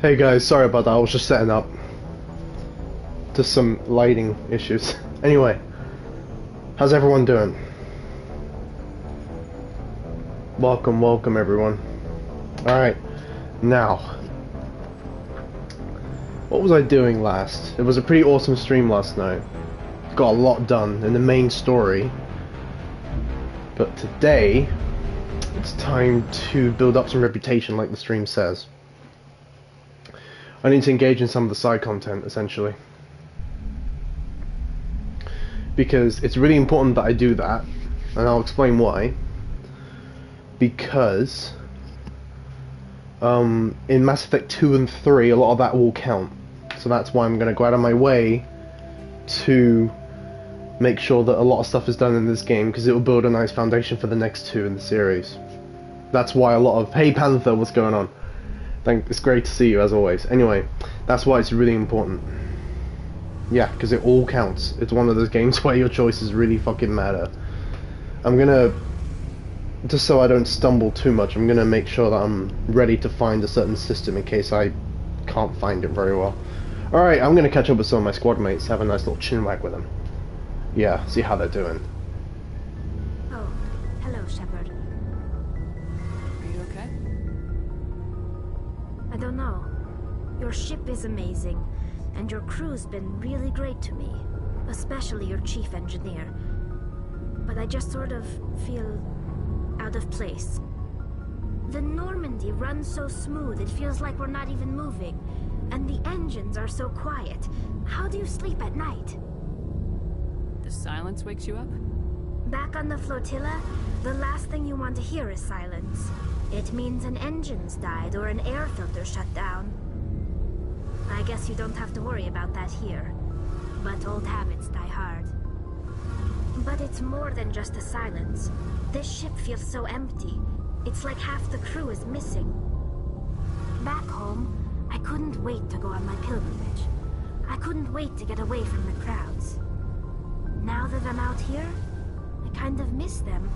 Hey guys, sorry about that. I was just setting up. Just some lighting issues. Anyway, how's everyone doing? Welcome everyone. Alright, now, what was I doing last? It was a pretty awesome stream last night. Got a lot done in the main story. But today, it's time to build up some reputation like the stream says. I need to engage in some of the side content, essentially. Because it's really important that I do that, and I'll explain why. Because in Mass Effect 2 and 3, a lot of that will count. So that's why I'm going to go out of my way to make sure that a lot of stuff is done in this game, because it will build a nice foundation for the next two in the series. That's why a lot of... Hey Panther, what's going on? It's great to see you, as always. Anyway, that's why it's really important. Yeah, because it all counts. It's one of those games where your choices really fucking matter. I'm gonna... Just so I don't stumble too much, I'm gonna make sure that I'm ready to find a certain system in case I can't find it very well. Alright, I'm gonna catch up with some of my squad mates, have a nice little chinwag with them. Yeah, see how they're doing. Oh, hello, Shepard. Are you okay? I don't know. Your ship is amazing, and your crew's been really great to me. Especially your chief engineer. But I just sort of feel out of place. The Normandy runs so smooth it feels like we're not even moving. And the engines are so quiet. How do you sleep at night? The silence wakes you up? Back on the flotilla, the last thing you want to hear is silence. It means an engine's died or an air filter shut down. I guess you don't have to worry about that here. But old habits die hard. But it's more than just the silence. This ship feels so empty. It's like half the crew is missing. Back home, I couldn't wait to go on my pilgrimage. I couldn't wait to get away from the crowds. Now that I'm out here, I kind of miss them.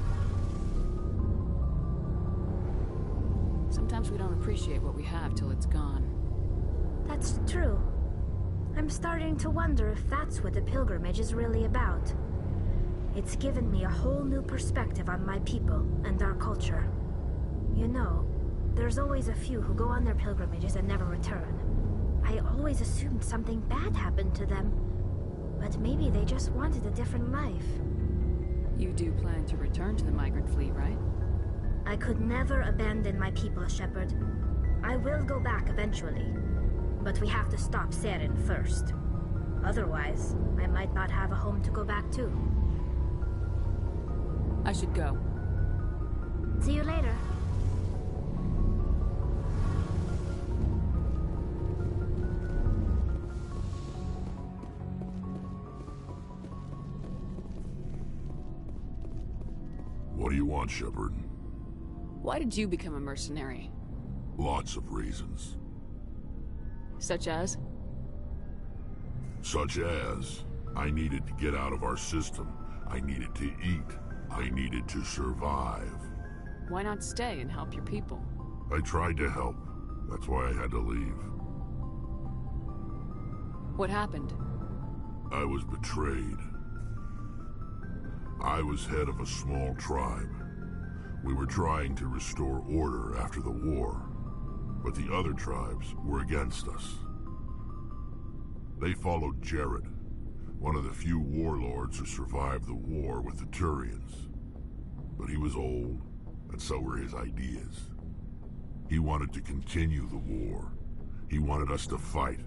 Sometimes we don't appreciate what we have till it's gone. That's true. I'm starting to wonder if that's what the pilgrimage is really about. It's given me a whole new perspective on my people and our culture. You know, there's always a few who go on their pilgrimages and never return. I always assumed something bad happened to them. But maybe they just wanted a different life. You do plan to return to the migrant fleet, right? I could never abandon my people, Shepard. I will go back eventually. But we have to stop Saren first. Otherwise, I might not have a home to go back to. I should go. See you later. What do you want, Shepard? Why did you become a mercenary? Lots of reasons. Such as? Such as, I needed to get out of our system. I needed to eat. I needed to survive. Why not stay and help your people? I tried to help. That's why I had to leave. What happened? I was betrayed. I was head of a small tribe. We were trying to restore order after the war, but the other tribes were against us. They followed Jared, one of the few warlords who survived the war with the Turians. But he was old, and so were his ideas. He wanted to continue the war. He wanted us to fight.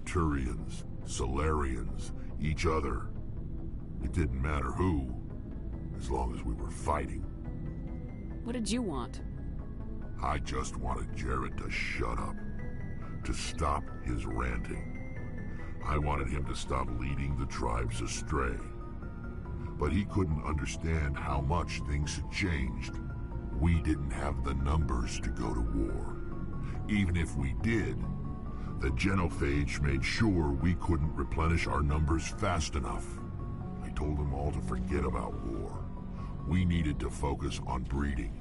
Turians, Solarians, each other. It didn't matter who, as long as we were fighting. What did you want? I just wanted Jared to shut up, to stop his ranting. I wanted him to stop leading the tribes astray. But he couldn't understand how much things had changed. We didn't have the numbers to go to war. Even if we did, the genophage made sure we couldn't replenish our numbers fast enough. I told them all to forget about war. We needed to focus on breeding,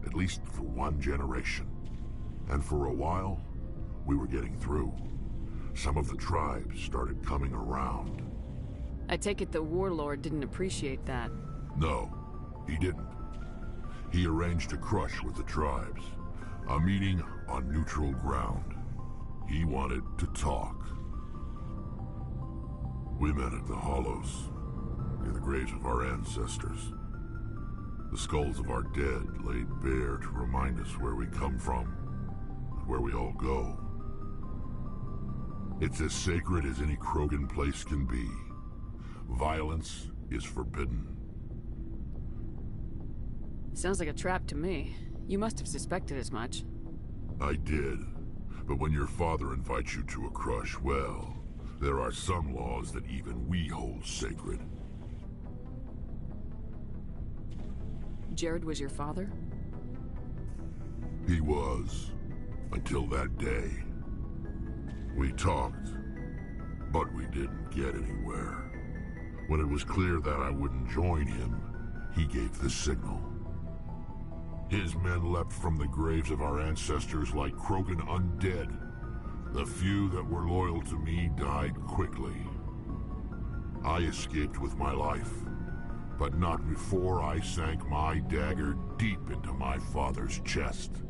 at least for one generation. And for a while, we were getting through. Some of the tribes started coming around. I take it the warlord didn't appreciate that. No, he didn't. He arranged a crush with the tribes. A meeting on neutral ground. He wanted to talk. We met at the Hollows, near the graves of our ancestors. The skulls of our dead laid bare to remind us where we come from, and where we all go. It's as sacred as any Krogan place can be. Violence is forbidden. Sounds like a trap to me. You must have suspected as much. I did. But when your father invites you to a crush, well, there are some laws that even we hold sacred. Jared was your father? He was, until that day. We talked, but we didn't get anywhere. When it was clear that I wouldn't join him, he gave the signal. His men leapt from the graves of our ancestors like Krogan undead. The few that were loyal to me died quickly. I escaped with my life, but not before I sank my dagger deep into my father's chest.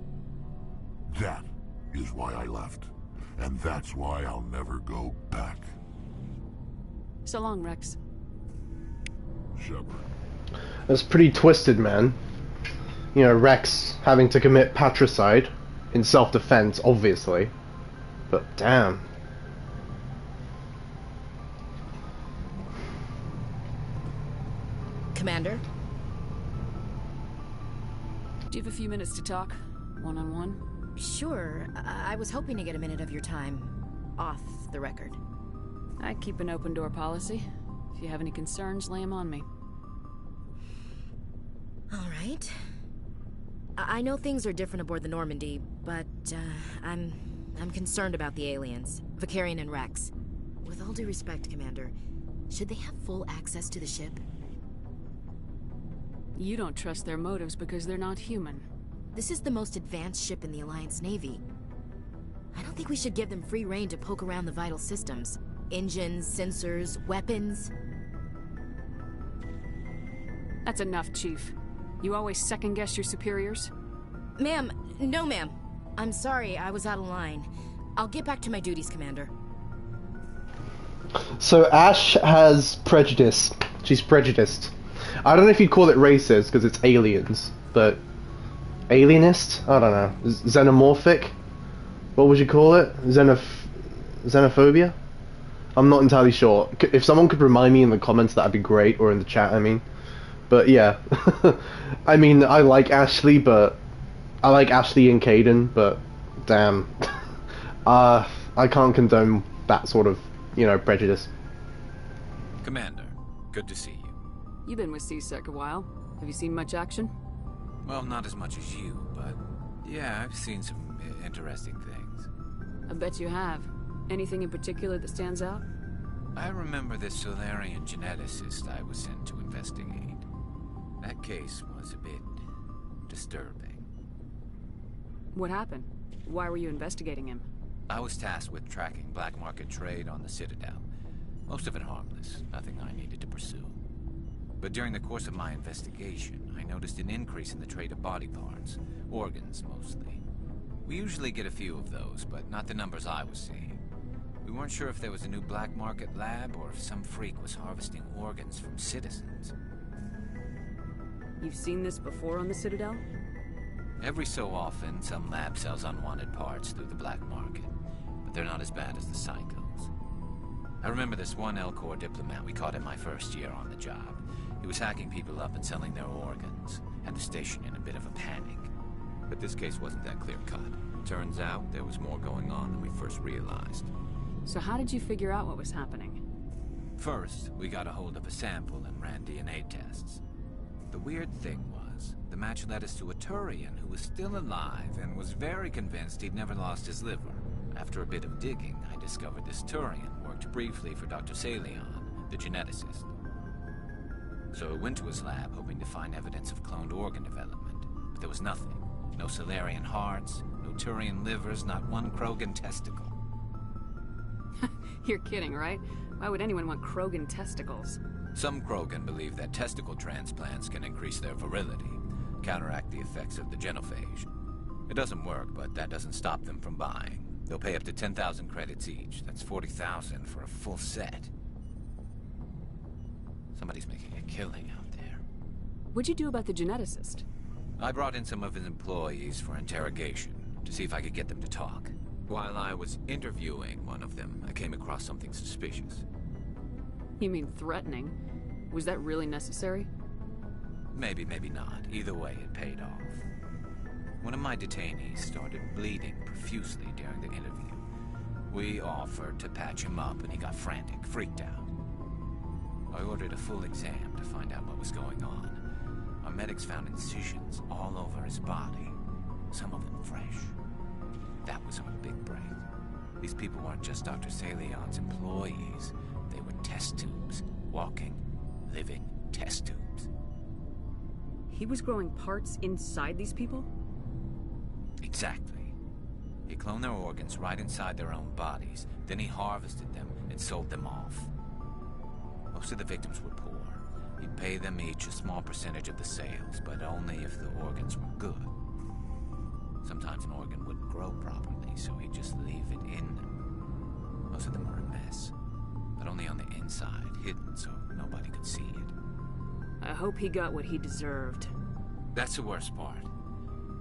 That is why I left, and that's why I'll never go back. So long, Rex. Shepard. That's pretty twisted, man. You know, Rex having to commit patricide in self-defense, obviously. But damn. Commander? Do you have a few minutes to talk? One-on-one? Sure. I was hoping to get a minute of your time off the record. I keep an open door policy. If you have any concerns, lay them on me. All right. I know things are different aboard the Normandy, but I'm concerned about the aliens, Vakarian and Rex. With all due respect, Commander, should they have full access to the ship? You don't trust their motives because they're not human. This is the most advanced ship in the Alliance Navy. I don't think we should give them free rein to poke around the vital systems. Engines, sensors, weapons. That's enough, Chief. You always second-guess your superiors? Ma'am, no ma'am. I'm sorry, I was out of line. I'll get back to my duties, Commander. So Ash has prejudice. She's prejudiced. I don't know if you'd call it racist, because it's aliens, but... alienist? I don't know. Xenomorphic? What would you call it? Xenophobia? I'm not entirely sure. If someone could remind me in the comments, that'd be great, or in the chat, I mean. But yeah. I mean, I like Ashley, but... I like Ashley and Kaidan, but... damn. I can't condone that sort of, you know, prejudice. Commander, good to see you. You've been with C-Sec a while. Have you seen much action? Well, not as much as you, but yeah, I've seen some interesting things. I bet you have. Anything in particular that stands out? I remember this Solarian geneticist I was sent to investigate. That case was a bit disturbing. What happened? Why were you investigating him? I was tasked with tracking black market trade on the Citadel. Most of it harmless, nothing I needed to pursue. But during the course of my investigation, I noticed an increase in the trade of body parts, organs mostly. We usually get a few of those, but not the numbers I was seeing. We weren't sure if there was a new black market lab or if some freak was harvesting organs from citizens. You've seen this before on the Citadel? Every so often, some lab sells unwanted parts through the black market, but they're not as bad as the psychos. I remember this one Elcor diplomat we caught in my first year on the job. He was hacking people up and selling their organs, had the station in a bit of a panic. But this case wasn't that clear-cut. Turns out there was more going on than we first realized. So how did you figure out what was happening? First, we got a hold of a sample and ran DNA tests. The weird thing was, the match led us to a Turian who was still alive and was very convinced he'd never lost his liver. After a bit of digging, I discovered this Turian worked briefly for Dr. Salion, the geneticist. So I went to his lab hoping to find evidence of cloned organ development, but there was nothing. No Solarian hearts, No Turian livers, not one Krogan testicle. You're kidding, right? Why would anyone want Krogan testicles? Some Krogan believe that testicle transplants can increase their virility, counteract the effects of the genophage. It doesn't work, but that doesn't stop them from buying. They'll pay up to 10,000 credits each. That's 40,000 for a full set. Somebody's making a killing out there. What'd you do about the geneticist? I brought in some of his employees for interrogation, to see if I could get them to talk. While I was interviewing one of them, I came across something suspicious. You mean threatening? Was that really necessary? Maybe, maybe not. Either way, it paid off. One of my detainees started bleeding profusely during the interview. We offered to patch him up, and he got frantic, freaked out. I ordered a full exam to find out what was going on. Our medics found incisions all over his body, some of them fresh. That was our big break. These people weren't just Dr. Salion's employees. They were test tubes. Walking, living test tubes. He was growing parts inside these people? Exactly. He cloned their organs right inside their own bodies. Then he harvested them and sold them off. Most of the victims were poor. He'd pay them each a small percentage of the sales, but only if the organs were good. Sometimes an organ wouldn't grow properly, so he'd just leave it in them. Most of them were a mess, but only on the inside, hidden so nobody could see it. I hope he got what he deserved. That's the worst part.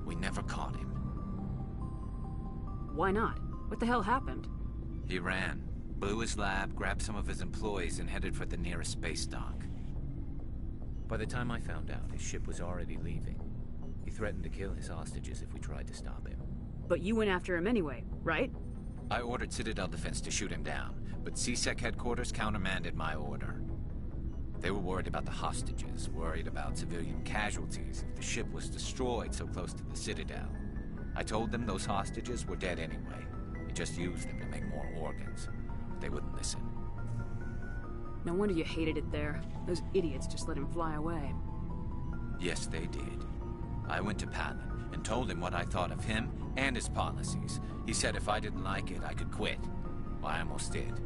We never caught him. Why not? What the hell happened? He ran, blew his lab, grabbed some of his employees, and headed for the nearest space dock. By the time I found out, his ship was already leaving. He threatened to kill his hostages if we tried to stop him. But you went after him anyway, right? I ordered Citadel Defense to shoot him down, but CSEC headquarters countermanded my order. They were worried about the hostages, worried about civilian casualties if the ship was destroyed so close to the Citadel. I told them those hostages were dead anyway. He just used them to make more organs. But they wouldn't listen. No wonder you hated it there. Those idiots just let him fly away. Yes, they did. I went to Palin and told him what I thought of him and his policies. He said if I didn't like it, I could quit. Well, I almost did.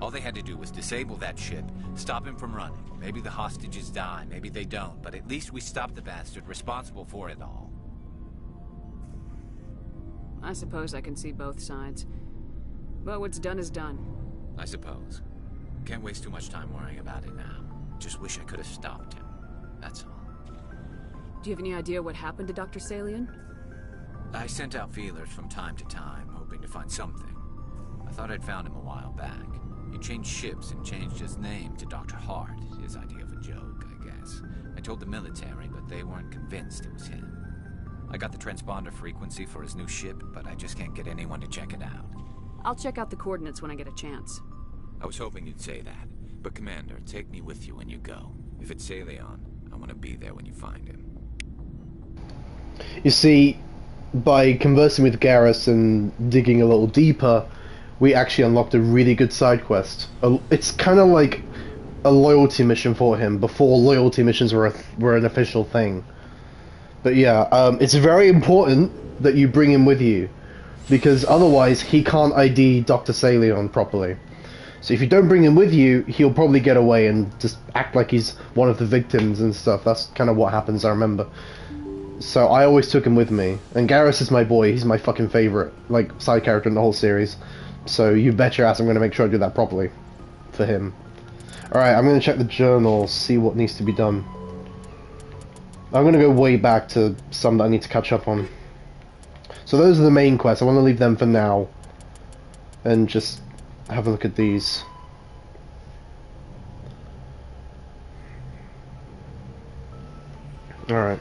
All they had to do was disable that ship, stop him from running. Maybe the hostages die, maybe they don't, but at least we stopped the bastard responsible for it all. I suppose I can see both sides. But what's done is done. I suppose. Can't waste too much time worrying about it now. Just wish I could have stopped him. That's all. Do you have any idea what happened to Dr. Salion? I sent out feelers from time to time, hoping to find something. I thought I'd found him a while back. He changed ships and changed his name to Dr. Hart, his idea of a joke, I guess. I told the military, but they weren't convinced it was him. I got the transponder frequency for his new ship, but I just can't get anyone to check it out. I'll check out the coordinates when I get a chance. I was hoping you'd say that. But Commander, take me with you when you go. If it's Salion, I want to be there when you find him. You see, by conversing with Garrus and digging a little deeper, we actually unlocked a really good side quest. It's kind of like a loyalty mission for him, before loyalty missions were an official thing. But yeah, it's very important that you bring him with you, because otherwise he can't ID Dr. Salion properly. So if you don't bring him with you, he'll probably get away and just act like he's one of the victims and stuff. That's kind of what happens, I remember. So I always took him with me. And Garrus is my boy. He's my fucking favorite, like, side character in the whole series. So you bet your ass I'm going to make sure I do that properly for him. Alright, I'm going to check the journal, see what needs to be done. I'm going to go way back to some that I need to catch up on. So those are the main quests. I want to leave them for now. And just have a look at these. Alright.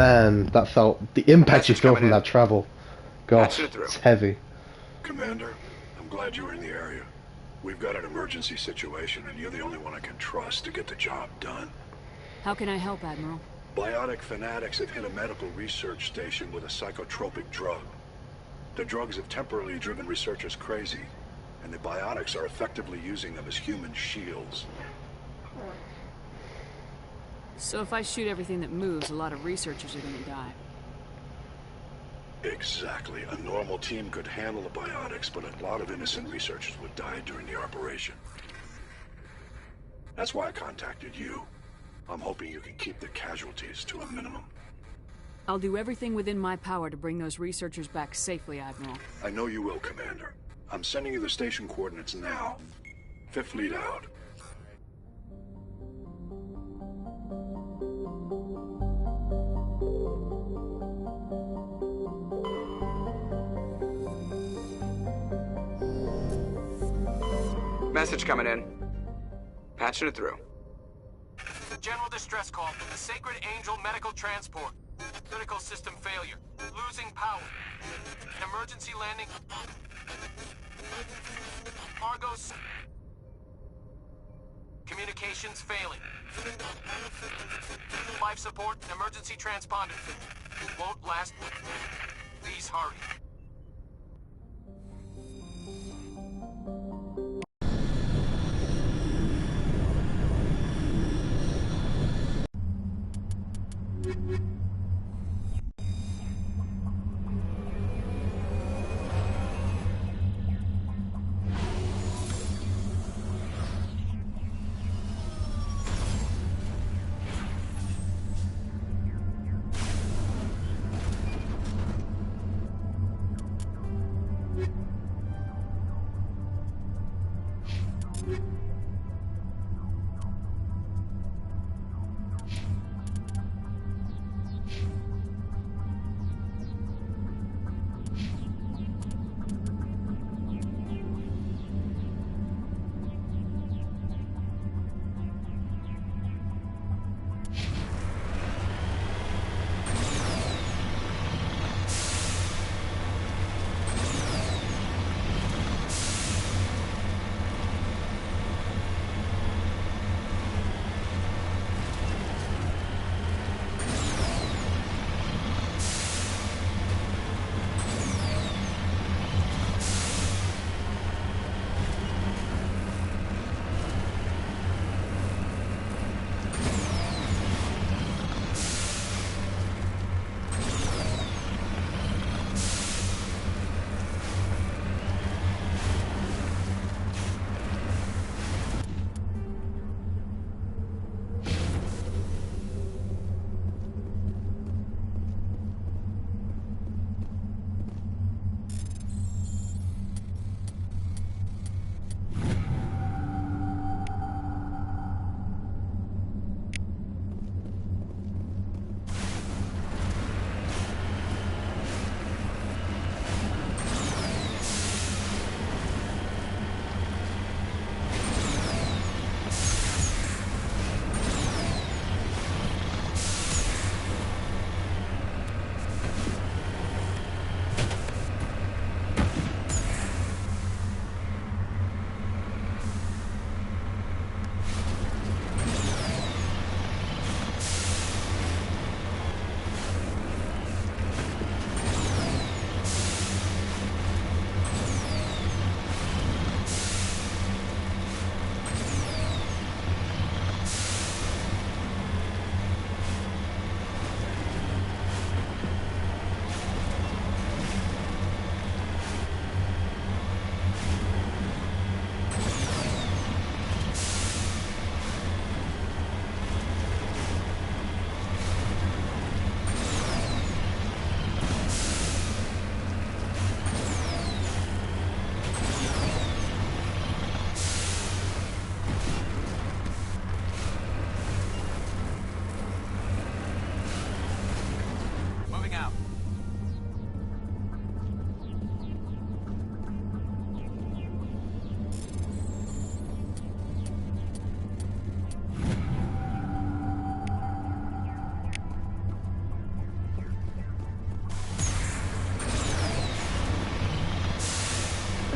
Man, that felt... The impact you Message feel coming from in. that travel. Gosh, Patching it through. it's heavy. Commander, I'm glad you were in the area. We've got an emergency situation, and you're the only one I can trust to get the job done. How can I help, Admiral? Biotic fanatics have hit a medical research station with a psychotropic drug. The drugs have temporarily driven researchers crazy, and the biotics are effectively using them as human shields. So if I shoot everything that moves, a lot of researchers are gonna die. Exactly. A normal team could handle the biotics, but a lot of innocent researchers would die during the operation. That's why I contacted you. I'm hoping you can keep the casualties to a minimum. I'll do everything within my power to bring those researchers back safely, Admiral. I know you will, Commander. I'm sending you the station coordinates now. Fifth Fleet out. Message coming in. Patching it through. General distress call from the Sacred Angel Medical Transport. Critical system failure. Losing power. An emergency landing. Argos. Communications failing. Life support and emergency transponder. Won't last. Please hurry.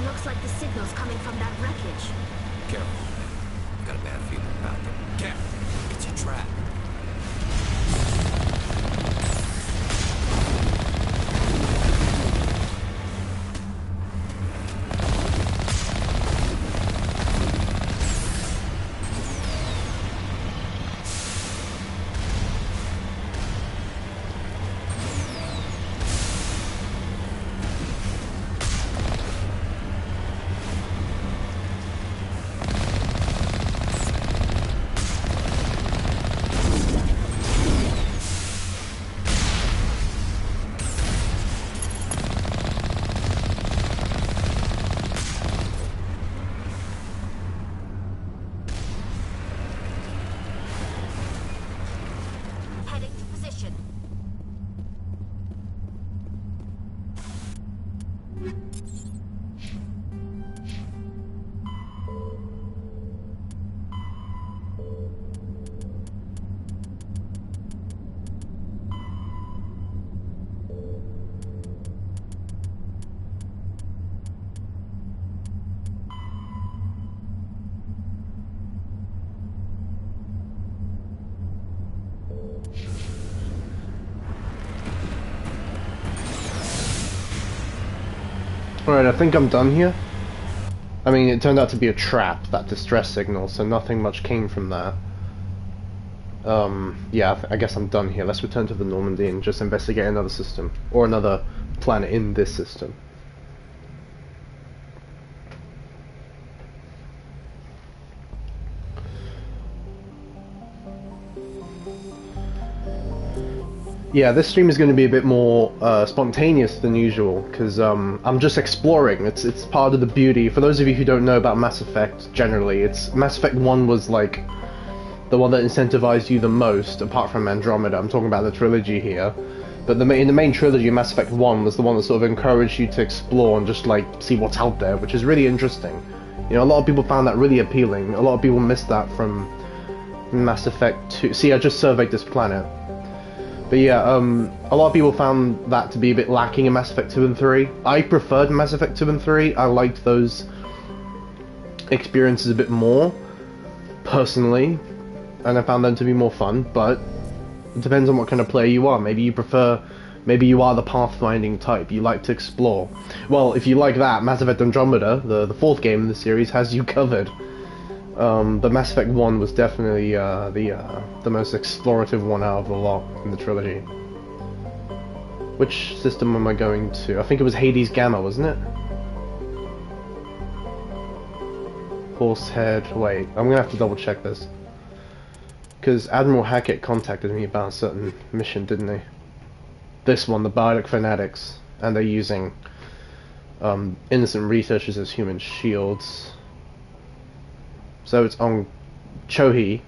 Looks like the signal's coming from that wreckage. Careful. I got a bad feeling about them. Careful. It's a trap. Heading to position. Alright, I think I'm done here. I mean, it turned out to be a trap, that distress signal, so nothing much came from that. Yeah, I guess I'm done here. Let's return to the Normandy and just investigate another system. Or another planet in this system. Yeah, this stream is going to be a bit more spontaneous than usual, because I'm just exploring. It's part of the beauty. For those of you who don't know about Mass Effect, generally, Mass Effect 1 was like the one that incentivized you the most, apart from Andromeda. I'm talking about the trilogy here. But in the main trilogy, Mass Effect 1 was the one that sort of encouraged you to explore and just like see what's out there, which is really interesting. You know, a lot of people found that really appealing. A lot of people missed that from Mass Effect 2. See, I just surveyed this planet. But yeah, a lot of people found that to be a bit lacking in Mass Effect 2 and 3. I preferred Mass Effect 2 and 3. I liked those experiences a bit more, personally, and I found them to be more fun, but it depends on what kind of player you are. Maybe you are the pathfinding type, you like to explore. Well, if you like that, Mass Effect Andromeda, the fourth game in the series, has you covered. But Mass Effect 1 was definitely the most explorative one out of the lot in the trilogy. Which system am I going to? I think it was Hades Gamma, wasn't it? Horsehead. Wait, I'm gonna have to double check this. Because Admiral Hackett contacted me about a certain mission, didn't he? This one, the Biotic Fanatics. And they're using innocent researchers as human shields. So it's on Chohi,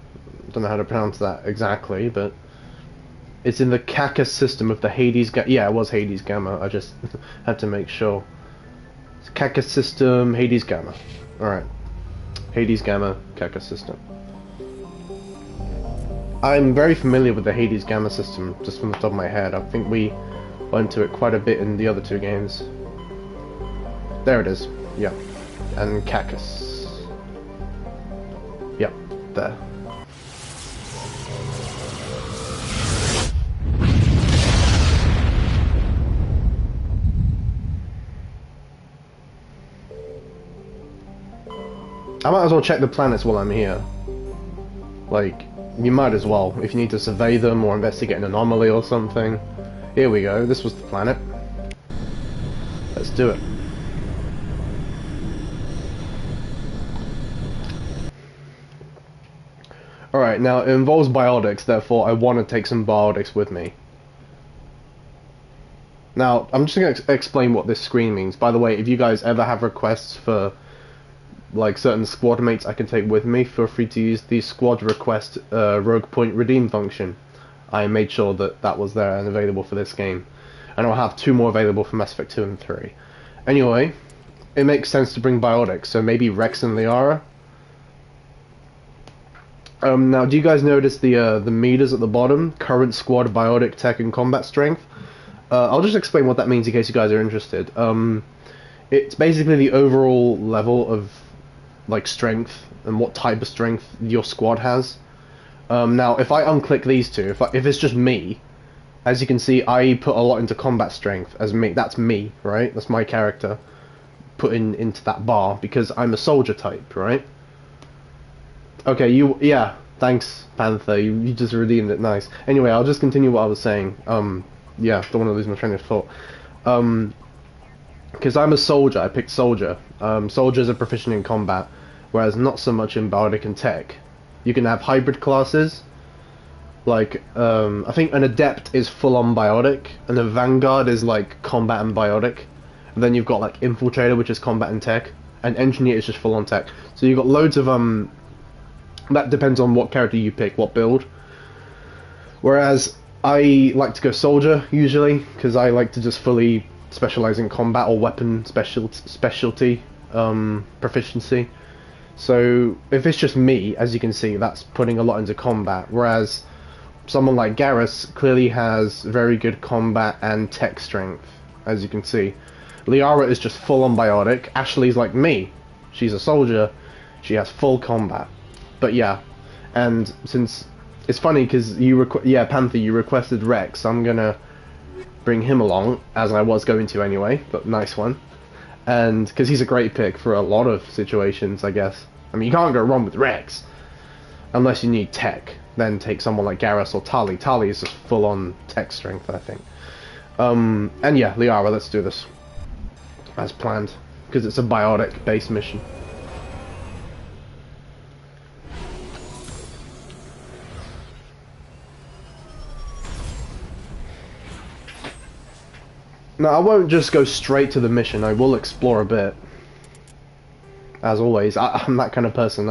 don't know how to pronounce that exactly, but it's in the Kaka system of the Hades Gamma. Yeah, it was Hades Gamma, I just had to make sure. It's Kaka system, Hades Gamma. Alright. Hades Gamma, Kaka system. I'm very familiar with the Hades Gamma system, just from the top of my head. I think we went to it quite a bit in the other two games. There it is, yeah. And Cacus. Yep, there. I might as well check the planets while I'm here. Like, you might as well, if you need to survey them or investigate an anomaly or something. Here we go, this was the planet. Let's do it. Alright, now it involves biotics, therefore I want to take some biotics with me. Now, I'm just going to explain what this screen means. By the way, if you guys ever have requests for like certain squad mates I can take with me, feel free to use the squad request rogue point redeem function. I made sure that that was there and available for this game. And I'll have 2 more available for Mass Effect 2 and 3. Anyway, it makes sense to bring biotics, so maybe Rex and Liara. Now, do you guys notice the meters at the bottom? Current squad, biotic, tech, and combat strength? I'll just explain what that means in case you guys are interested. it's basically the overall level of like strength and what type of strength your squad has. Now, if I unclick these two, if it's just me, as you can see, I put a lot into combat strength as me. That's me, right? That's my character put into that bar because I'm a soldier type, right? Okay, yeah. Thanks, Panther. You just redeemed it. Nice. Anyway, I'll just continue what I was saying. Yeah, don't want to lose my train of thought. Because I'm a soldier, I picked soldier. Soldiers are proficient in combat, whereas not so much in biotic and tech. You can have hybrid classes. Like, I think an adept is full-on biotic, and a vanguard is like combat and biotic. And then you've got like infiltrator, which is combat and tech, and engineer is just full-on tech. So you've got loads of that depends on what character you pick, what build. Whereas I like to go soldier usually because I like to just fully specialize in combat or weapon specialty proficiency. So if it's just me, as you can see, that's putting a lot into combat. Whereas someone like Garrus clearly has very good combat and tech strength, as you can see. Liara is just full on biotic. Ashley's like me. She's a soldier. She has full combat. But yeah, and since it's funny because Panther, you requested Rex, so I'm gonna bring him along, as I was going to anyway, but nice one. And because he's a great pick for a lot of situations, I guess. I mean, you can't go wrong with Rex, unless you need tech. Then take someone like Garrus or Tali. Tali is just full-on tech strength, I think. And yeah, Liara, let's do this. As planned, because it's a biotic-based mission. Now, I won't just go straight to the mission, I will explore a bit. As always, I'm that kind of person.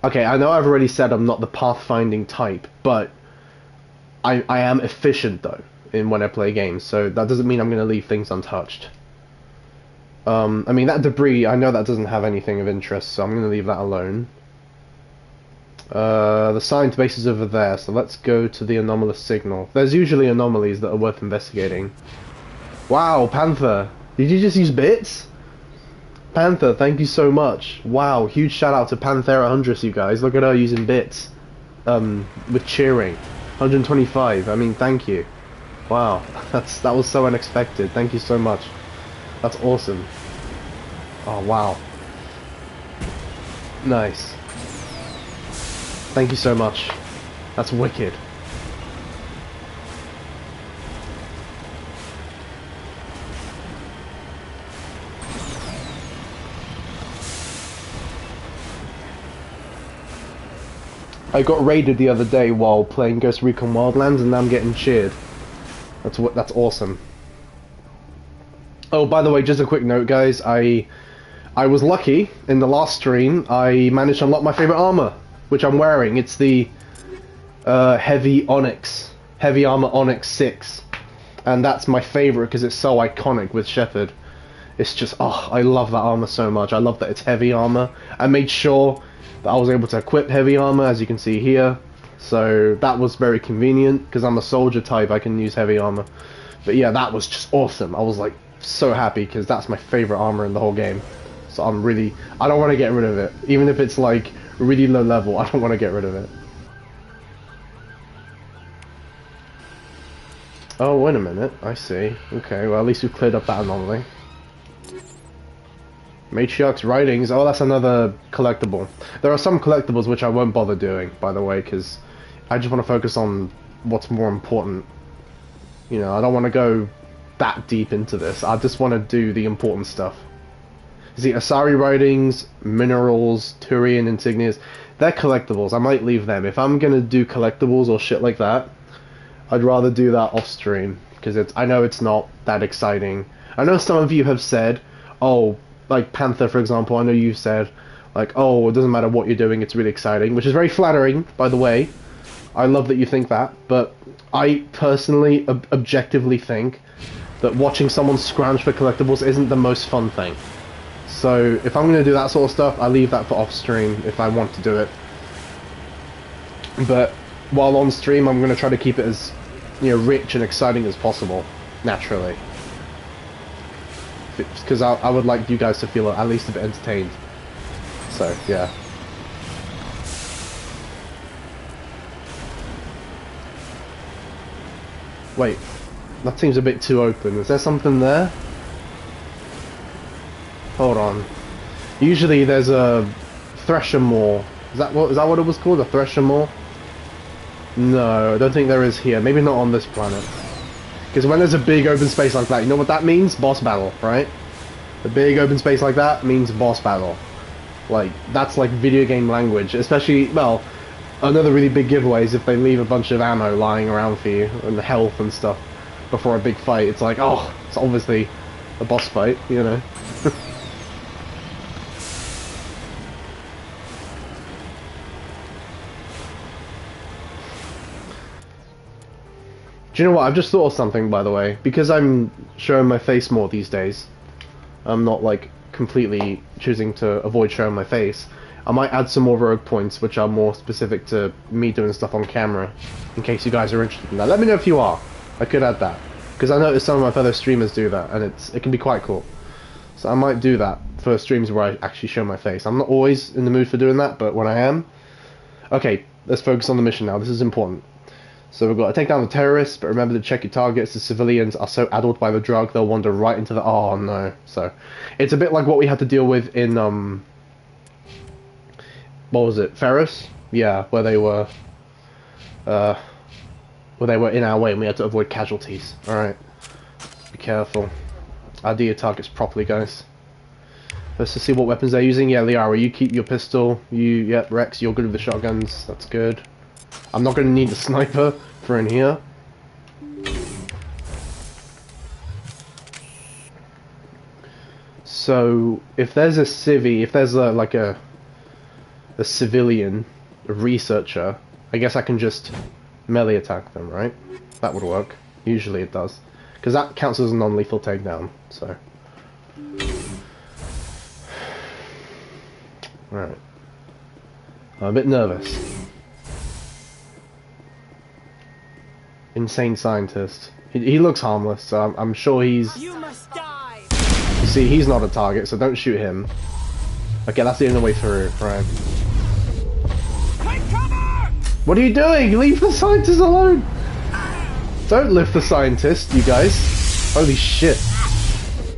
Okay, I know I've already said I'm not the pathfinding type, but I am efficient, though, in when I play games, so that doesn't mean I'm going to leave things untouched. I mean, that debris, I know that doesn't have anything of interest, so I'm going to leave that alone. The science base is over there, so let's go to the anomalous signal. There's usually anomalies that are worth investigating. Wow, Panther! Did you just use bits? Panther, thank you so much. Wow, huge shout out to Panthera Huntress, you guys. Look at her using bits. With cheering. 125, I mean, thank you. Wow, that was so unexpected. Thank you so much. That's awesome. Oh, wow. Nice. Thank you so much. That's wicked. I got raided the other day while playing Ghost Recon Wildlands, and now I'm getting cheered. That's awesome. Oh, by the way, just a quick note, guys. I was lucky in the last stream. I managed to unlock my favorite armor, which I'm wearing. It's the Heavy Armor Onyx 6, and that's my favorite because it's so iconic with Shepard. It's just, oh, I love that armor so much. I love that it's heavy armor. I made sure that I was able to equip heavy armor, as you can see here, so that was very convenient because I'm a soldier type. I can use heavy armor. But yeah, that was just awesome. I was like so happy because that's my favorite armor in the whole game. So I don't want to get rid of it, even if it's like really low level. I don't want to get rid of it. Oh, wait a minute, I see. Okay, well, at least we've cleared up that anomaly. Matriarch's Writings, oh, that's another collectible. There are some collectibles which I won't bother doing, by the way, because I just want to focus on what's more important. You know, I don't want to go that deep into this. I just want to do the important stuff. You see, Asari Writings, Minerals, Turian Insignias, they're collectibles. I might leave them. If I'm going to do collectibles or shit like that, I'd rather do that off stream, because I know it's not that exciting. I know some of you have said, oh, like Panther, for example, I know you've said, like, oh, it doesn't matter what you're doing, it's really exciting, which is very flattering, by the way. I love that you think that, but I personally, objectively think that watching someone scrounge for collectibles isn't the most fun thing. So, if I'm going to do that sort of stuff, I leave that for off-stream if I want to do it. But, while on stream, I'm going to try to keep it as, you know, rich and exciting as possible, naturally. because I would like you guys to feel at least a bit entertained. So yeah. Wait, that seems a bit too open. Is there something there? Hold on. Usually there's a Thresher Maw. Is that what it was called? A Thresher Maw? No, I don't think there is here. Maybe not on this planet. Because when there's a big open space like that, you know what that means? Boss battle, right? A big open space like that means boss battle. Like, that's like video game language. Especially, well, another really big giveaway is if they leave a bunch of ammo lying around for you, and health and stuff, before a big fight. It's like, oh, it's obviously a boss fight, you know? Do you know what? I've just thought of something, by the way. Because I'm showing my face more these days, I'm not, like, completely choosing to avoid showing my face. I might add some more rogue points, which are more specific to me doing stuff on camera, in case you guys are interested in that. Let me know if you are. I could add that. Because I noticed some of my fellow streamers do that, and it can be quite cool. So I might do that for streams where I actually show my face. I'm not always in the mood for doing that, but when I am... Okay, let's focus on the mission now. This is important. So we've got to take down the terrorists, but remember to check your targets. The civilians are so addled by the drug, they'll wander right into the... Oh, no. So, it's a bit like what we had to deal with in, what was it? Ferris? Yeah, where they were in our way and we had to avoid casualties. Alright. Be careful. ID your targets properly, guys. Let's just see what weapons they're using. Yeah, Liara, you keep your pistol. Yep, Rex, you're good with the shotguns. That's good. I'm not going to need the sniper for in here. So, if there's a civvy, if there's like a civilian, a researcher, I guess I can just melee attack them, right? That would work. Usually it does. Because that counts as a non-lethal takedown, so... Alright. I'm a bit nervous. Insane scientist. He looks harmless, so I'm sure he's... You must die! You see, he's not a target, so don't shoot him. Okay, that's the only way through, right. Take cover! What are you doing? Leave the scientist alone! Don't lift the scientist, you guys. Holy shit.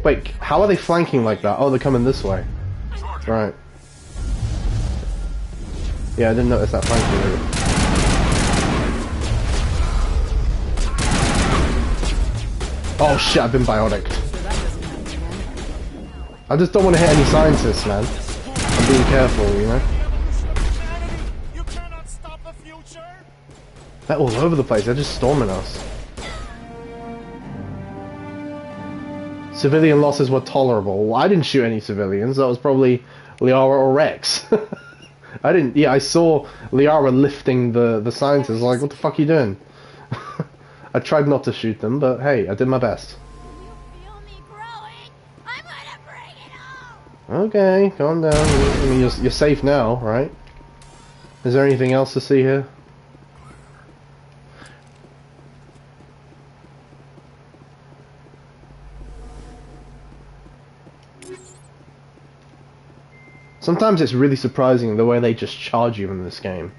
Wait, how are they flanking like that? Oh, they're coming this way. Right. Yeah, I didn't notice that flanking route. Oh shit, I've been biotic. I just don't want to hit any scientists, man. I'm being careful, you know? You cannot stop the future! They're all over the place, they're just storming us. Civilian losses were tolerable. Well, I didn't shoot any civilians, that was probably Liara or Rex. I didn't, yeah, I saw Liara lifting the scientists, I was like, what the fuck are you doing? I tried not to shoot them, but hey, I did my best. Okay, calm down. I mean, you're safe now, right? Is there anything else to see here? Sometimes it's really surprising the way they just charge you in this game.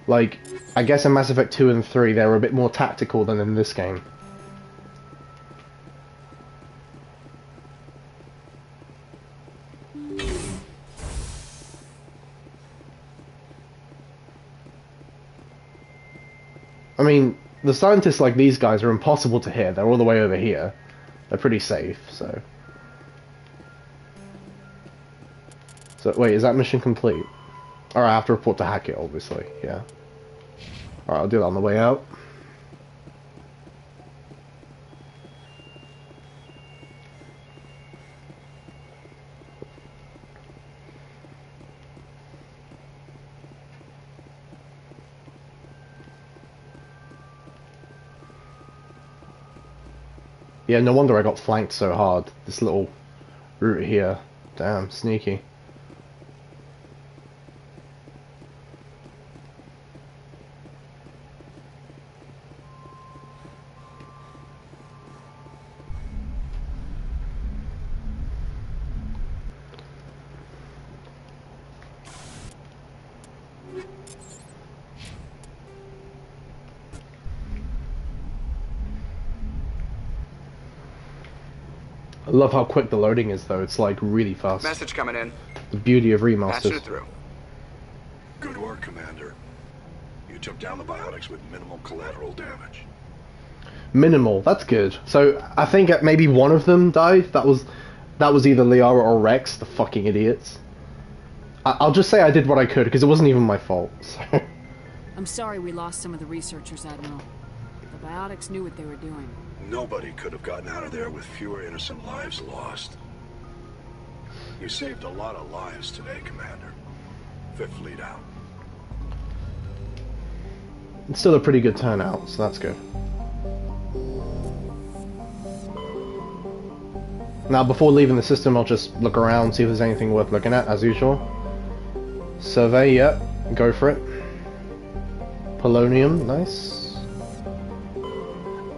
Like, I guess in Mass Effect 2 and 3 they were a bit more tactical than in this game. I mean, the scientists like these guys are impossible to hit. They're all the way over here. They're pretty safe, so... So, wait, is that mission complete? Alright, I have to report to Hackett, obviously, yeah. Alright, I'll do that on the way out. Yeah, no wonder I got flanked so hard. This little route here. Damn, sneaky. I love how quick the loading is, though. It's like really fast. Message coming in. The beauty of Patching remasters. it through. Good work, Commander. You took down the biotics with minimal collateral damage. Minimal. That's good. So I think maybe one of them died. That was either Liara or Rex. The fucking idiots. I'll just say I did what I could because it wasn't even my fault. So. I'm sorry we lost some of the researchers, Admiral. The biotics knew what they were doing. Nobody could have gotten out of there with fewer innocent lives lost. You saved a lot of lives today, Commander. Fifth Fleet out. It's still a pretty good turnout, so that's good. Now, before leaving the system, I'll just look around, see if there's anything worth looking at, as usual. Survey, yeah, go for it. Polonium, nice.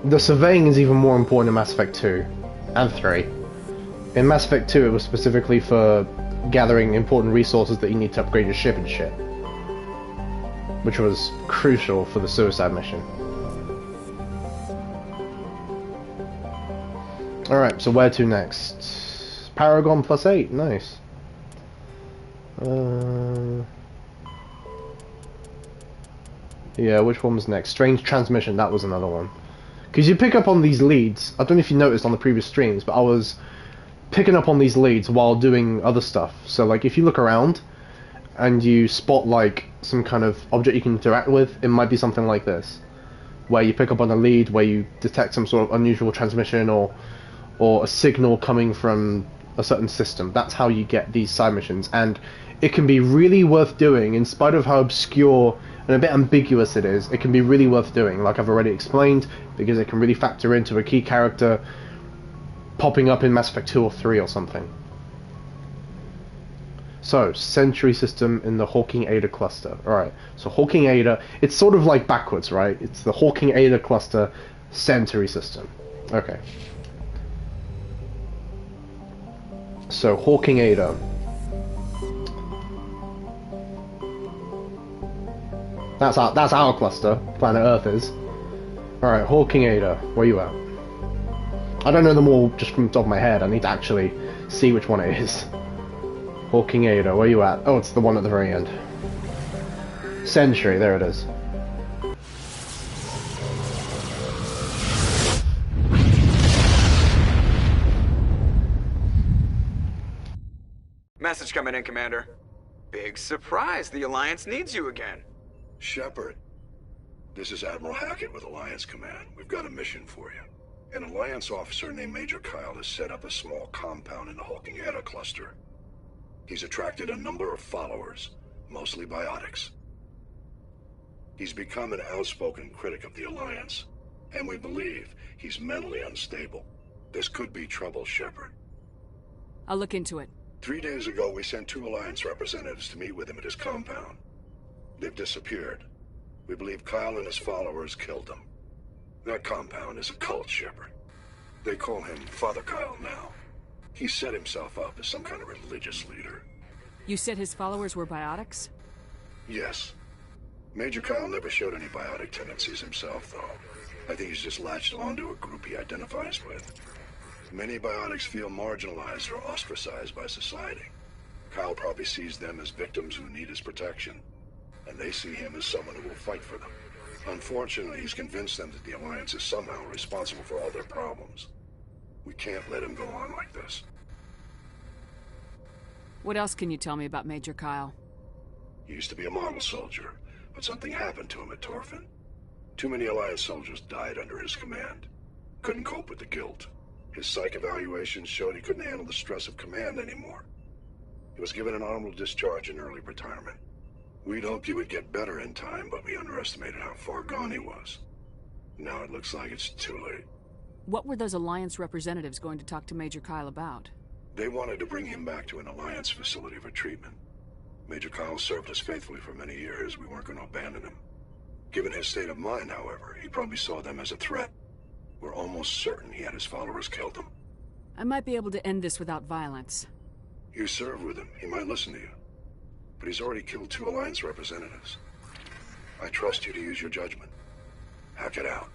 The surveying is even more important in Mass Effect 2 and 3. In Mass Effect 2, it was specifically for gathering important resources that you need to upgrade your ship and shit, which was crucial for the suicide mission. Alright, so where to next? Paragon +8, nice. Yeah, which one was next? Strange Transmission, that was another one. Because you pick up on these leads, I don't know if you noticed on the previous streams, but I was picking up on these leads while doing other stuff. So like if you look around and you spot like some kind of object you can interact with, it might be something like this, where you pick up on a lead, where you detect some sort of unusual transmission or a signal coming from a certain system. That's how you get these side missions, and it can be really worth doing in spite of how obscure and a bit ambiguous it is. It can be really worth doing, like I've already explained, because it can really factor into a key character popping up in Mass Effect 2 or 3 or something. So, Sentry system in the Hawking Ada cluster. Alright, so Hawking Ada, it's sort of like backwards, right? It's the Hawking Ada cluster Sentry system. Okay. So, Hawking Ada. That's our cluster, planet Earth is. Alright, Hawking Ada, where you at? I don't know them all just from the top of my head, I need to actually see which one it is. Hawking Ada, where you at? Oh, it's the one at the very end. Sentry, there it is. Message coming in, Commander. Big surprise, the Alliance needs you again. Shepard, this is Admiral Hackett with Alliance Command. We've got a mission for you. An Alliance officer named Major Kyle has set up a small compound in the Hawking Ada cluster. He's attracted a number of followers, mostly biotics. He's become an outspoken critic of the Alliance, and we believe he's mentally unstable. This could be trouble, Shepard. I'll look into it. 3 days ago, we sent 2 Alliance representatives to meet with him at his compound. They've disappeared. We believe Kyle and his followers killed them. That compound is a cult, Shepard. They call him Father Kyle now. He set himself up as some kind of religious leader. You said his followers were biotics? Yes. Major Kyle never showed any biotic tendencies himself, though. I think he's just latched onto a group he identifies with. Many biotics feel marginalized or ostracized by society. Kyle probably sees them as victims who need his protection, and they see him as someone who will fight for them. Unfortunately, he's convinced them that the Alliance is somehow responsible for all their problems. We can't let him go on like this. What else can you tell me about Major Kyle? He used to be a model soldier, but something happened to him at Torfin. Too many Alliance soldiers died under his command. Couldn't cope with the guilt. His psych evaluations showed he couldn't handle the stress of command anymore. He was given an honorable discharge in early retirement. We'd hoped he would get better in time, but we underestimated how far gone he was. Now it looks like it's too late. What were those Alliance representatives going to talk to Major Kyle about? They wanted to bring him back to an Alliance facility for treatment. Major Kyle served us faithfully for many years. We weren't going to abandon him. Given his state of mind, however, he probably saw them as a threat. We're almost certain he had his followers killed him. I might be able to end this without violence. You served with him. He might listen to you. But he's already killed 2 Alliance representatives. I trust you to use your judgment. Hack it out.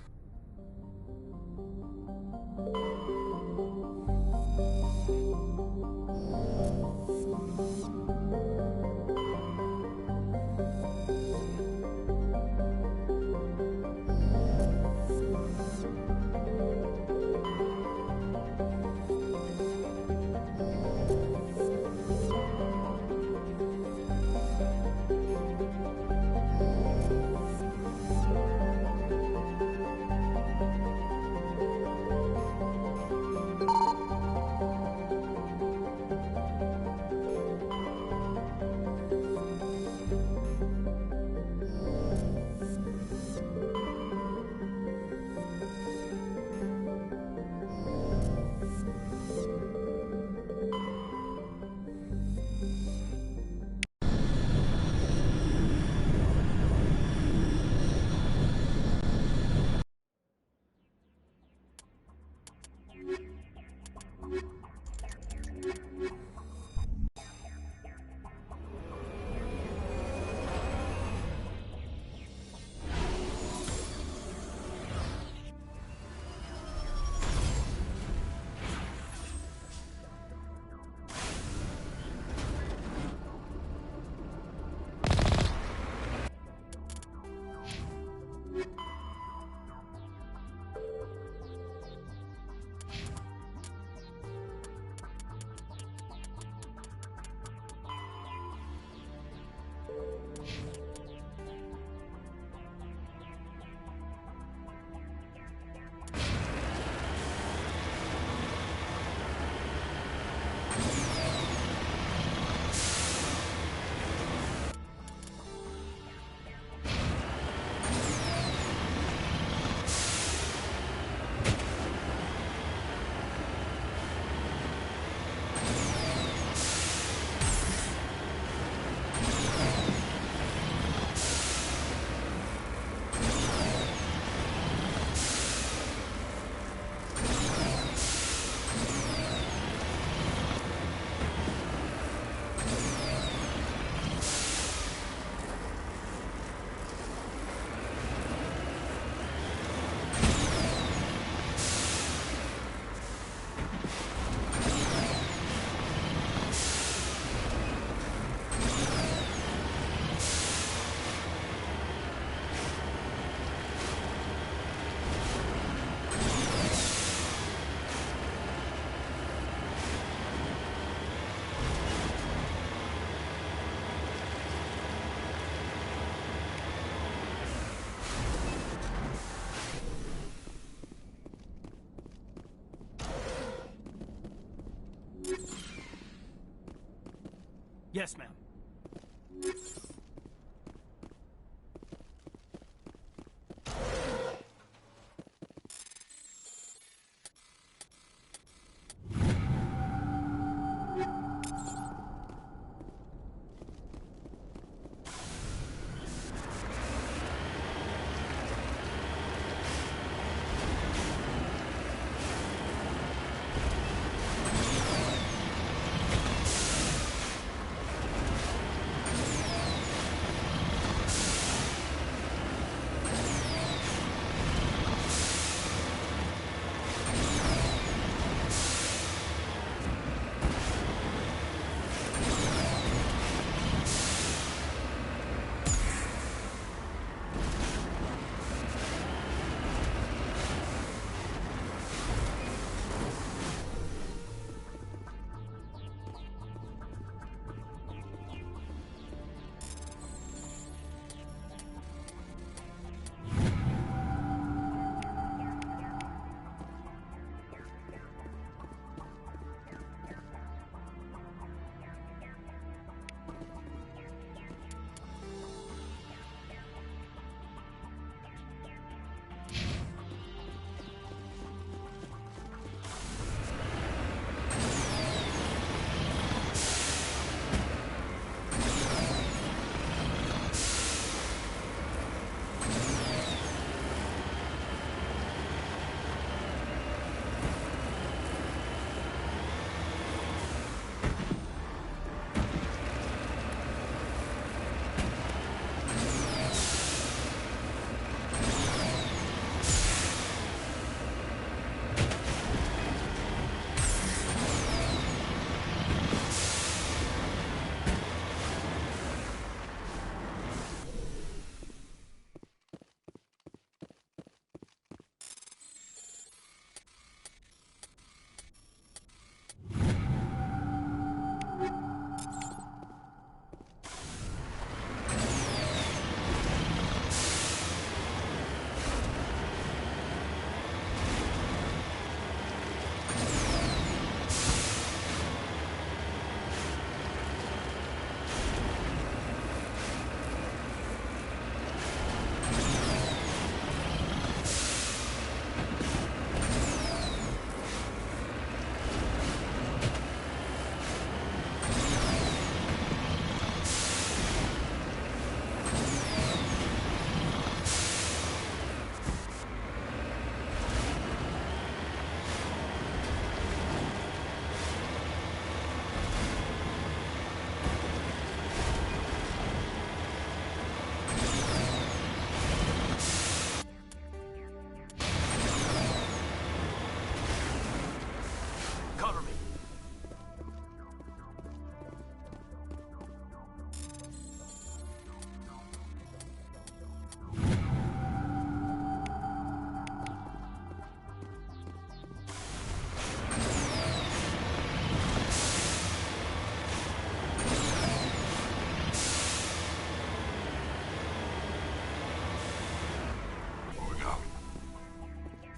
Yes, ma'am.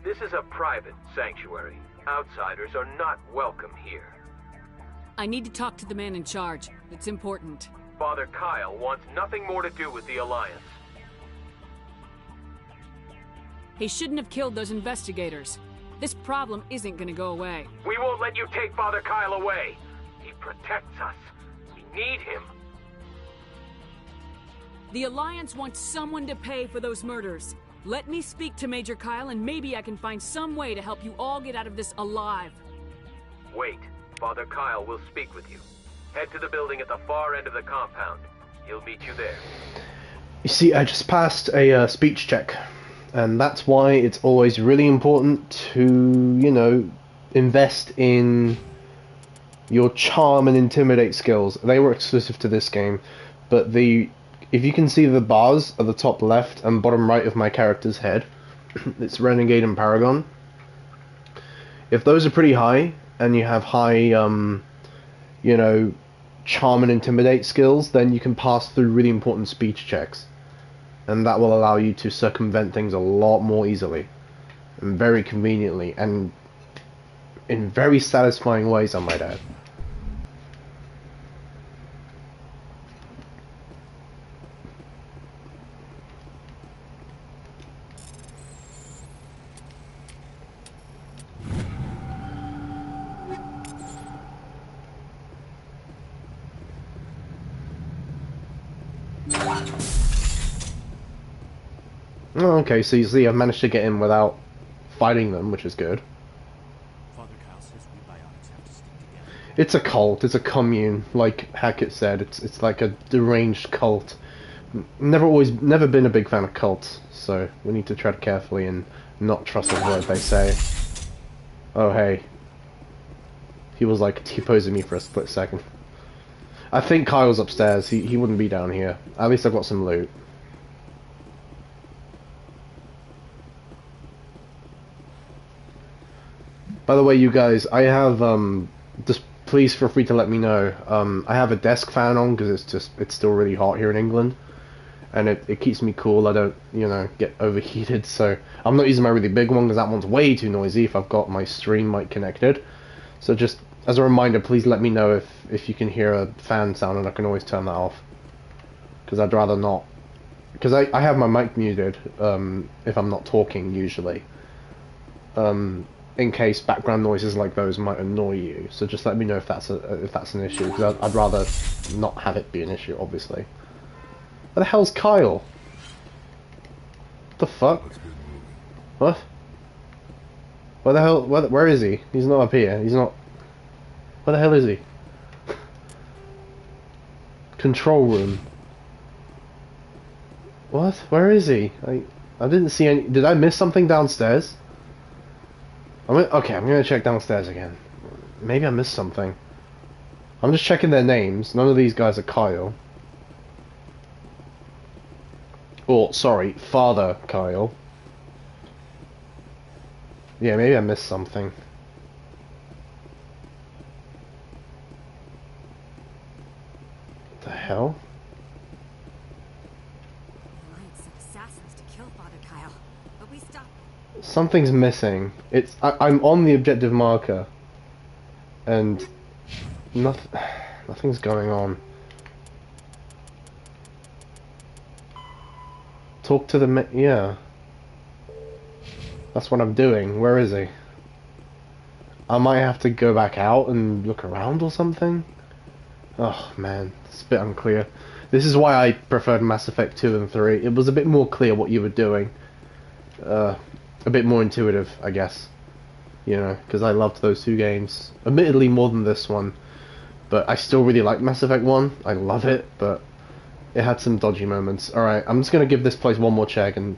This is a private sanctuary. Outsiders are not welcome here. I need to talk to the man in charge. It's important. Father Kyle wants nothing more to do with the Alliance. He shouldn't have killed those investigators. This problem isn't gonna go away. We won't let you take Father Kyle away. He protects us. We need him. The Alliance wants someone to pay for those murders. Let me speak to Major Kyle and maybe I can find some way to help you all get out of this alive. Wait. Father Kyle will speak with you. Head to the building at the far end of the compound. He'll meet you there. You see, I just passed a speech check. And that's why it's always really important to, you know, invest in your charm and intimidate skills. They were exclusive to this game, but if you can see the bars at the top left and bottom right of my character's head, it's Renegade and Paragon. If those are pretty high, and you have high, you know, charm and intimidate skills, then you can pass through really important speech checks. And that will allow you to circumvent things a lot more easily, and very conveniently, and in very satisfying ways, I might add. Oh, okay, so you see I've managed to get in without fighting them, which is good. Father Kyle says we Bionics have to stick together. It's a cult, it's a commune, like Hackett said, it's like a deranged cult. Never been a big fan of cults, so we need to tread carefully and not trust a word they say. Oh hey. He was like T-posing me for a split second. I think Kyle's upstairs, he wouldn't be down here. At least I've got some loot. By the way, you guys, I have, just please feel free to let me know. I have a desk fan on because it's still really hot here in England. And it keeps me cool, I don't, you know, get overheated. So I'm not using my really big one because that one's way too noisy if I've got my stream mic connected. So just as a reminder, please let me know if you can hear a fan sound and I can always turn that off. Because I'd rather not. Because I have my mic muted if I'm not talking usually. In case background noises like those might annoy you, so just let me know if that's an issue, because I'd rather not have it be an issue, obviously. Where the hell's Kyle? What the fuck? What? Where the hell? Where is he? He's not up here. He's not. Where the hell is he? Control room. What? Where is he? I didn't see any. Did I miss something downstairs? Okay, I'm gonna check downstairs again. Maybe I missed something. I'm just checking their names. None of these guys are Kyle. Oh, sorry, Father Kyle. Yeah, maybe I missed something. What the hell? Something's missing. I'm on the objective marker, and nothing's going on. Talk to the yeah. That's what I'm doing. Where is he? I might have to go back out and look around or something. Oh man, it's a bit unclear. This is why I preferred Mass Effect 2 and 3. It was a bit more clear what you were doing. A bit more intuitive, I guess. You know, because I loved those two games. Admittedly more than this one. But I still really like Mass Effect 1. I love it, but it had some dodgy moments. Alright, I'm just going to give this place one more check and...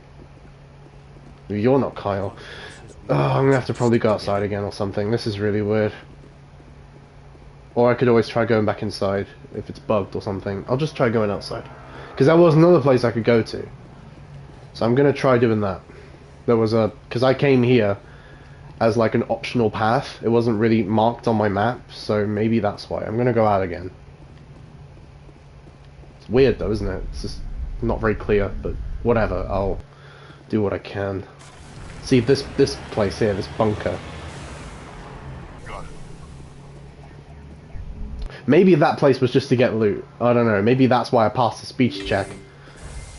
You're not Kyle. Oh, I'm going to have to probably go outside again or something. This is really weird. Or I could always try going back inside if it's bugged or something. I'll just try going outside. Because there was another place I could go to. So I'm going to try doing that. There was because I came here as like an optional path. It wasn't really marked on my map, so maybe that's why. I'm going to go out again. It's weird though, isn't it? It's just not very clear, but whatever. I'll do what I can. See, this place here, this bunker. Maybe that place was just to get loot. I don't know. Maybe that's why I passed the speech check.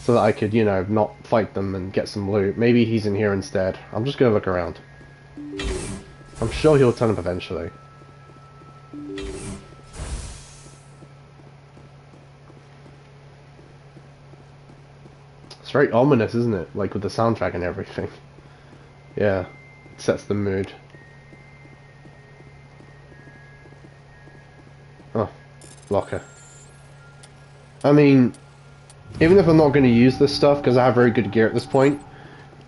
So that I could, you know, not fight them and get some loot. Maybe he's in here instead. I'm just gonna look around. I'm sure he'll turn up eventually. It's very ominous, isn't it? Like with the soundtrack and everything. Yeah, it sets the mood. Oh, locker. I mean, even if I'm not going to use this stuff, because I have very good gear at this point,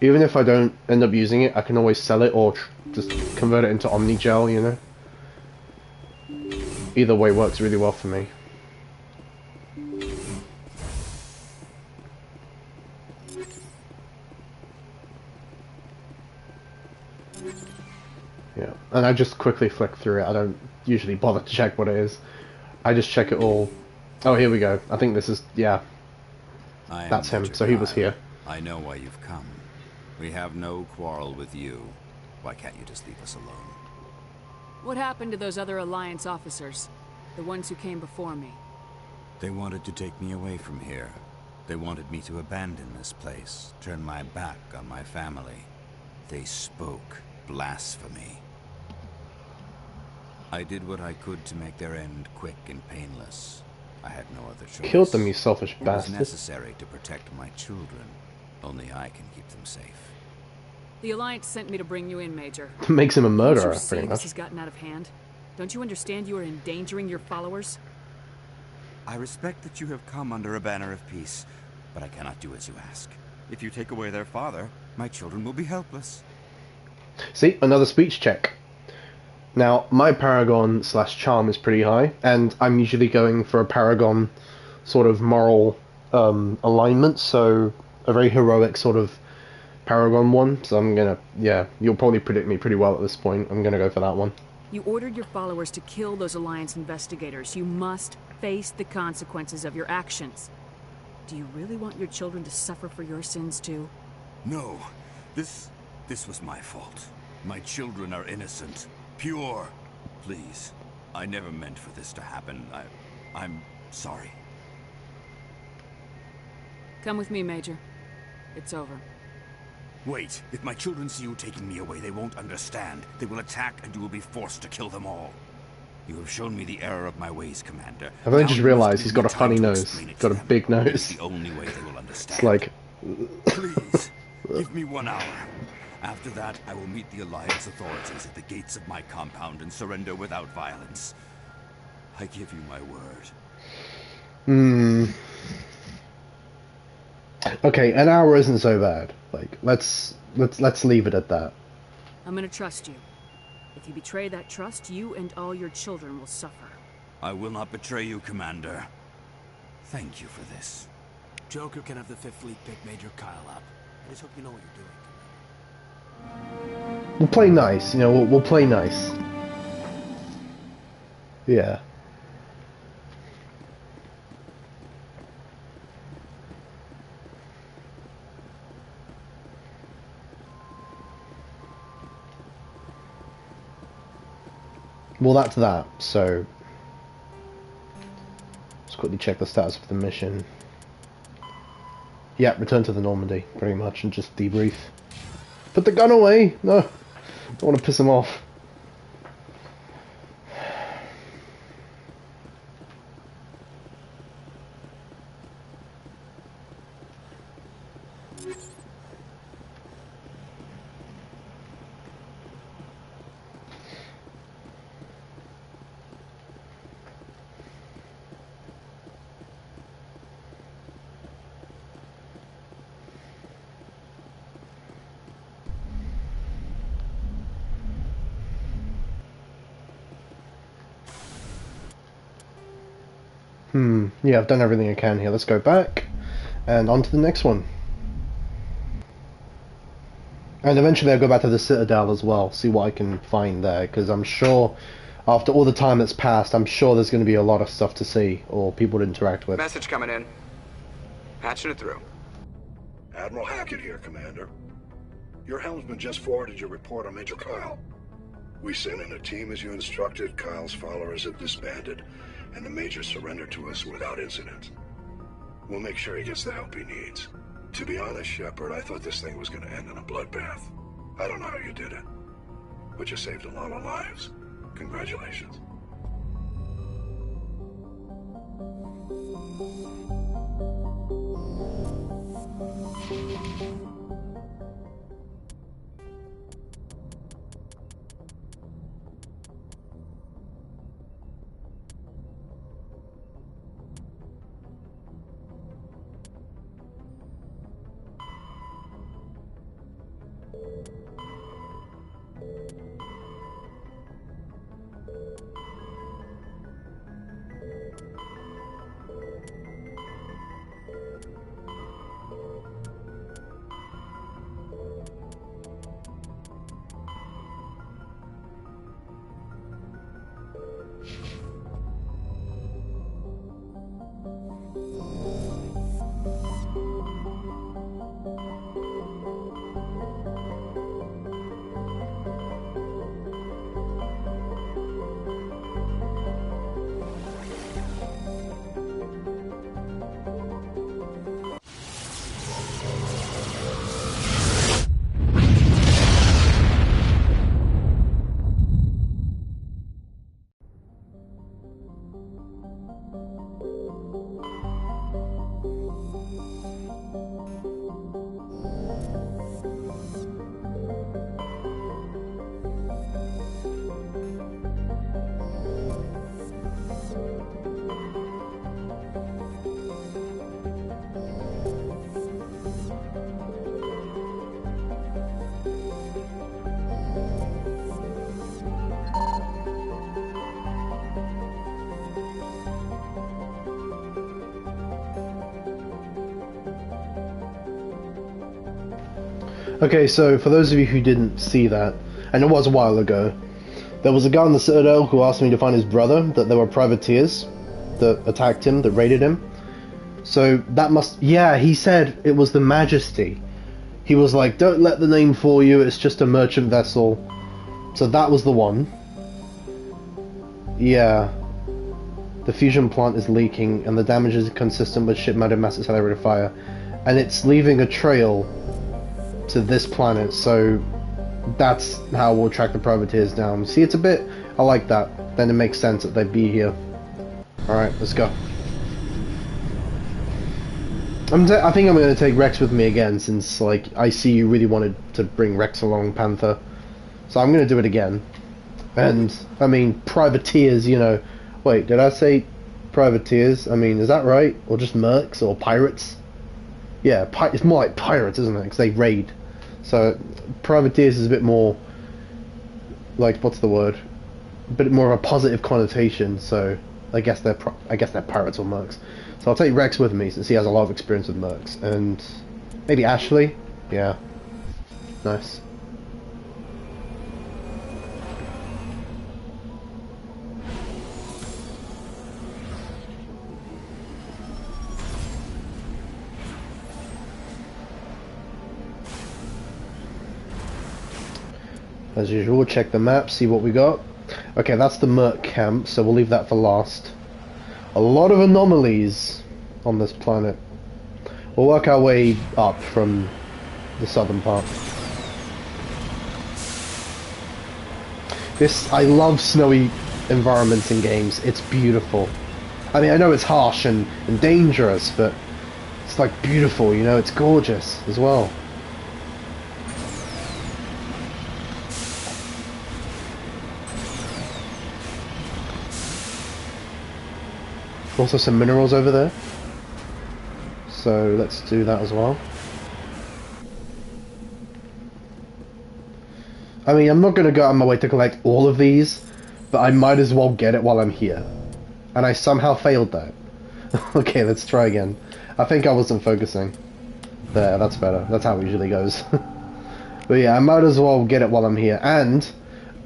even if I don't end up using it, I can always sell it or just convert it into Omnigel, you know? Either way works really well for me. Yeah, and I just quickly flick through it. I don't usually bother to check what it is. I just check it all. Oh, here we go. I think this is, yeah. That's him, so he was here. I know why you've come. We have no quarrel with you. Why can't you just leave us alone? What happened to those other Alliance officers? The ones who came before me? They wanted to take me away from here. They wanted me to abandon this place, turn my back on my family. They spoke blasphemy. I did what I could to make their end quick and painless. I had no other choice. Killed them, you selfish It was bastard. necessary to protect my children. Only I can keep them safe. The Alliance sent me to bring you in, Major. Makes him a murderer, Can't you see pretty this much. has gotten out of hand? Don't you understand you are endangering your followers? I respect that you have come under a banner of peace, but I cannot do as you ask. If you take away their father, my children will be helpless. See, another speech check. Now, my Paragon / charm is pretty high, and I'm usually going for a Paragon sort of moral alignment, so a very heroic sort of Paragon one. So I'm gonna, yeah, you'll probably predict me pretty well at this point. I'm gonna go for that one. You ordered your followers to kill those Alliance investigators. You must face the consequences of your actions. Do you really want your children to suffer for your sins too? No, this was my fault. My children are innocent, pure. Please, I never meant for this to happen. I'm sorry. Come with me, Major. It's over. Wait, if my children see you taking me away, they won't understand. They will attack and you will be forced to kill them all. You have shown me the error of my ways, Commander. I've only Now just you realised must he's give got me a funny time to nose. explain it Got to a them. big nose. It is the only way they will understand. It's like... Please, give me 1 hour. After that, I will meet the Alliance authorities at the gates of my compound and surrender without violence. I give you my word. Okay, an hour isn't so bad. Like, let's leave it at that. I'm gonna trust you. If you betray that trust, you and all your children will suffer. I will not betray you, Commander. Thank you for this. Joker can have the 5th Fleet pick Major Kyle up. I just hope you know what you're doing. We'll play nice, you know, we'll play nice. Yeah. Well, that's that, so... Let's quickly check the status of the mission. Yeah, return to the Normandy, pretty much, and just debrief. Put the gun away! No! Don't want to piss him off. Yeah, I've done everything I can here. Let's go back, and on to the next one. And eventually I'll go back to the Citadel as well, see what I can find there, because I'm sure, after all the time that's passed, I'm sure there's going to be a lot of stuff to see, or people to interact with. Message coming in. Patching it through. Admiral Hackett here, Commander. Your helmsman just forwarded your report on Major Kyle. We sent in a team as you instructed. Kyle's followers have disbanded, and the Major surrendered to us without incident. We'll make sure he gets the help he needs. To be honest, Shepard, I thought this thing was going to end in a bloodbath. I don't know how you did it, but you saved a lot of lives. Congratulations. Okay, so for those of you who didn't see that, and it was a while ago, there was a guy on the Citadel who asked me to find his brother, that there were privateers that attacked him, that raided him. So that must... Yeah, he said it was the Majesty. He was like, don't let the name fool you, it's just a merchant vessel. So that was the one. Yeah. The fusion plant is leaking, and the damage is consistent with ship-mounted mass accelerated fire. And it's leaving a trail to this planet, so that's how we'll track the privateers down. See, it's a bit... I like that. Then it makes sense that they'd be here. Alright, let's go. I think I'm going to take Rex with me again, since, like, I see you really wanted to bring Rex along, Panther. So I'm going to do it again. And, I mean, privateers, you know... Wait, did I say privateers? I mean, is that right? Or just mercs? Or pirates? Yeah, it's more like pirates, isn't it? Because they raid. So, privateers is a bit more... Like, what's the word? A bit more of a positive connotation, so... I guess they're pirates or mercs. So I'll take Rex with me, since he has a lot of experience with mercs. And... maybe Ashley? Yeah. Nice. As usual, we'll check the map, see what we got. Okay, that's the Merc camp, so we'll leave that for last. A lot of anomalies on this planet. We'll work our way up from the southern part. I love snowy environments in games. It's beautiful. I mean, I know it's harsh and dangerous, but it's like beautiful, you know, it's gorgeous as well. Also some minerals over there, so let's do that as well. I mean, I'm not going to go out of my way to collect all of these, but I might as well get it while I'm here. And I somehow failed that. Okay, let's try again. I think I wasn't focusing. There, that's better. That's how it usually goes. But yeah, I might as well get it while I'm here. And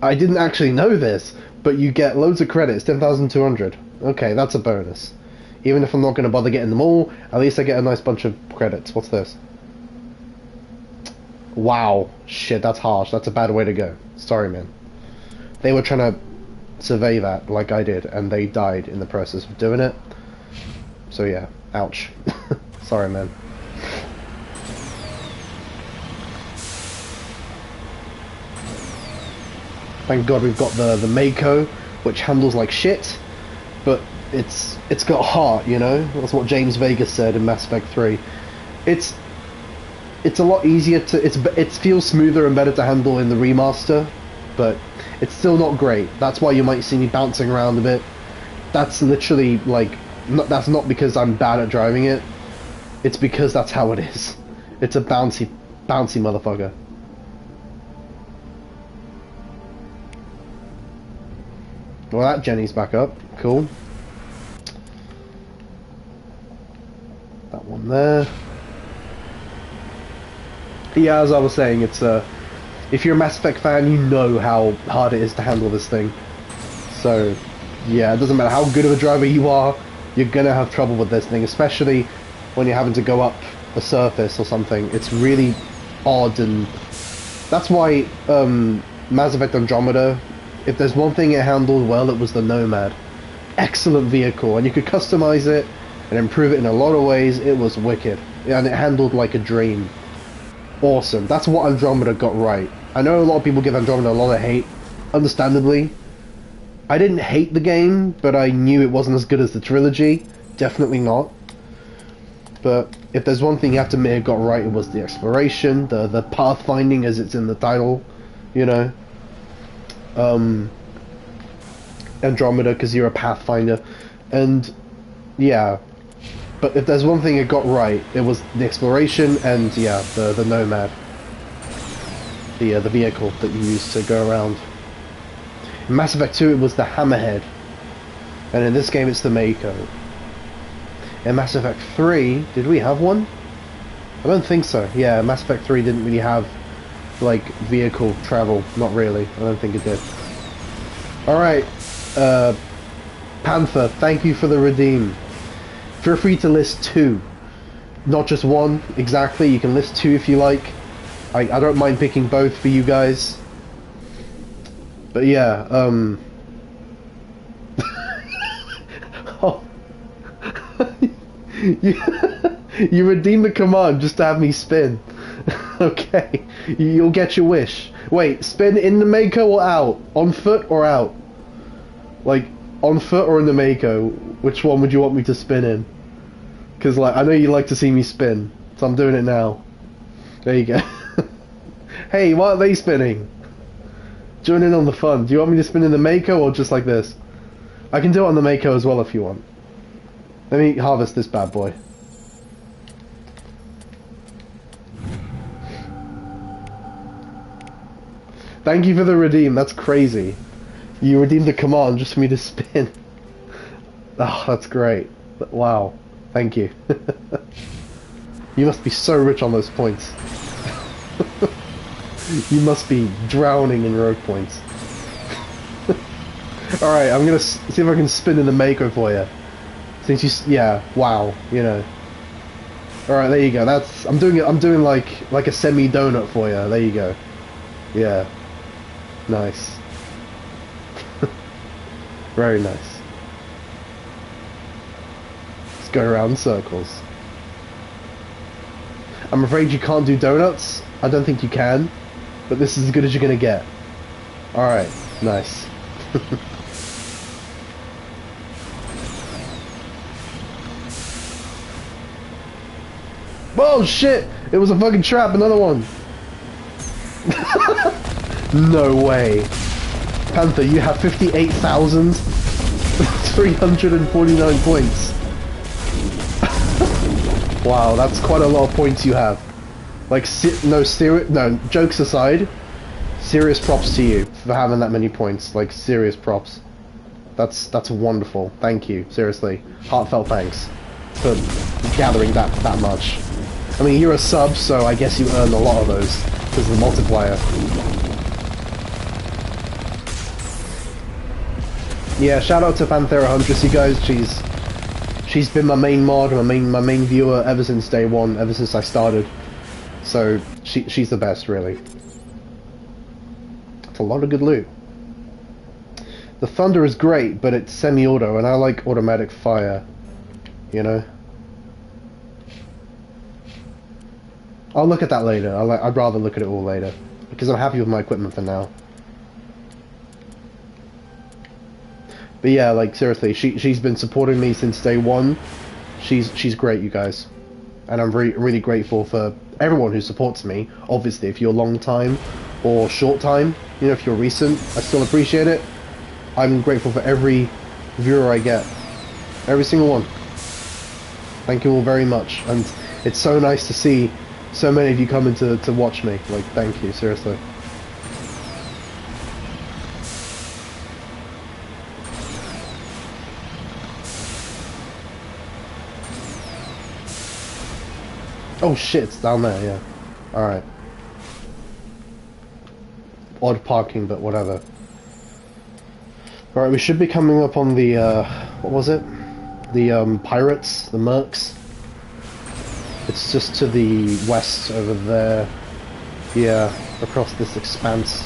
I didn't actually know this, but you get loads of credits, 10,200. Okay, that's a bonus. Even if I'm not going to bother getting them all, at least I get a nice bunch of credits. What's this? Wow. Shit, that's harsh. That's a bad way to go. Sorry, man. They were trying to survey that like I did, and they died in the process of doing it. So yeah, ouch. Sorry, man. Thank God we've got the Mako, which handles like shit, but it's got heart, you know? That's what James Vegas said in Mass Effect 3. It's a lot easier to... It feels smoother and better to handle in the remaster, but it's still not great. That's why you might see me bouncing around a bit. That's literally, like... that's not because I'm bad at driving it. It's because that's how it is. It's a bouncy motherfucker. Well, that Jenny's back up. Cool. That one there. Yeah, as I was saying, it's if you're a Mass Effect fan, you know how hard it is to handle this thing. So, yeah, it doesn't matter how good of a driver you are, you're gonna have trouble with this thing, especially when you're having to go up a surface or something. It's really odd, and that's why Mass Effect Andromeda, if there's one thing it handled well, it was the Nomad. Excellent vehicle, and you could customize it and improve it in a lot of ways. It was wicked, and it handled like a dream. Awesome. That's what Andromeda got right. I know a lot of people give Andromeda a lot of hate, understandably. I didn't hate the game, but I knew it wasn't as good as the trilogy. Definitely not. But if there's one thing you have to admit it got right, it was the exploration, the pathfinding, as it's in the title, you know. Andromeda, because you're a pathfinder, and yeah. But if there's one thing it got right, it was the exploration and yeah, the Nomad, the vehicle that you use to go around. In Mass Effect 2, it was the Hammerhead, and in this game, it's the Mako. In Mass Effect 3, did we have one? I don't think so. Yeah, Mass Effect 3 didn't really have like, vehicle travel. Not really. I don't think it did. Alright, Panther, thank you for the redeem. Feel free to list 2. Not just 1, exactly. You can list 2 if you like. I don't mind picking both for you guys. But yeah, oh. You redeem the command just to have me spin. Okay, you'll get your wish. Wait, spin in the Mako or out? On foot or out? Like, on foot or in the Mako? Which one would you want me to spin in? Because, like, I know you like to see me spin, so I'm doing it now. There you go. Hey, why aren't they spinning? Join in on the fun. Do you want me to spin in the Mako or just like this? I can do it on the Mako as well if you want. Let me harvest this bad boy. Thank you for the redeem. That's crazy. You redeemed the command just for me to spin. Oh, that's great. Wow. Thank you. You must be so rich on those points. You must be drowning in road points. Alright, I'm gonna see if I can spin in the Mako for you. Since you, yeah, wow, you know. Alright, there you go. That's, I'm doing like a semi-donut for you. There you go. Yeah. Nice. Very nice. Let's go around in circles. I'm afraid you can't do donuts. I don't think you can. But this is as good as you're gonna get. Alright, nice. Whoa, shit! It was a fucking trap, another one! No way. Panther, you have 58,349 points. Wow, that's quite a lot of points you have. Like, no, jokes aside, serious props to you for having that many points. Like, serious props. That's wonderful. Thank you, seriously. Heartfelt thanks for gathering that much. I mean, you're a sub, so I guess you earn a lot of those because of the multiplier. Yeah, shout out to Panthera Huntress, you guys. She's been my main mod, my main viewer ever since day one, ever since I started. So she's the best, really. It's a lot of good loot. The Thunder is great, but it's semi-auto, and I like automatic fire. You know. I'll look at that later. I'd rather look at it all later because I'm happy with my equipment for now. But yeah, like seriously, she's been supporting me since day one. She's great, you guys, and I'm really grateful for everyone who supports me. Obviously, if you're long time or short time, you know, if you're recent, I still appreciate it. I'm grateful for every viewer I get, every single one. Thank you all very much, and it's so nice to see so many of you coming to watch me. Like, thank you, seriously. Oh shit, it's down there, yeah. Alright. Odd parking, but whatever. Alright, we should be coming up on the, what was it? The, pirates, the mercs. It's just to the west over there. Yeah, across this expanse.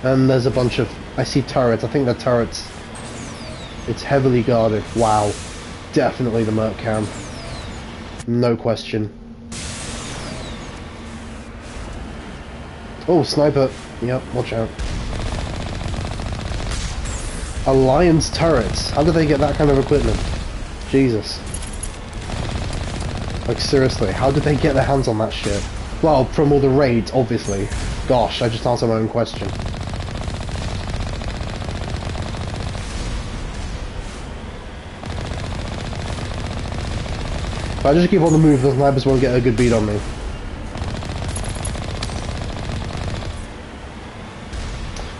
And there's a bunch of, I see turrets, I think they're turrets. It's heavily guarded. Wow. Definitely the merc camp. No question. Oh, sniper. Yep, watch out. Alliance turrets. How do they get that kind of equipment? Jesus. Like, seriously, how did they get their hands on that shit? Well, from all the raids, obviously. Gosh, I just answered my own question. If I just keep on the move, the snipers won't get a good beat on me.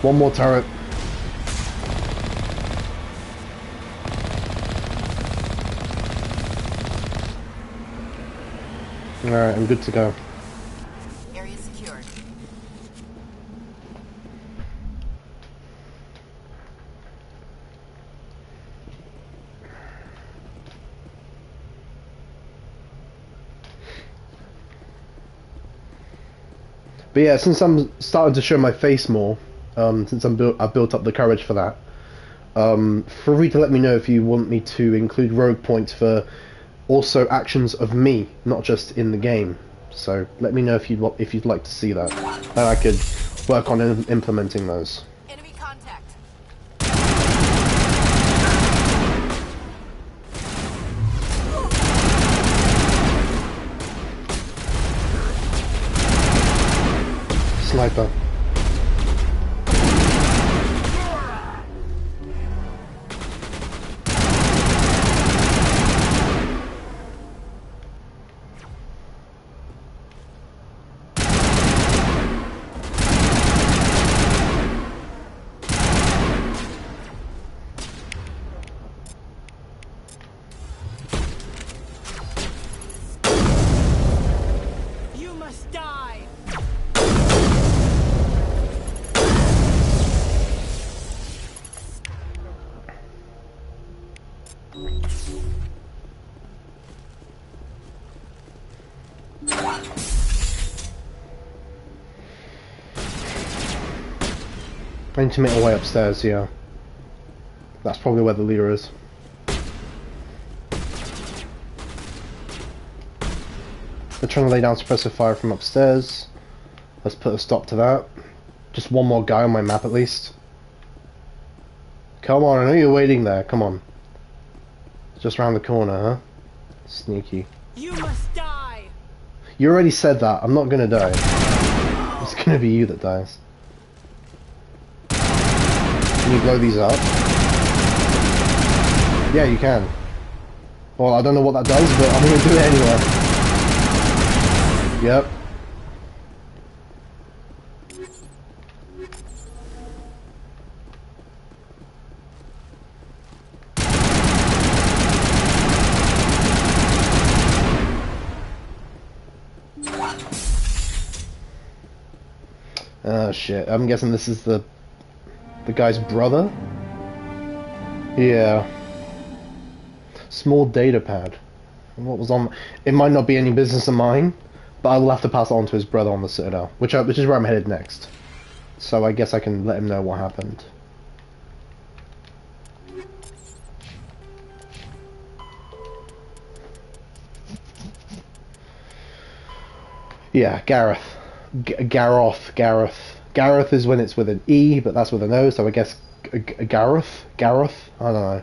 One more turret. Alright, I'm good to go. Area secured. But yeah, since I'm starting to show my face more, since I've built up the courage for that, feel free to let me know if you want me to include rogue points for also actions of me, not just in the game. So let me know if you'd like to see that, and I could work on implementing those. Enemy contact. Sniper. You must die. I need to make my way upstairs, yeah. That's probably where the leader is. They're trying to lay down suppressive fire from upstairs. Let's put a stop to that. Just one more guy on my map at least. Come on, I know you're waiting there, come on. Just round the corner, huh? Sneaky. You must die. You already said that, I'm not gonna die. It's gonna be you that dies. Can you blow these up? Yeah, you can. Well, I don't know what that does, but I'm gonna do it anyway. Yep. Oh shit, I'm guessing this is the guy's brother? Yeah. Small data pad. What was on... It might not be any business of mine, but I will have to pass it on to his brother on the Citadel, which is where I'm headed next. So I guess I can let him know what happened. Yeah, Gareth. Gareth. Gareth is when it's with an E, but that's with an O, so I guess Gareth? I don't know.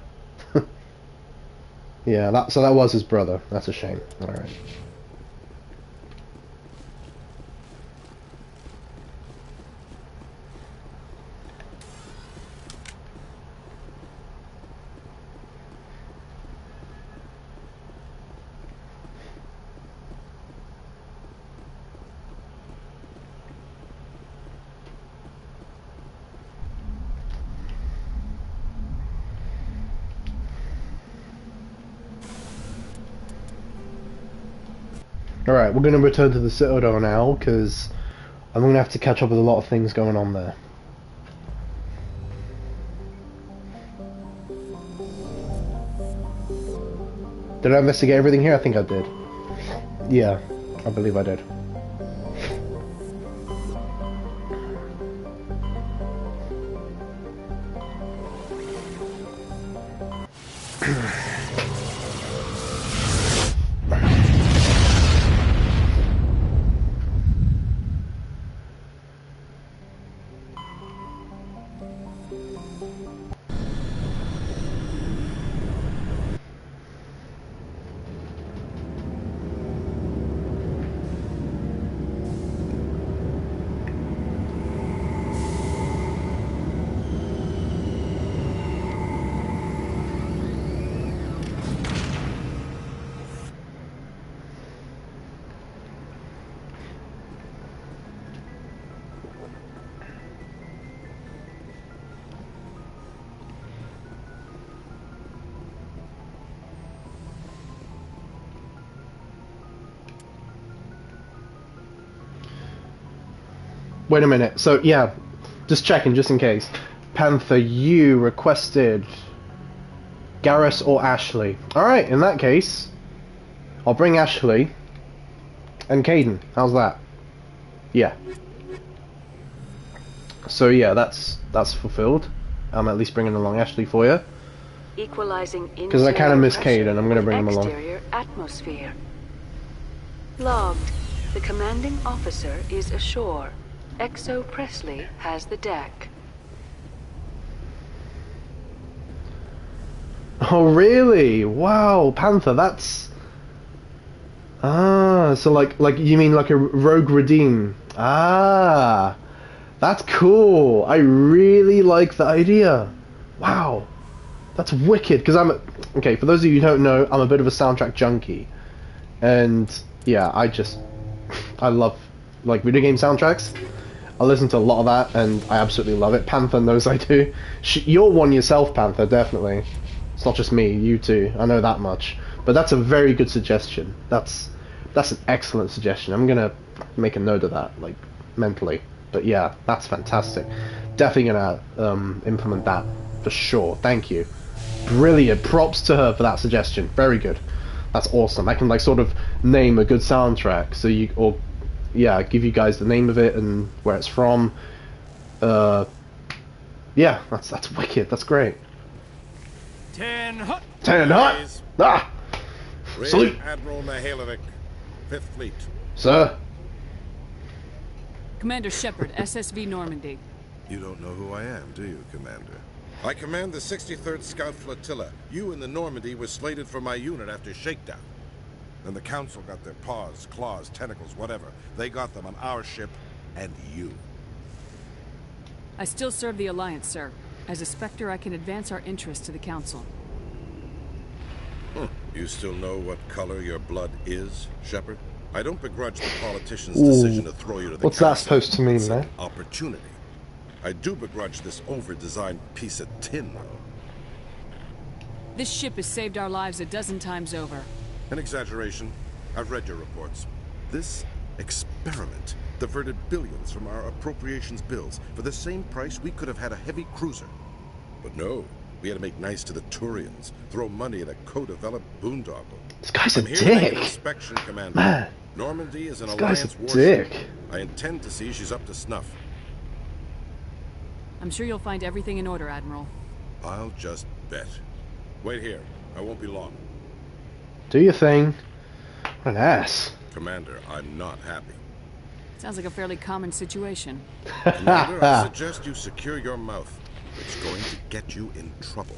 Yeah, so that was his brother. That's a shame. Alright. Alright, we're going to return to the Citadel now, because I'm going to have to catch up with a lot of things going on there. Did I investigate everything here? I think I did. Yeah, I believe I did. Wait a minute. So, yeah, just checking, just in case. Panther, you requested Garrus or Ashley. Alright, in that case, I'll bring Ashley and Kaidan. How's that? Yeah. So yeah, that's fulfilled. I'm at least bringing along Ashley for you. Equalizing Because I kind of miss Cade, and I'm going to bring him along. exterior atmosphere. Logged. The commanding officer is ashore. Exo Presley has the deck. Oh really? Wow, Panther, that's... Ah, so like you mean like a Rogue Redeem. Ah, that's cool. I really like the idea. Wow, that's wicked. Because okay, for those of you who don't know, I'm a bit of a soundtrack junkie. And yeah, I love like video game soundtracks. I listen to a lot of that and I absolutely love it. Panther knows I do. You're one yourself, Panther, definitely. It's not just me, you too. I know that much. But that's a very good suggestion. That's an excellent suggestion. I'm gonna make a note of that, like, mentally. But yeah, that's fantastic. Definitely gonna implement that for sure. Thank you. Brilliant. Props to her for that suggestion. Very good. That's awesome. I can like sort of name a good soundtrack, so give you guys the name of it and where it's from. Yeah, that's wicked. That's great. 10 hot. 10 hot. Ah. Rear Salute. Admiral Mihailovic, 5th Fleet. Sir. Commander Shepard, SSV Normandy. You don't know who I am, do you, Commander? I command the 63rd Scout Flotilla. You and the Normandy were slated for my unit after shakedown. Then the Council got their paws, claws, tentacles, whatever. They got them on our ship, and you. I still serve the Alliance, sir. As a Spectre, I can advance our interests to the Council. You still know what color your blood is, Shepard? I don't begrudge the politician's decision to throw you to the What's that Council. supposed to mean, It's man? an opportunity. I do begrudge this over-designed piece of tin, though. This ship has saved our lives a dozen times over. An exaggeration. I've read your reports. This experiment diverted billions from our appropriations bills. For the same price, we could have had a heavy cruiser. But no, we had to make nice to the Turians, throw money at a co-developed boondoggle. This guy's a I'm here to make an dick. inspection, Commander. Man. Normandy is an This guy's Alliance a warship. dick. I intend to see she's up to snuff. I'm sure you'll find everything in order, Admiral. I'll just bet. Wait here. I won't be long. Do your thing. What an ass. Commander, I'm not happy. Sounds like a fairly common situation. Commander, I suggest you secure your mouth. It's going to get you in trouble.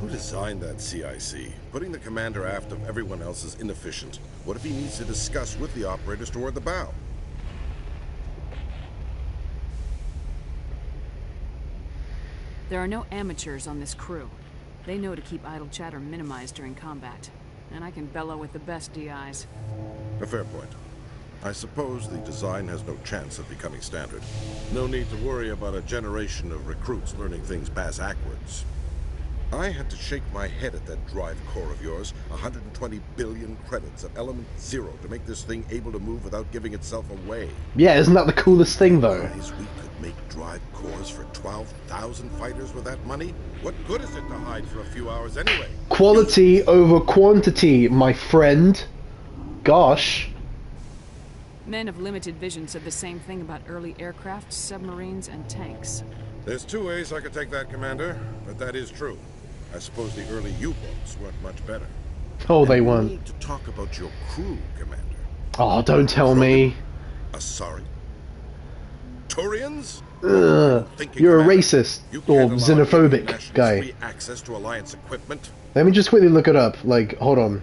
Who designed that CIC? Putting the commander aft of everyone else is inefficient. What if he needs to discuss with the operators toward the bow? There are no amateurs on this crew. They know to keep idle chatter minimized during combat. And I can bellow with the best DIs. A fair point. I suppose the design has no chance of becoming standard. No need to worry about a generation of recruits learning things bass-ackwards. I had to shake my head at that drive core of yours. 120 billion credits at element 0 to make this thing able to move without giving itself away. Yeah, isn't that the coolest thing though? Guys, we could make drive cores for 12,000 fighters with that money. What good is it to hide for a few hours anyway? Quality over quantity, my friend. Gosh. Men of limited vision said the same thing about early aircraft, submarines, and tanks. There's two ways I could take that, Commander, but that is true. I suppose the early U-boats weren't much better. Oh, they We weren't. need to talk about your crew, Commander. Oh, don't tell me. Sorry. Turians? Ugh, Thinking, you're a Commander, racist you or can't allow xenophobic nationals guy. free access to Alliance equipment. Let me just quickly look it up. Like, hold on.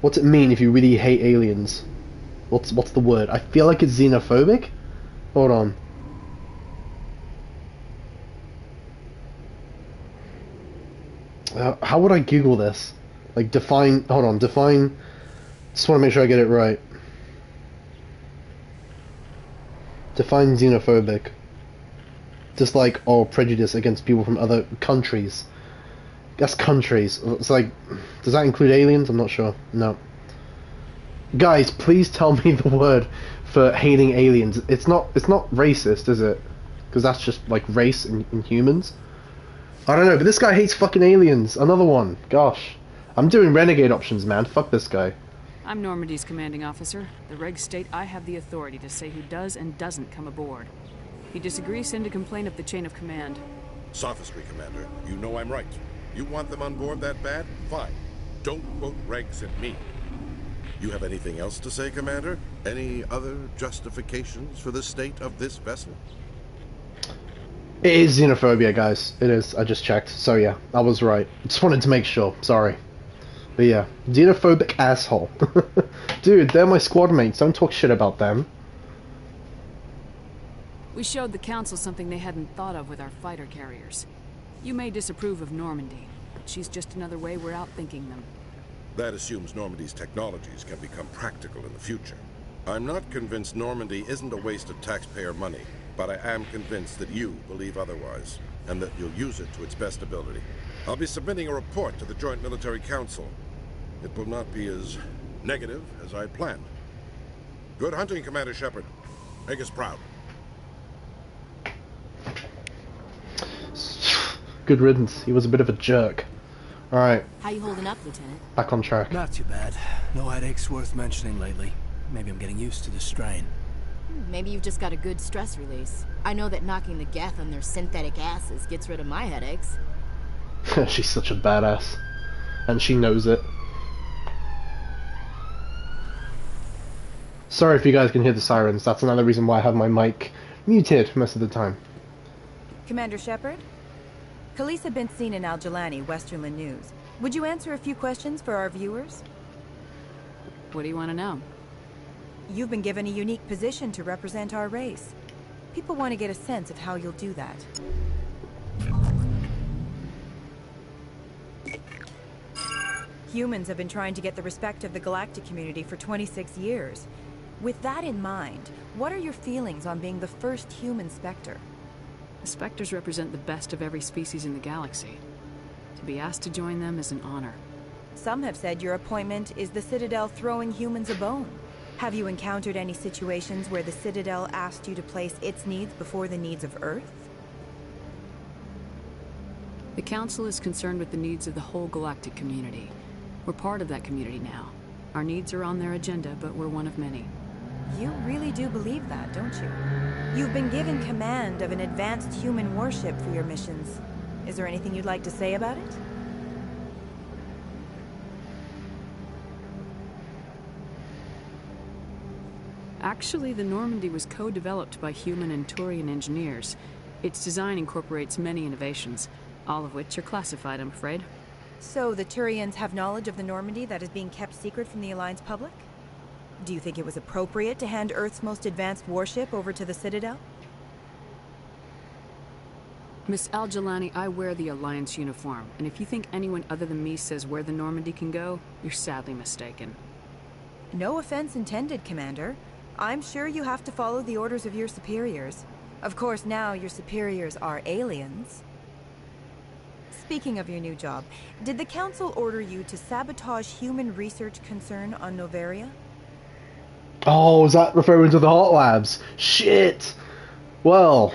What's it mean if you really hate aliens? What's the word? I feel like it's xenophobic. Hold on. How would I Google this? Like define. Hold on. Define. Just want to make sure I get it right. Define xenophobic. Just like all prejudice against people from other countries. That's countries. It's like, does that include aliens? I'm not sure. No. Guys, please tell me the word for hating aliens. It's not racist, is it? Because that's just like race in humans. I don't know, but this guy hates fucking aliens. Another one. Gosh. I'm doing renegade options, man. Fuck this guy. I'm Normandy's commanding officer. The regs state I have the authority to say who does and doesn't come aboard. You disagree, send a complaint up the chain of command. Sophistry, Commander. You know I'm right. You want them on board that bad? Fine. Don't quote regs at me. You have anything else to say, Commander? Any other justifications for the state of this vessel? It is xenophobia, guys. It is. I just checked. So yeah, I was right. Just wanted to make sure. Sorry. But yeah, xenophobic asshole. Dude, they're my squad mates. Don't talk shit about them. We showed the Council something they hadn't thought of with our fighter carriers. You may disapprove of Normandy, but she's just another way we're outthinking them. That assumes Normandy's technologies can become practical in the future. I'm not convinced Normandy isn't a waste of taxpayer money, but I am convinced that you believe otherwise, and that you'll use it to its best ability. I'll be submitting a report to the Joint Military Council. It will not be as negative as I'd planned. Good hunting, Commander Shepard. Make us proud. Good riddance. He was a bit of a jerk. Alright. How you holding up, Lieutenant? Back on track. Not too bad. No headaches worth mentioning lately. Maybe I'm getting used to the strain. Maybe you've just got a good stress release. I know that knocking the Geth on their synthetic asses gets rid of my headaches. She's such a badass. And she knows it. Sorry if you guys can hear the sirens. That's another reason why I have my mic muted most of the time. Commander Shepard? Khalees bint seen in Al-Jalani, Westerland News. Would you answer a few questions for our viewers? What do you want to know? You've been given a unique position to represent our race. People want to get a sense of how you'll do that. Humans have been trying to get the respect of the galactic community for 26 years. With that in mind, what are your feelings on being the first human Spectre? The Spectres represent the best of every species in the galaxy. To be asked to join them is an honor. Some have said your appointment is the Citadel throwing humans a bone. Have you encountered any situations where the Citadel asked you to place its needs before the needs of Earth? The Council is concerned with the needs of the whole galactic community. We're part of that community now. Our needs are on their agenda, but we're one of many. You really do believe that, don't you? You've been given command of an advanced human warship for your missions. Is there anything you'd like to say about it? Actually, the Normandy was co-developed by human and Turian engineers. Its design incorporates many innovations, all of which are classified, I'm afraid. So the Turians have knowledge of the Normandy that is being kept secret from the Alliance public? Do you think it was appropriate to hand Earth's most advanced warship over to the Citadel? Miss Al-Jalani, I wear the Alliance uniform, and if you think anyone other than me says where the Normandy can go, you're sadly mistaken. No offense intended, Commander. I'm sure you have to follow the orders of your superiors. Of course, now your superiors are aliens. Speaking of your new job, did the Council order you to sabotage human research concern on Noveria? Oh, is that referring to the hot labs? Shit! Well,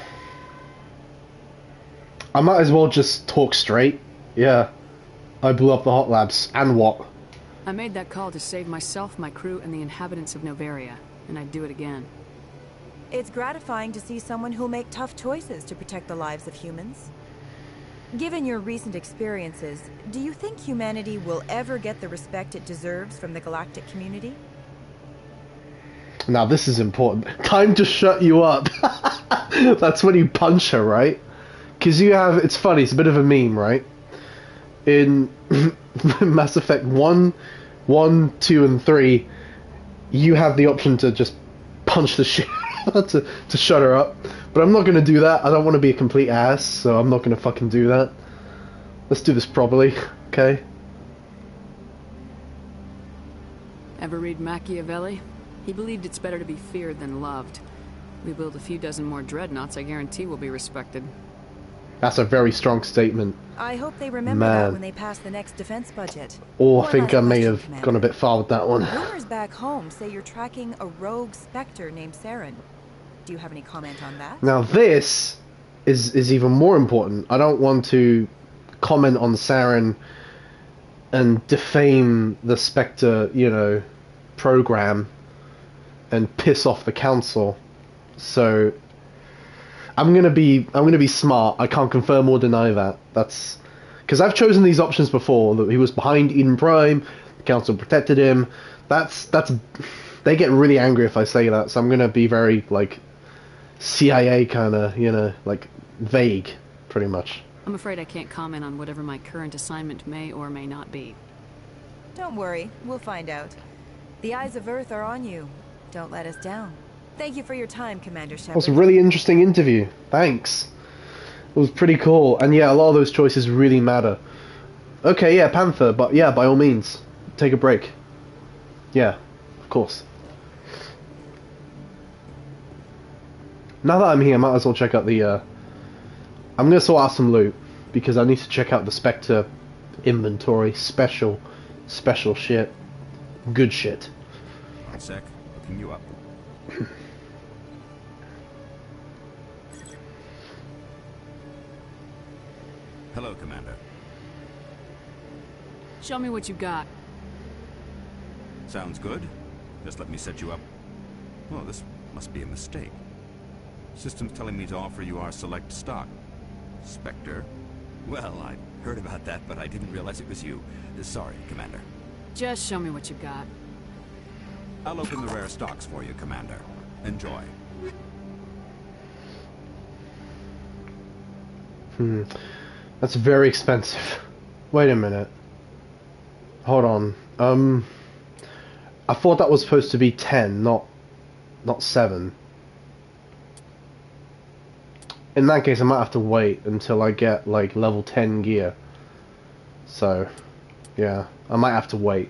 I might as well just talk straight. Yeah, I blew up the hot labs, and what? I made that call to save myself, my crew, and the inhabitants of Noveria, and I'd do it again. It's gratifying to see someone who'll make tough choices to protect the lives of humans. Given your recent experiences, do you think humanity will ever get the respect it deserves from the galactic community? Now this is important. Time to shut you up. That's when you punch her, right? Because you have, it's funny, it's a bit of a meme, right? In Mass Effect 1, 2, and 3, you have the option to just punch the shit to shut her up. But I'm not going to do that. I don't want to be a complete ass, so I'm not going to fucking do that. Let's do this properly, okay? Ever read Machiavelli? He believed it's better to be feared than loved. We build a few dozen more dreadnoughts, I guarantee we'll be respected. That's a very strong statement. I hope they remember that when they pass the next defense budget. Oh, I think I may have gone a bit far with that one. Rumors back home say you're tracking a rogue Spectre named Saren. Do you have any comment on that? Now this is even more important. I don't want to comment on Saren and defame the Spectre, you know, program and piss off the Council. So I'm gonna be smart. I can't confirm or deny that. That's because I've chosen these options before. That he was behind Eden Prime, the Council protected him. That's they get really angry if I say that. So I'm gonna be very like CIA kind of, you know, like vague, pretty much. I'm afraid I can't comment on whatever my current assignment may or may not be. Don't worry, we'll find out. The eyes of Earth are on you. Don't let us down. Thank you for your time, Commander Shepard. It was a really interesting interview. Thanks. It was pretty cool. And yeah, a lot of those choices really matter. Okay, yeah, Panther, but yeah, by all means, take a break. Yeah, of course. Now that I'm here, I might as well check out the, I'm going to sort out some loot, because I need to check out the Spectre inventory. Special shit. Good shit. One sec, looking you up. Hello, Commander. Show me what you got. Sounds good. Just let me set you up. Oh, this must be a mistake. System's telling me to offer you our select stock. Spectre. Well, I heard about that, but I didn't realize it was you. Sorry, Commander. Just show me what you got. I'll open the rare stocks for you, Commander. Enjoy. That's very expensive. Wait a minute. Hold on. I thought that was supposed to be 10, not 7. In that case, I might have to wait until I get, like, level 10 gear. So, yeah, I might have to wait.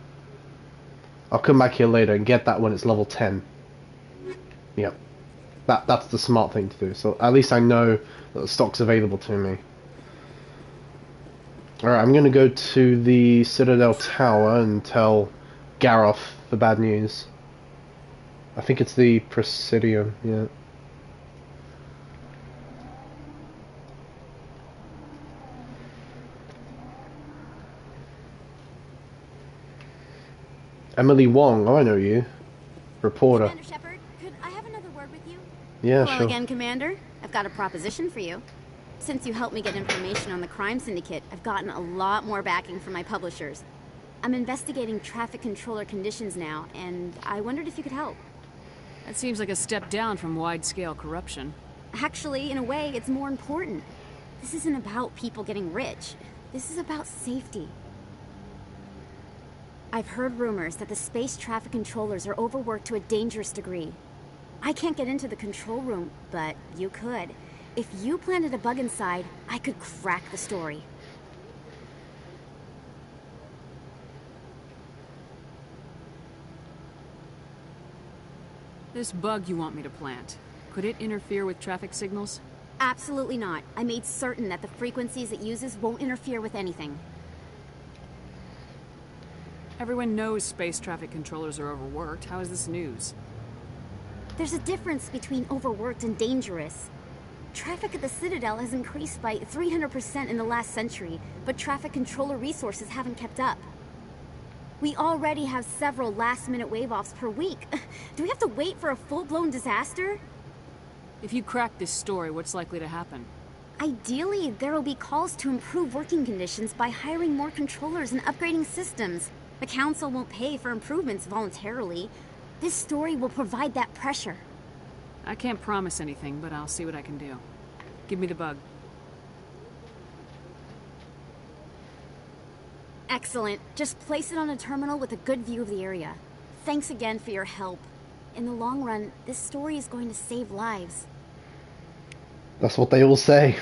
I'll come back here later and get that when it's level 10. Yep. That's the smart thing to do. So, at least I know that the stock's available to me. Alright, I'm gonna go to the Citadel Tower and tell Garroth the bad news. I think it's the Presidium, yeah. Emily Wong, oh I know you. Reporter. Commander Shepard, could I have another word with you? Yeah, Hello sure. again, Commander. I've got a proposition for you. Since you helped me get information on the crime syndicate, I've gotten a lot more backing from my publishers. I'm investigating traffic controller conditions now, and I wondered if you could help. That seems like a step down from wide-scale corruption. Actually, in a way, it's more important. This isn't about people getting rich. This is about safety. I've heard rumors that the space traffic controllers are overworked to a dangerous degree. I can't get into the control room, but you could. If you planted a bug inside, I could crack the story. This bug you want me to plant, could it interfere with traffic signals? Absolutely not. I made certain that the frequencies it uses won't interfere with anything. Everyone knows space traffic controllers are overworked. How is this news? There's a difference between overworked and dangerous. Traffic at the Citadel has increased by 300% in the last century, but traffic controller resources haven't kept up. We already have several last-minute wave-offs per week. Do we have to wait for a full-blown disaster? If you crack this story, what's likely to happen? Ideally, there will be calls to improve working conditions by hiring more controllers and upgrading systems. The Council won't pay for improvements voluntarily. This story will provide that pressure. I can't promise anything, but I'll see what I can do. Give me the bug. Excellent. Just place it on a terminal with a good view of the area. Thanks again for your help. In the long run, this story is going to save lives. That's what they all say.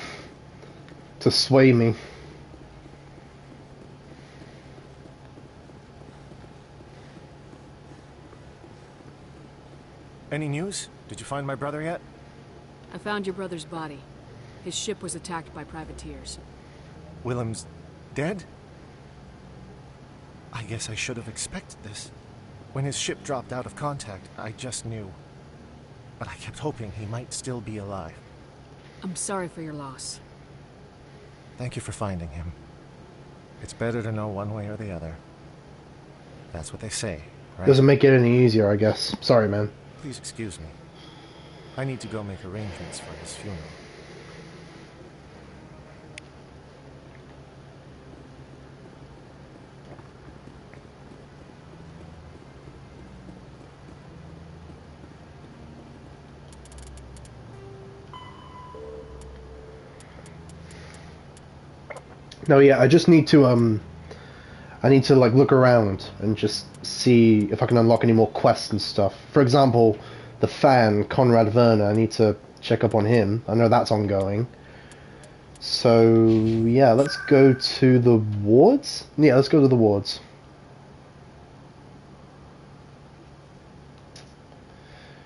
To sway me. Any news? Did you find my brother yet? I found your brother's body. His ship was attacked by privateers. Willem's dead? I guess I should have expected this. When his ship dropped out of contact, I just knew. But I kept hoping he might still be alive. I'm sorry for your loss. Thank you for finding him. It's better to know one way or the other. That's what they say, right? Doesn't make it any easier, I guess. Sorry, man. Please excuse me. I need to go make arrangements for his funeral. No, yeah, I just need to I need to like look around and just see if I can unlock any more quests and stuff. For example, the fan, Conrad Werner, I need to check up on him. I know that's ongoing. So, yeah, let's go to the wards? Yeah, let's go to the wards.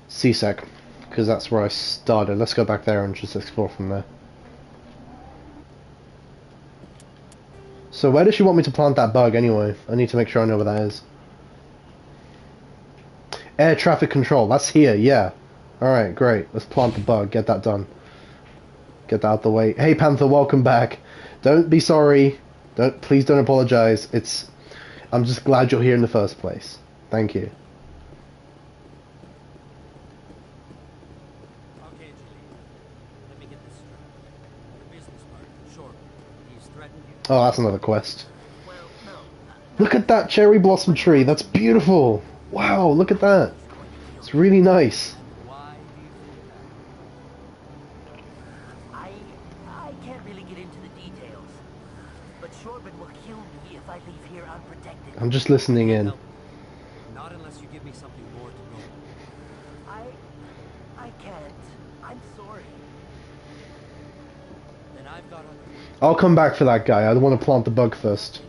CSEC, because that's where I started. Let's go back there and just explore from there. So where does she want me to plant that bug anyway? I need to make sure I know where that is. Air traffic control, that's here, yeah. Alright, great. Let's plant the bug, get that done. Get that out the way. Hey Panther, welcome back. Don't be sorry. Please don't apologize. I'm just glad you're here in the first place. Thank you. Okay, Julie. Let me get this straight. Your business partner, Short, he's threatened you. Oh, that's another quest. Look at that cherry blossom tree. That's beautiful. Wow, look at that. It's really nice. I can't really get into the details, but Shorben will kill me if I leave here unprotected. I'm just listening in. Not unless you give me something more to go. I can't. I'm sorry. Then I've got other. I'll come back for that guy. I want to plant the bug first.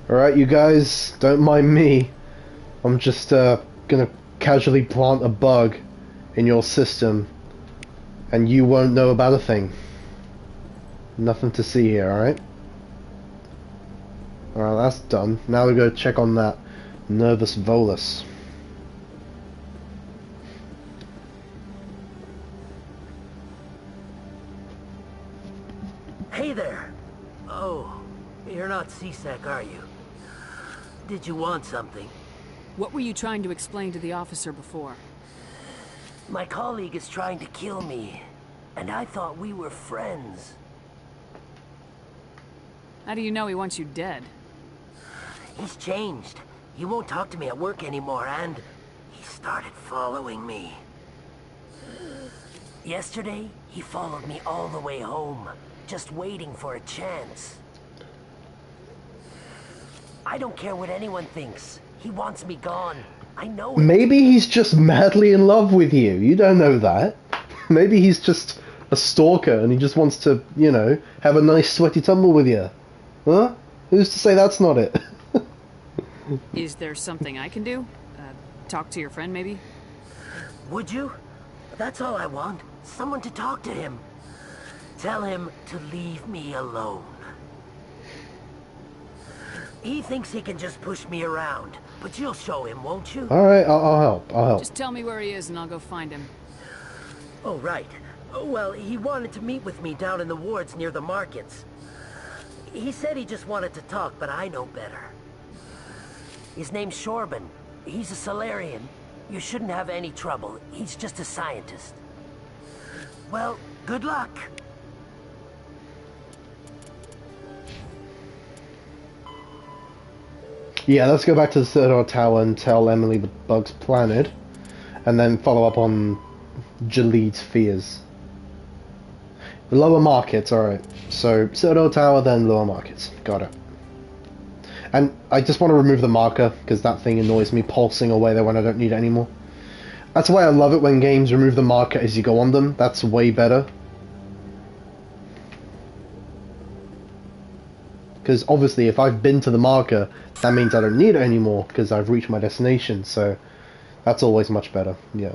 Alright, you guys, don't mind me. I'm just gonna casually plant a bug in your system, and you won't know about a thing. Nothing to see here, alright? Alright, that's done. Now we go check on that Nervus Volus. Hey there. Oh, you're not CSEC, are you? Did you want something? What were you trying to explain to the officer before? My colleague is trying to kill me, and I thought we were friends. How do you know he wants you dead? He's changed. He won't talk to me at work anymore, and he started following me. Yesterday, he followed me all the way home, just waiting for a chance. I don't care what anyone thinks. He wants me gone. I know it. Maybe he's just madly in love with you. You don't know that. Maybe he's just a stalker and he just wants to, you know, have a nice sweaty tumble with you. Huh? Who's to say that's not it? Is there something I can do? Talk to your friend, maybe? Would you? That's all I want. Someone to talk to him. Tell him to leave me alone. He thinks he can just push me around, but you'll show him, won't you? Alright, I'll help. I'll help. Just tell me where he is and I'll go find him. Oh, right. Well, he wanted to meet with me down in the wards near the markets. He said he just wanted to talk, but I know better. His name's Shorben. He's a Solarian. You shouldn't have any trouble. He's just a scientist. Well, good luck. Yeah, let's go back to the Citadel Tower and tell Emily the bug's planted, and then follow up on Jaleed's fears. The lower markets, alright. So, Citadel Tower, then lower markets. Got it. And I just want to remove the marker, because that thing annoys me, pulsing away there when I don't need it anymore. That's why I love it when games remove the marker as you go on them. That's way better. Because obviously if I've been to the marker, that means I don't need it anymore, because I've reached my destination, so that's always much better, yeah.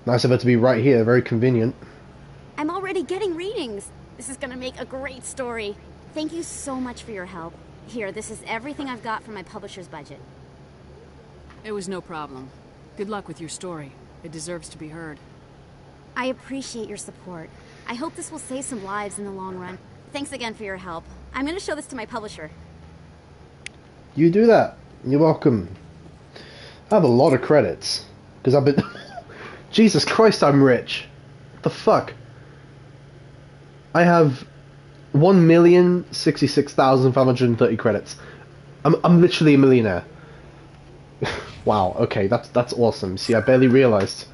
Nice of her to be right here, very convenient. I'm already getting readings. This is gonna make a great story. Thank you so much for your help. Here, this is everything I've got from my publisher's budget. It was no problem. Good luck with your story. It deserves to be heard. I appreciate your support. I hope this will save some lives in the long run. Thanks again for your help. I'm gonna show this to my publisher. You do that. You're welcome. I have a lot of credits. Because I've been... Jesus Christ, I'm rich. What the fuck? I have 1,066,530 credits. I'm literally a millionaire. Wow, okay, that's awesome. See, I barely realized.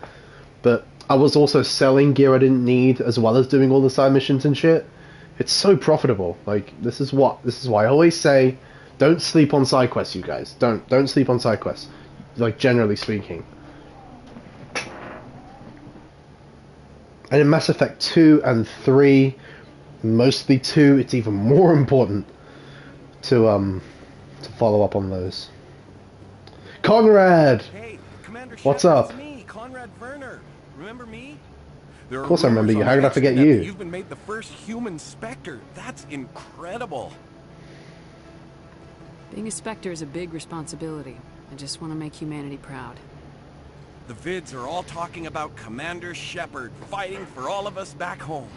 But I was also selling gear I didn't need as well as doing all the side missions and shit. It's so profitable. Like, this is why I always say, don't sleep on side quests, you guys. Don't sleep on side quests. Like, generally speaking. And in Mass Effect 2 and 3, mostly 2, it's even more important to follow up on those. Conrad! Hey, Commander What's Shepard, up? it's me, Conrad Werner. Remember me? Of course I remember you. How could I forget you? You've been made the first human Spectre. That's incredible. Being a Spectre is a big responsibility. I just want to make humanity proud. The vids are all talking about Commander Shepard fighting for all of us back home.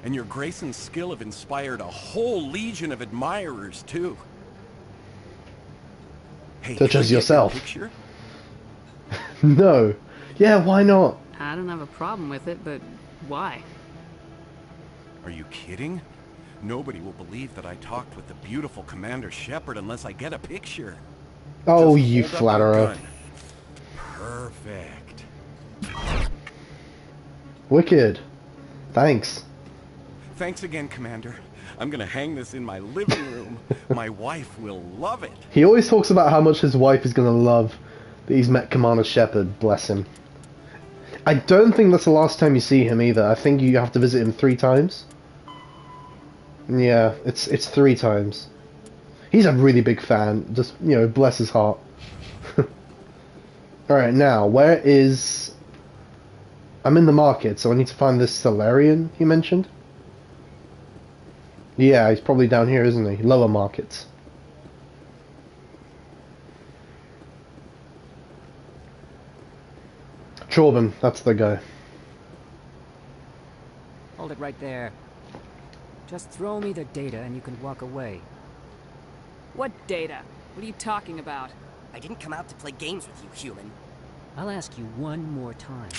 And your grace and skill have inspired a whole legion of admirers, too. Hey, Such can as I get your yourself. picture? No. Yeah, why not? I don't have a problem with it, but why? Are you kidding? Nobody will believe that I talked with the beautiful Commander Shepard unless I get a picture. Oh, Just you hold up your flatterer. gun. Perfect. Wicked. Thanks. Thanks again, Commander. I'm gonna hang this in my living room. My wife will love it. He always talks about how much his wife is gonna love that he's met Commander Shepard, bless him. I don't think that's the last time you see him either. I think you have to visit him 3 times. Yeah, it's 3 times. He's a really big fan. Just, you know, bless his heart. Alright, now, where is... I'm in the market, so I need to find this Salarian he mentioned. Yeah, he's probably down here, isn't he? Lower markets. Chorban, that's the guy. Hold it right there. Just throw me the data and you can walk away. What data? What are you talking about? I didn't come out to play games with you, human. I'll ask you one more time.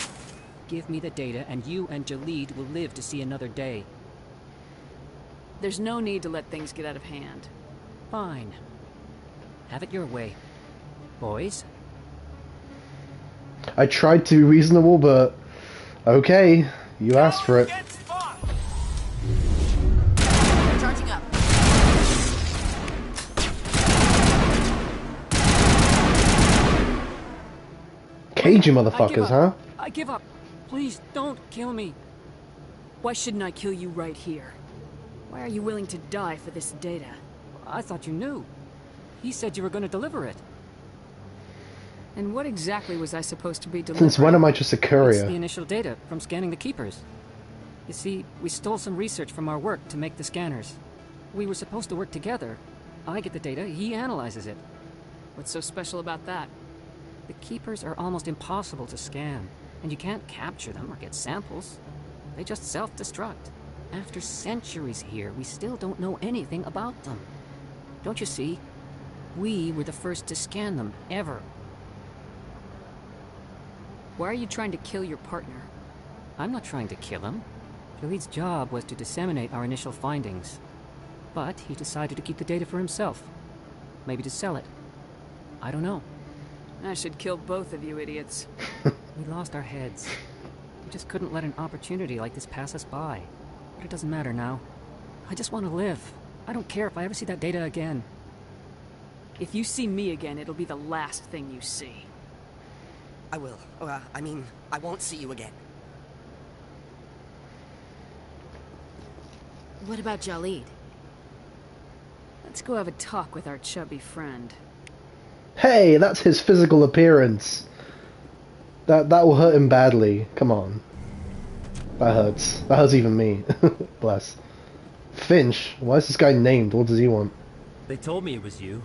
Give me the data and you and Jalid will live to see another day. There's no need to let things get out of hand. Fine. Have it your way. Boys? I tried to be reasonable, but... Okay, you asked for it. Charging up. Cagey motherfuckers, huh? I give up. Please, don't kill me. Why shouldn't I kill you right here? Why are you willing to die for this data? I thought you knew. He said you were going to deliver it. And what exactly was I supposed to be delivering? Since when am I just a It's the courier? initial data from scanning the Keepers. You see, we stole some research from our work to make the scanners. We were supposed to work together. I get the data, he analyzes it. What's so special about that? The Keepers are almost impossible to scan, and you can't capture them or get samples. They just self-destruct. After centuries here, we still don't know anything about them. Don't you see? We were the first to scan them, ever. Why are you trying to kill your partner? I'm not trying to kill him. Jalid's job was to disseminate our initial findings. But he decided to keep the data for himself. Maybe to sell it. I don't know. I should kill both of you idiots. We lost our heads. We just couldn't let an opportunity like this pass us by. But it doesn't matter now. I just want to live. I don't care if I ever see that data again. If you see me again, it'll be the last thing you see. I will. I won't see you again. What about Jalid? Let's go have a talk with our chubby friend. Hey, that's his physical appearance. That will hurt him badly. Come on. That hurts. That hurts even me. Bless. Finch? Why is this guy named? What does he want? They told me it was you,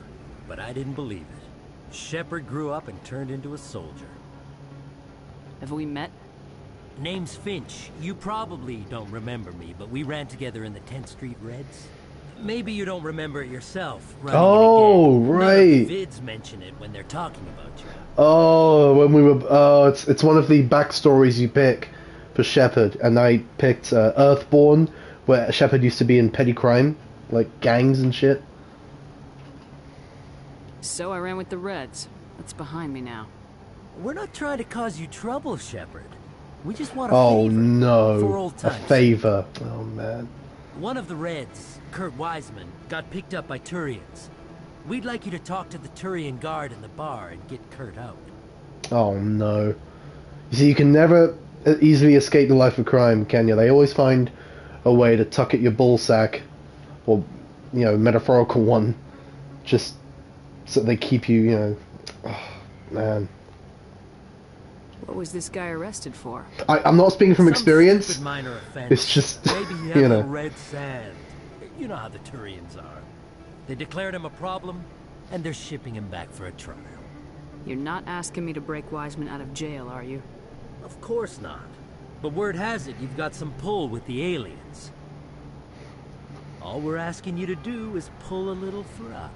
but I didn't believe it. Shepard grew up and turned into a soldier. Have we met? Name's Finch. You probably don't remember me, but we ran together in the 10th Street Reds. Maybe you don't remember it yourself. Oh, right. Vids mention it when they're talking about you. Oh, when we were... Oh, it's one of the backstories you pick for Shepard, and I picked Earthborn, where Shepard used to be in petty crime, like gangs and shit. So I ran with the Reds. That's behind me now. We're not trying to cause you trouble, Shepard. We just want Oh favor no, for old a times. favor. Oh man. One of the Reds, Kurt Wiseman, got picked up by Turians. We'd like you to talk to the Turian guard in the bar and get Kurt out. Oh no. You see, you can never easily escape the life of crime, can you? They always find a way to tuck at your ballsack, or, you know, metaphorical one, just so they keep you, you know. Oh, man. What was this guy arrested for? I'm not speaking from experience. Stupid minor offense. It's just, Maybe he had you a know. red sand. You know how the Turians are. They declared him a problem, and they're shipping him back for a trial. You're not asking me to break Wiseman out of jail, are you? Of course not. But word has it you've got some pull with the aliens. All we're asking you to do is pull a little for us.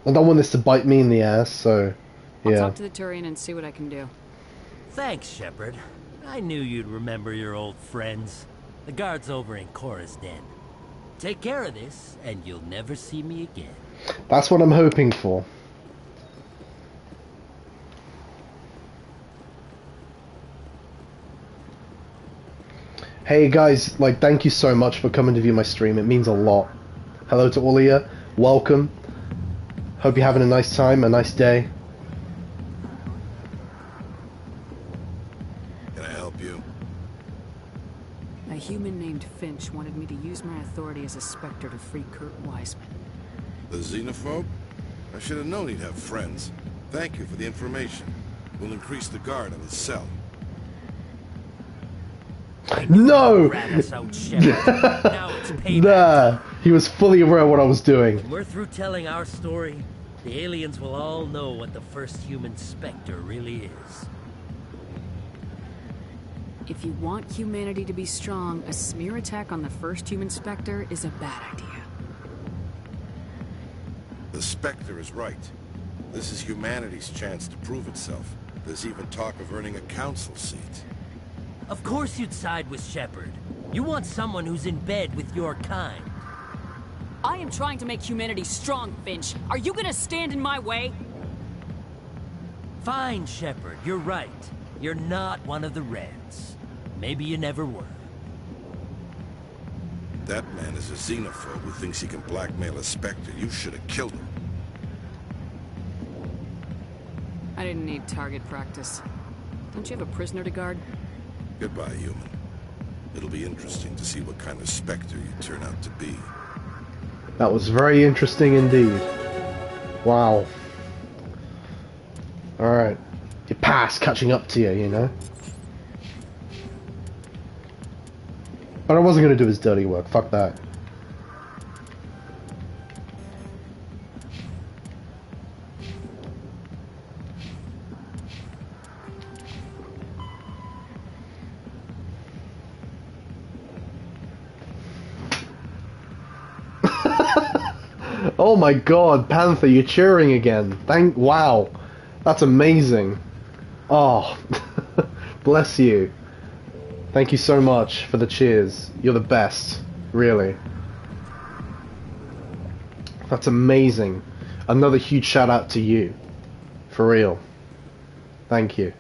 I don't want this to bite me in the ass, so I'll yeah. talk to the Turian and see what I can do. Thanks, Shepard. I knew you'd remember your old friends. The guard's over in Cora's Den. Take care of this, and you'll never see me again. That's what I'm hoping for. Hey guys, like, thank you so much for coming to view my stream. It means a lot. Hello to all of you. Welcome. Hope you're having a nice time, a nice day. Can I help you? A human named Finch wanted me to use my authority as a Spectre to free Kurt Wiseman. The xenophobe? I should have known he'd have friends. Thank you for the information. We'll increase the guard on his cell. No! Nah, he was fully aware of what I was doing. When we're through telling our story, the aliens will all know what the first human Spectre really is. If you want humanity to be strong, a smear attack on the first human Spectre is a bad idea. The Spectre is right. This is humanity's chance to prove itself. There's even talk of earning a council seat. Of course you'd side with Shepard. You want someone who's in bed with your kind. I am trying to make humanity strong, Finch. Are you gonna stand in my way? Fine, Shepard, you're right. You're not one of the Reds. Maybe you never were. That man is a xenophobe who thinks he can blackmail a Spectre. You should have killed him. I didn't need target practice. Don't you have a prisoner to guard? Goodbye, human. It'll be interesting to see what kind of Spectre you turn out to be. That was very interesting indeed. Wow. Alright. Your past catching up to you, you know? But I wasn't going to do his dirty work. Fuck that. Oh my god, Panther, you're cheering again. Wow. That's amazing. Oh. Bless you. Thank you so much for the cheers. You're the best. Really. That's amazing. Another huge shout out to you. For real. Thank you.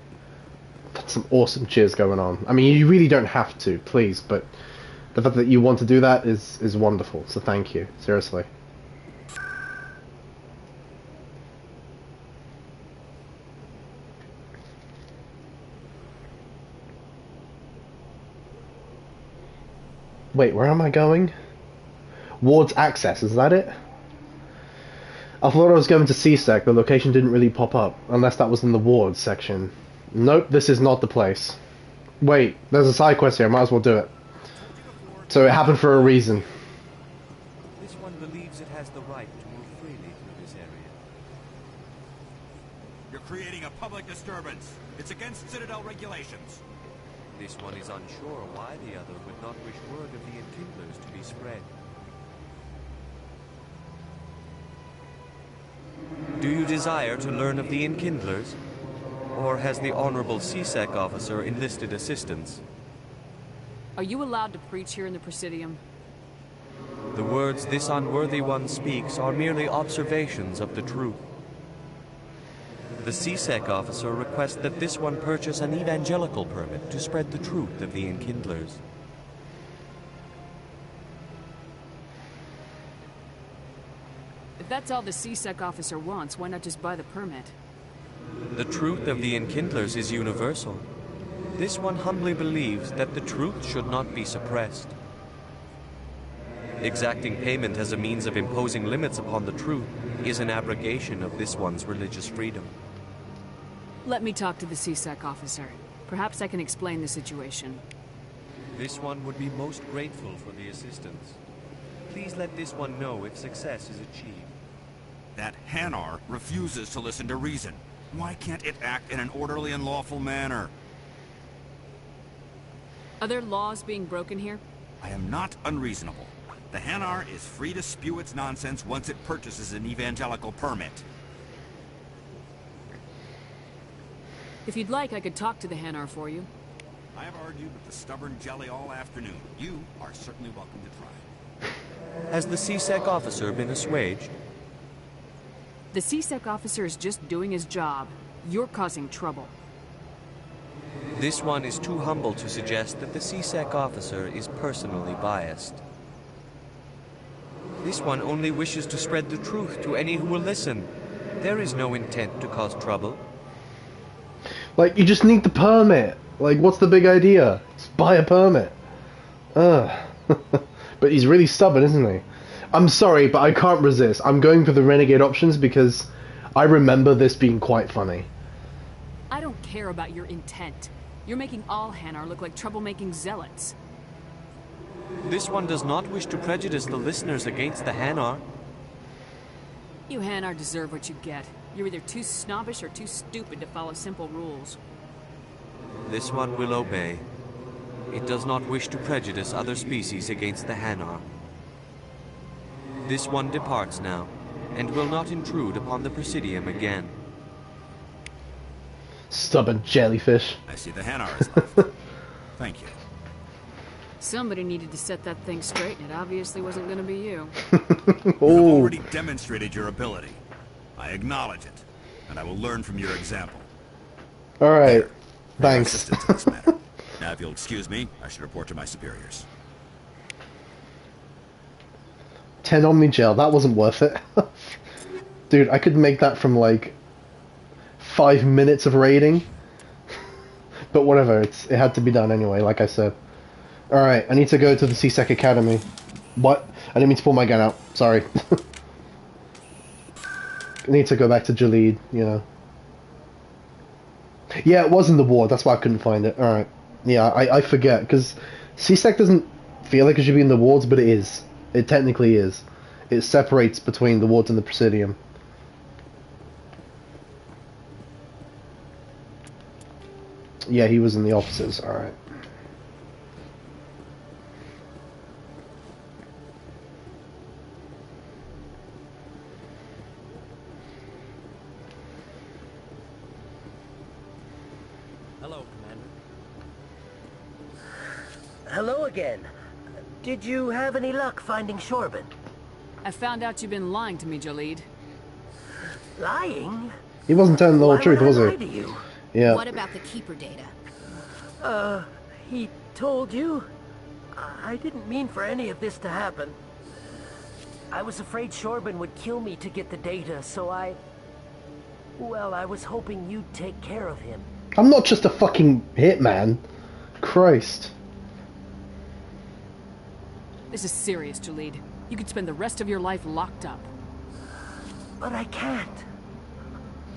That's some awesome cheers going on. I mean, you really don't have to, please, but the fact that you want to do that is wonderful. So thank you. Seriously. Wait, where am I going? Ward's access, is that it? I thought I was going to C-Sec, the location didn't really pop up, unless that was in the Ward section. Nope, this is not the place. Wait, there's a side quest here, might as well do it. So it happened for a reason. This one believes it has the right to move freely through this area. You're creating a public disturbance. It's against Citadel regulations. This one is unsure why the other would not wish word of the Enkindlers to be spread. Do you desire to learn of the Enkindlers? Or has the Honorable C-Sec officer enlisted assistance? Are you allowed to preach here in the Presidium? The words this unworthy one speaks are merely observations of the truth. The CSEC officer requests that this one purchase an evangelical permit to spread the truth of the Enkindlers. If that's all the CSEC officer wants, why not just buy the permit? The truth of the Enkindlers is universal. This one humbly believes that the truth should not be suppressed. Exacting payment as a means of imposing limits upon the truth is an abrogation of this one's religious freedom. Let me talk to the CSEC officer. Perhaps I can explain the situation. This one would be most grateful for the assistance. Please let this one know if success is achieved. That Hanar refuses to listen to reason. Why can't it act in an orderly and lawful manner? Are there laws being broken here? I am not unreasonable. The Hanar is free to spew its nonsense once it purchases an evangelical permit. If you'd like, I could talk to the Hanar for you. I have argued with the stubborn jelly all afternoon. You are certainly welcome to try. Has the CSEC officer been assuaged? The CSEC officer is just doing his job. You're causing trouble. This one is too humble to suggest that the CSEC officer is personally biased. This one only wishes to spread the truth to any who will listen. There is no intent to cause trouble. Like, you just need the permit. Like, what's the big idea? Just buy a permit. Ugh. But he's really stubborn, isn't he? I'm sorry, but I can't resist. I'm going for the renegade options because I remember this being quite funny. I don't care about your intent. You're making all Hanar look like troublemaking zealots. This one does not wish to prejudice the listeners against the Hanar. You Hanar deserve what you get. You're either too snobbish or too stupid to follow simple rules. This one will obey. It does not wish to prejudice other species against the Hanar. This one departs now, and will not intrude upon the Presidium again. Stubborn jellyfish. I see the Hanar is left. Thank you. Somebody needed to set that thing straight, and it obviously wasn't going to be you. You've already demonstrated your ability. I acknowledge it, and I will learn from your example. Alright, thanks. Assistance in this matter. Now, if you'll excuse me, I should report to my superiors. 10 Omni Gel, that wasn't worth it. Dude, I could make that from like 5 minutes of raiding. But whatever, it had to be done anyway, like I said. Alright, I need to go to the CSEC Academy. What? I didn't mean to pull my gun out, sorry. I need to go back to Jaleed, you know. Yeah, it was in the ward, that's why I couldn't find it. Alright. Yeah, I forget, because CSEC doesn't feel like it should be in the wards, but it is. It technically is. It separates between the wards and the Presidium. Yeah, he was in the offices, alright. Hello, Commander. Hello again. Did you have any luck finding Shorben? I found out you've been lying to me, Jaleed. Lying? He wasn't telling the whole Why truth, would was I he? lie to you? Yeah. What about the Keeper data? He told you? I didn't mean for any of this to happen. I was afraid Shorben would kill me to get the data, so well, I was hoping you'd take care of him. I'm not just a fucking hitman. Christ. This is serious, Jaleed. You could spend the rest of your life locked up. But I can't.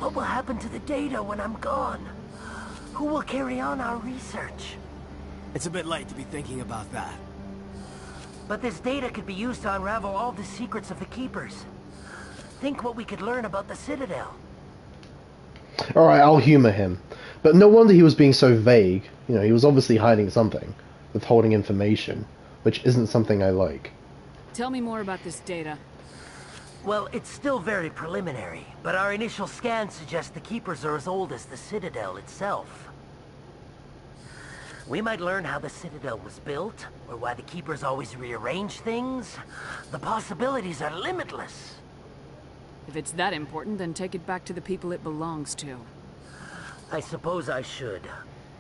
What will happen to the data when I'm gone? Who will carry on our research? It's a bit late to be thinking about that. But this data could be used to unravel all the secrets of the Keepers. Think what we could learn about the Citadel. Alright, I'll humor him. But no wonder he was being so vague. You know, he was obviously hiding something. Withholding information. Which isn't something I like. Tell me more about this data. Well, it's still very preliminary, but our initial scans suggest the Keepers are as old as the Citadel itself. We might learn how the Citadel was built, or why the Keepers always rearrange things. The possibilities are limitless. If it's that important, then take it back to the people it belongs to. I suppose I should.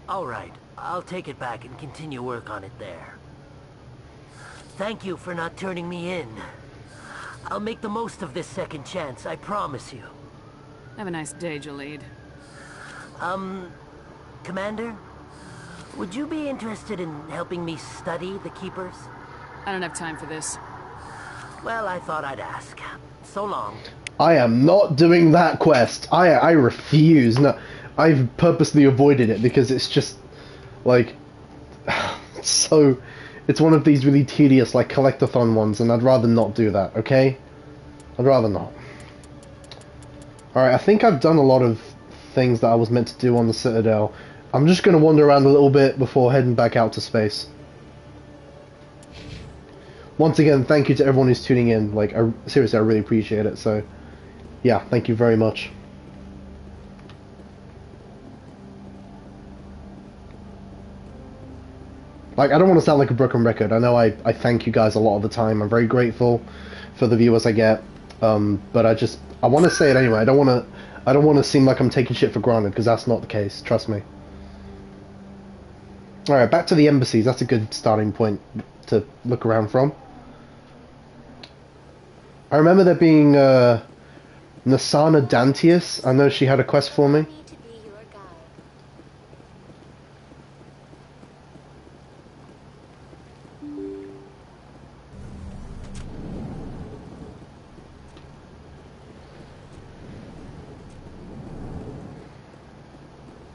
All right, I'll take it back and continue work on it there. Thank you for not turning me in. I'll make the most of this second chance, I promise you. Have a nice day, Jalid. Commander? Would you be interested in helping me study the Keepers? I don't have time for this. Well, I thought I'd ask. So long. I am not doing that quest. I refuse. No, I've purposely avoided it because it's just, like, so... It's one of these really tedious, like, collectathon ones, and I'd rather not do that, okay? I'd rather not. Alright, I think I've done a lot of things that I was meant to do on the Citadel. I'm just going to wander around a little bit before heading back out to space. Once again, thank you to everyone who's tuning in. Like, seriously, I really appreciate it, so... Yeah, thank you very much. Like, I don't want to sound like a broken record. I know I thank you guys a lot of the time. I'm very grateful for the viewers I get. But I want to say it anyway. I don't want to seem like I'm taking shit for granted, because that's not the case. Trust me. Alright, back to the embassies. That's a good starting point to look around from. I remember there being Nasana Dantius. I know she had a quest for me.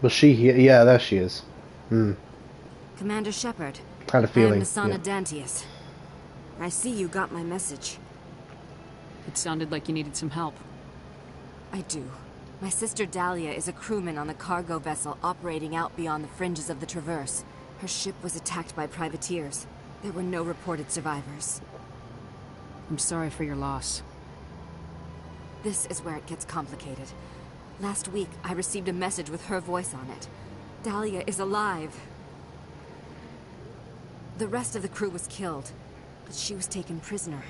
Was she here? Yeah, there she is. Commander Shepard. Had a feeling. I am Nasana Yeah. Dantius. I see you got my message. It sounded like you needed some help. I do. My sister Dahlia is a crewman on the cargo vessel operating out beyond the fringes of the Traverse. Her ship was attacked by privateers. There were no reported survivors. I'm sorry for your loss. This is where it gets complicated. Last week, I received a message with her voice on it. Dahlia is alive. The rest of the crew was killed, but she was taken prisoner.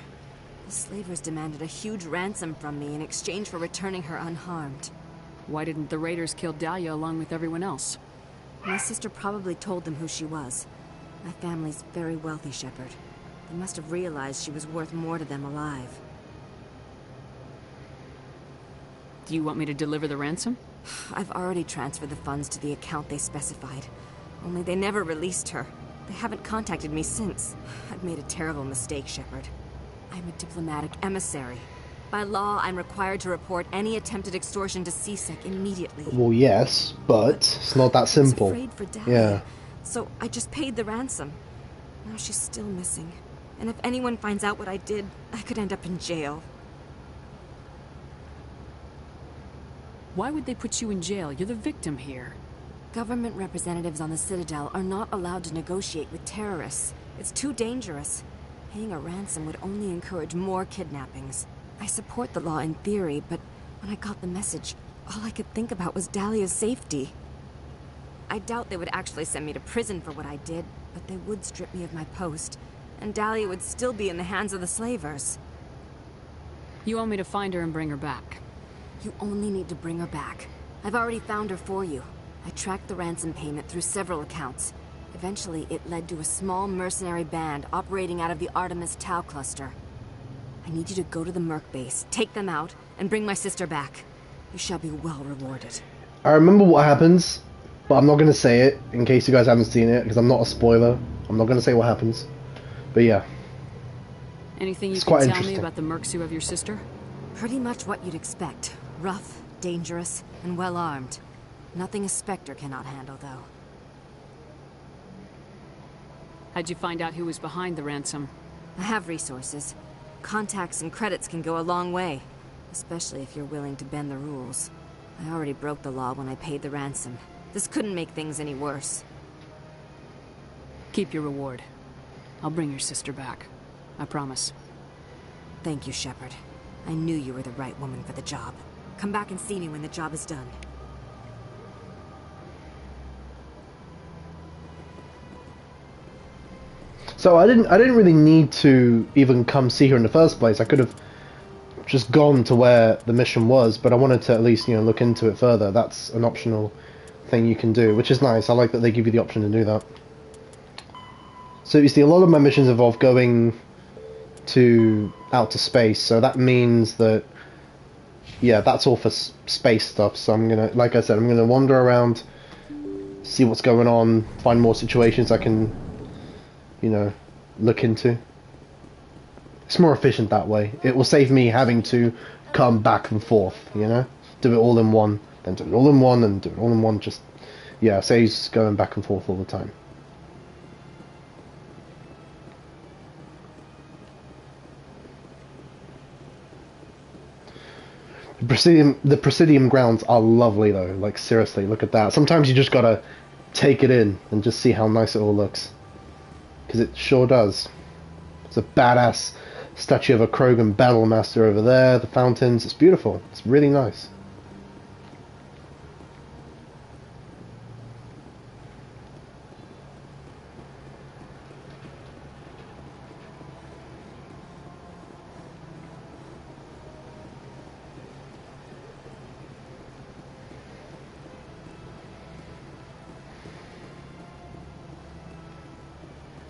The slavers demanded a huge ransom from me in exchange for returning her unharmed. Why didn't the raiders kill Dahlia along with everyone else? My sister probably told them who she was. My family's very wealthy, Shepard. They must have realized she was worth more to them alive. Do you want me to deliver the ransom? I've already transferred the funds to the account they specified. Only they never released her. They haven't contacted me since. I've made a terrible mistake, Shepard. I'm a diplomatic emissary. By law, I'm required to report any attempted extortion to CSEC immediately. Well, yes, but it's not that simple. I was afraid for Dahlia, Yeah. so I just paid the ransom. Now she's still missing. And if anyone finds out what I did, I could end up in jail. Why would they put you in jail? You're the victim here. Government representatives on the Citadel are not allowed to negotiate with terrorists. It's too dangerous. Paying a ransom would only encourage more kidnappings. I support the law in theory, but when I got the message, all I could think about was Dahlia's safety. I doubt they would actually send me to prison for what I did, but they would strip me of my post, and Dahlia would still be in the hands of the slavers. You want me to find her and bring her back? You only need to bring her back. I've already found her for you. I tracked the ransom payment through several accounts. Eventually, it led to a small mercenary band operating out of the Artemis Tau cluster. I need you to go to the Merc base, take them out, and bring my sister back. You shall be well rewarded. I remember what happens, but I'm not going to say it in case you guys haven't seen it, because I'm not a spoiler. I'm not going to say what happens. But yeah. Anything you It's can quite tell me interesting. about the mercs who have your sister? Pretty much what you'd expect. Rough, dangerous, and well-armed. Nothing a Spectre cannot handle, though. How'd you find out who was behind the ransom? I have resources. Contacts and credits can go a long way, especially if you're willing to bend the rules. I already broke the law when I paid the ransom. This couldn't make things any worse. Keep your reward. I'll bring your sister back. I promise. Thank you, Shepard. I knew you were the right woman for the job. Come back and see me when the job is done. So I didn't really need to even come see her in the first place. I could have just gone to where the mission was, but I wanted to at least, you know, look into it further. That's an optional thing you can do, which is nice. I like that they give you the option to do that. So you see, a lot of my missions involve going to outer space, so that means that, yeah, that's all for space stuff. So I'm gonna, like I said, I'm gonna wander around, see what's going on, find more situations I can, you know, look into. It's more efficient that way. It will save me having to come back and forth, you know? Do it all in one, then do it all in one, and do it all in one. Just, yeah, saves going back and forth all the time. The Presidium grounds are lovely though, like seriously, look at that. Sometimes you just gotta take it in and just see how nice it all looks. Because it sure does. It's a badass statue of a Krogan Battlemaster over there, the fountains, it's beautiful, it's really nice.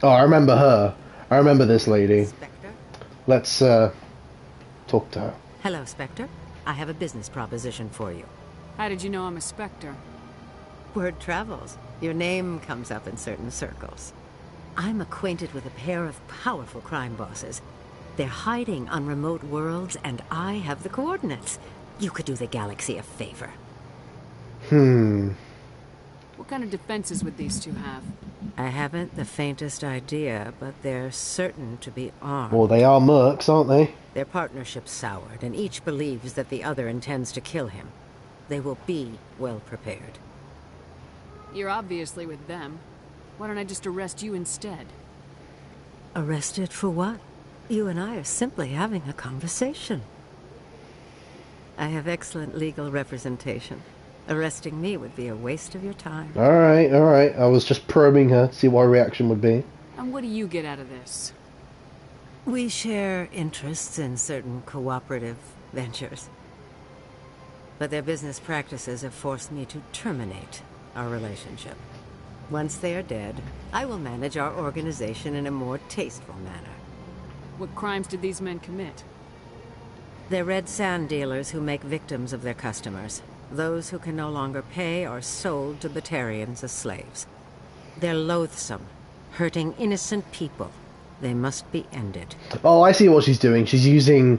Oh, I remember her. I remember this lady. Spectre? Let's, talk to her. Hello, Spectre. I have a business proposition for you. How did you know I'm a Spectre? Word travels. Your name comes up in certain circles. I'm acquainted with a pair of powerful crime bosses. They're hiding on remote worlds, and I have the coordinates. You could do the galaxy a favor. What kind of defenses would these two have? I haven't the faintest idea, but they're certain to be armed. Well, they are mercs, aren't they? Their partnership's soured, and each believes that the other intends to kill him. They will be well prepared. You're obviously with them. Why don't I just arrest you instead? Arrested for what? You and I are simply having a conversation. I have excellent legal representation. Arresting me would be a waste of your time. Alright, alright. I was just probing her to see what her reaction would be. And what do you get out of this? We share interests in certain cooperative ventures. But their business practices have forced me to terminate our relationship. Once they are dead, I will manage our organization in a more tasteful manner. What crimes did these men commit? They're red sand dealers who make victims of their customers. Those who can no longer pay are sold to Batarians as slaves. They're loathsome, hurting innocent people. They must be ended. Oh, I see what she's doing. She's using,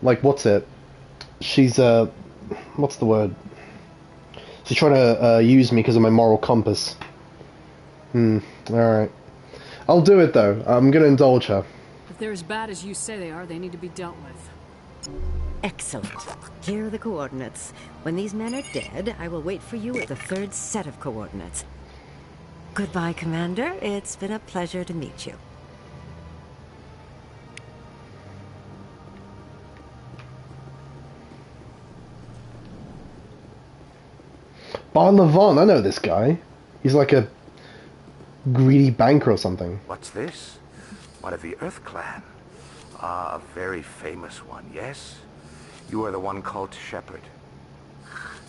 like, what's it? She's, what's the word? She's trying to use me because of my moral compass. Alright. I'll do it, though. I'm gonna indulge her. If they're as bad as you say they are, they need to be dealt with. Excellent. Here are the coordinates. When these men are dead, I will wait for you at the third set of coordinates. Goodbye, Commander. It's been a pleasure to meet you. Bar Levon, I know this guy. He's like a greedy banker or something. What's this? One of the Earth Clan. Ah, a very famous one, yes? You are the one called Shepard.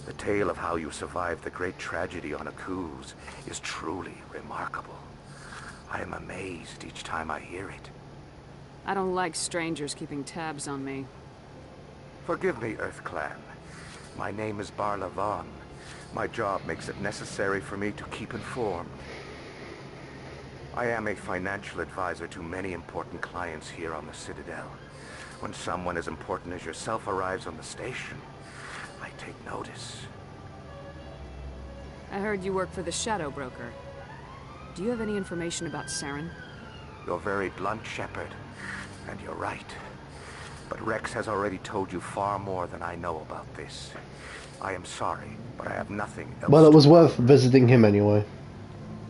The tale of how you survived the great tragedy on Akuz is truly remarkable. I am amazed each time I hear it. I don't like strangers keeping tabs on me. Forgive me, Earth Clan. My name is Bar Levon. My job makes it necessary for me to keep informed. I am a financial advisor to many important clients here on the Citadel. When someone as important as yourself arrives on the station, I take notice. I heard you work for the Shadow Broker. Do you have any information about Saren? You're very blunt, Shepard, and you're right. But Rex has already told you far more than I know about this. I am sorry, but I have nothing else. Well, it was worth visiting him anyway.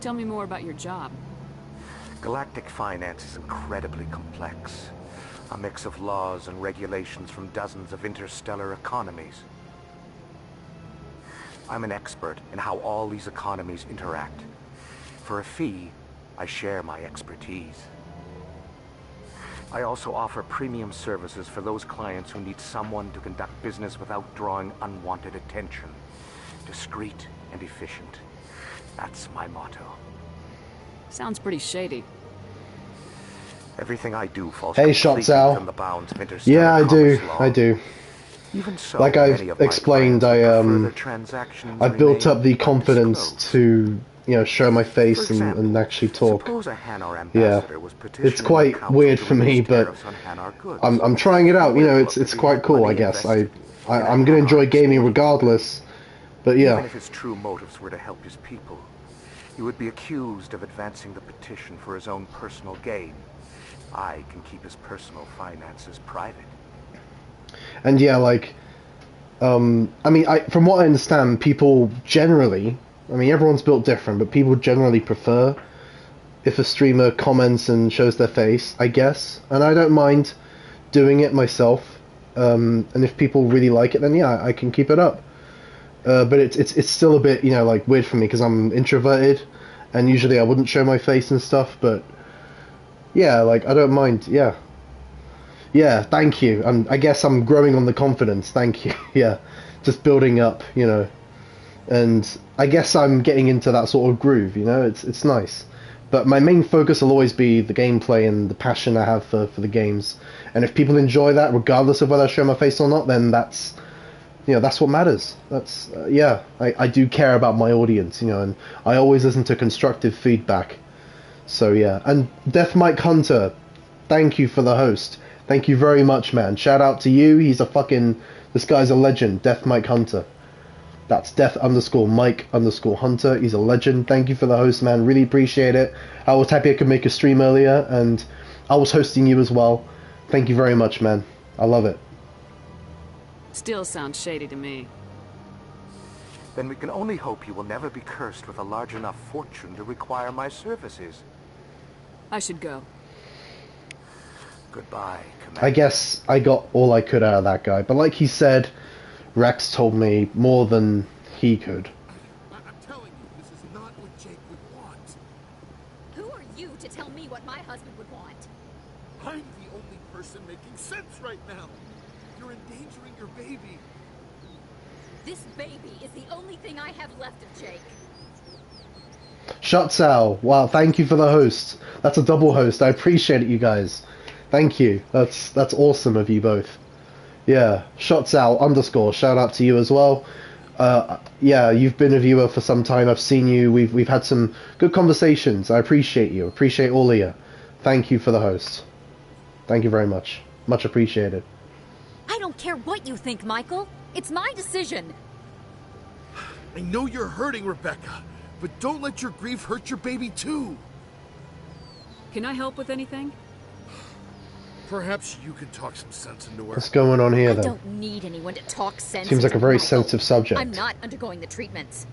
Tell me more about your job. Galactic finance is incredibly complex. A mix of laws and regulations from dozens of interstellar economies. I'm an expert in how all these economies interact. For a fee, I share my expertise. I also offer premium services for those clients who need someone to conduct business without drawing unwanted attention. Discreet and efficient. That's my motto. Sounds pretty shady. Everything I do falls Hey, completely Shotzal. within the bounds of interstellar Yeah, I do. commerce law. I do. Even so, Like many I've of my explained, I've built up the confidence to, you know, show my face and actually talk. Suppose a Hanar Yeah, ambassador was petitioning it's quite the council weird to for me, reduce but tariffs on Hanar goods. I'm trying it out. You know, it's quite cool. I guess I'm gonna enjoy gaming regardless. But Even yeah, if his true motives were to help his people, he would be accused of advancing the petition for his own personal gain. I can keep his personal finances private. and yeah, like, I mean, from what I understand, people generally, I mean, everyone's built different, but people generally prefer if a streamer comments and shows their face, I guess, and I don't mind doing it myself. And if people really like it, then yeah, I can keep it up. But it's still a bit, you know, like weird for me because I'm introverted, and usually I wouldn't show my face and stuff. But yeah, like I don't mind. Yeah, thank you. I guess I'm growing on the confidence. Thank you. Yeah, just building up, you know, and I guess I'm getting into that sort of groove. You know, it's nice. But my main focus will always be the gameplay and the passion I have for the games. And if people enjoy that, regardless of whether I show my face or not, then that's, you know, that's what matters. That's yeah, I do care about my audience, you know, and I always listen to constructive feedback. So yeah, and Death Mike Hunter, thank you for the host. Thank you very much, man. Shout out to you. This guy's a legend, Death Mike Hunter. That's Death_Mike_Hunter. He's a legend. Thank you for the host, man. Really appreciate it. I was happy I could make a stream earlier, and I was hosting you as well. Thank you very much, man. I love it. Still sounds shady to me. Then we can only hope you will never be cursed with a large enough fortune to require my services. I should go. Goodbye, Commander. I guess I got all I could out of that guy, but like he said, Rex told me more than he could. I'm telling you, this is not what Jake would want. Who are you to tell me what my husband would want? I'm the only person making sense right now. You're endangering your baby. This baby is the only thing I have left of Jake. Shotzal, wow, thank you for the host. That's a double host. I appreciate it, you guys. Thank you. That's awesome of you both. Yeah, Shotzal_, shout out to you as well. Yeah, you've been a viewer for some time. I've seen you. We've had some good conversations. I appreciate you. Appreciate all of you. Thank you for the host. Thank you very much. Much appreciated. I don't care what you think, Michael. It's my decision. I know you're hurting, Rebecca, but don't let your grief hurt your baby too. Can I help with anything? Perhaps you can talk some sense into her. What's going on here, I then? don't need anyone to talk sense. Seems like a very into sensitive subject. I'm not undergoing the treatments.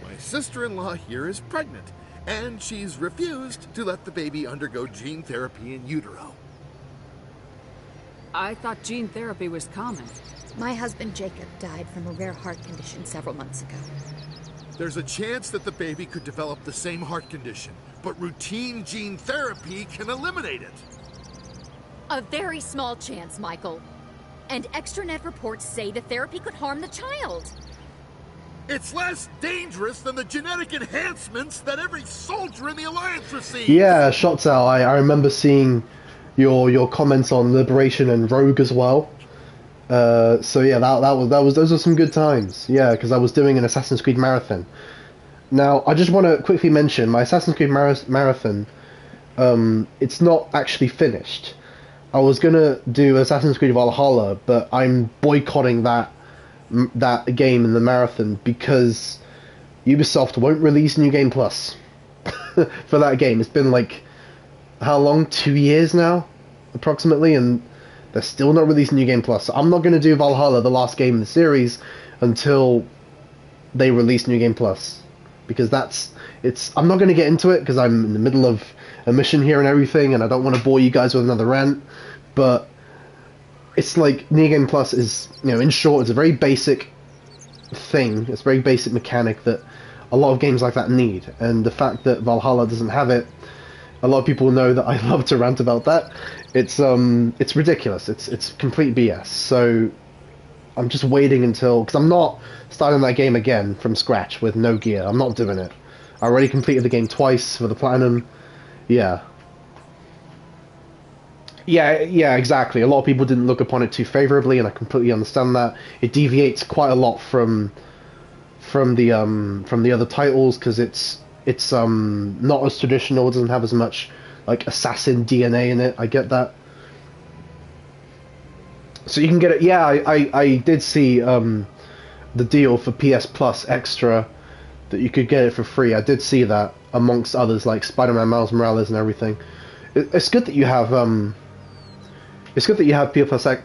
My sister-in-law here is pregnant, and she's refused to let the baby undergo gene therapy in utero. I thought gene therapy was common. My husband Jacob died from a rare heart condition several months ago. There's a chance that the baby could develop the same heart condition, but routine gene therapy can eliminate it. A very small chance, Michael. And extranet reports say the therapy could harm the child. It's less dangerous than the genetic enhancements that every soldier in the Alliance receives. Yeah, Shotzal, I remember seeing your comments on Liberation and Rogue as well. So yeah, those are some good times. Yeah, because I was doing an Assassin's Creed marathon. Now, I just want to quickly mention my Assassin's Creed marathon. It's not actually finished. I was gonna do Assassin's Creed Valhalla, but I'm boycotting that game in the marathon because Ubisoft won't release New Game Plus for that game. It's been like, how long? 2 years now, approximately, and they're still not releasing New Game Plus. So I'm not gonna do Valhalla, the last game in the series, until they release New Game Plus, because I'm not gonna get into it because I'm in the middle of a mission here and everything, and I don't want to bore you guys with another rant, but it's like New Game Plus is, in short, it's a very basic thing. It's a very basic mechanic that a lot of games like that need. And the fact that Valhalla doesn't have it, a lot of people know that I love to rant about that. It's ridiculous. It's complete BS. So I'm just waiting until, because I'm not starting that game again from scratch with no gear. I'm not doing it. I already completed the game twice for the platinum. Yeah, exactly. A lot of people didn't look upon it too favorably, and I completely understand that. It deviates quite a lot from the other titles because it's not as traditional. It doesn't have as much like assassin DNA in it. I get that. So you can get it. Yeah, I did see the deal for PS Plus Extra that you could get it for free. I did see that amongst others like Spider-Man Miles Morales and everything. It's good that you have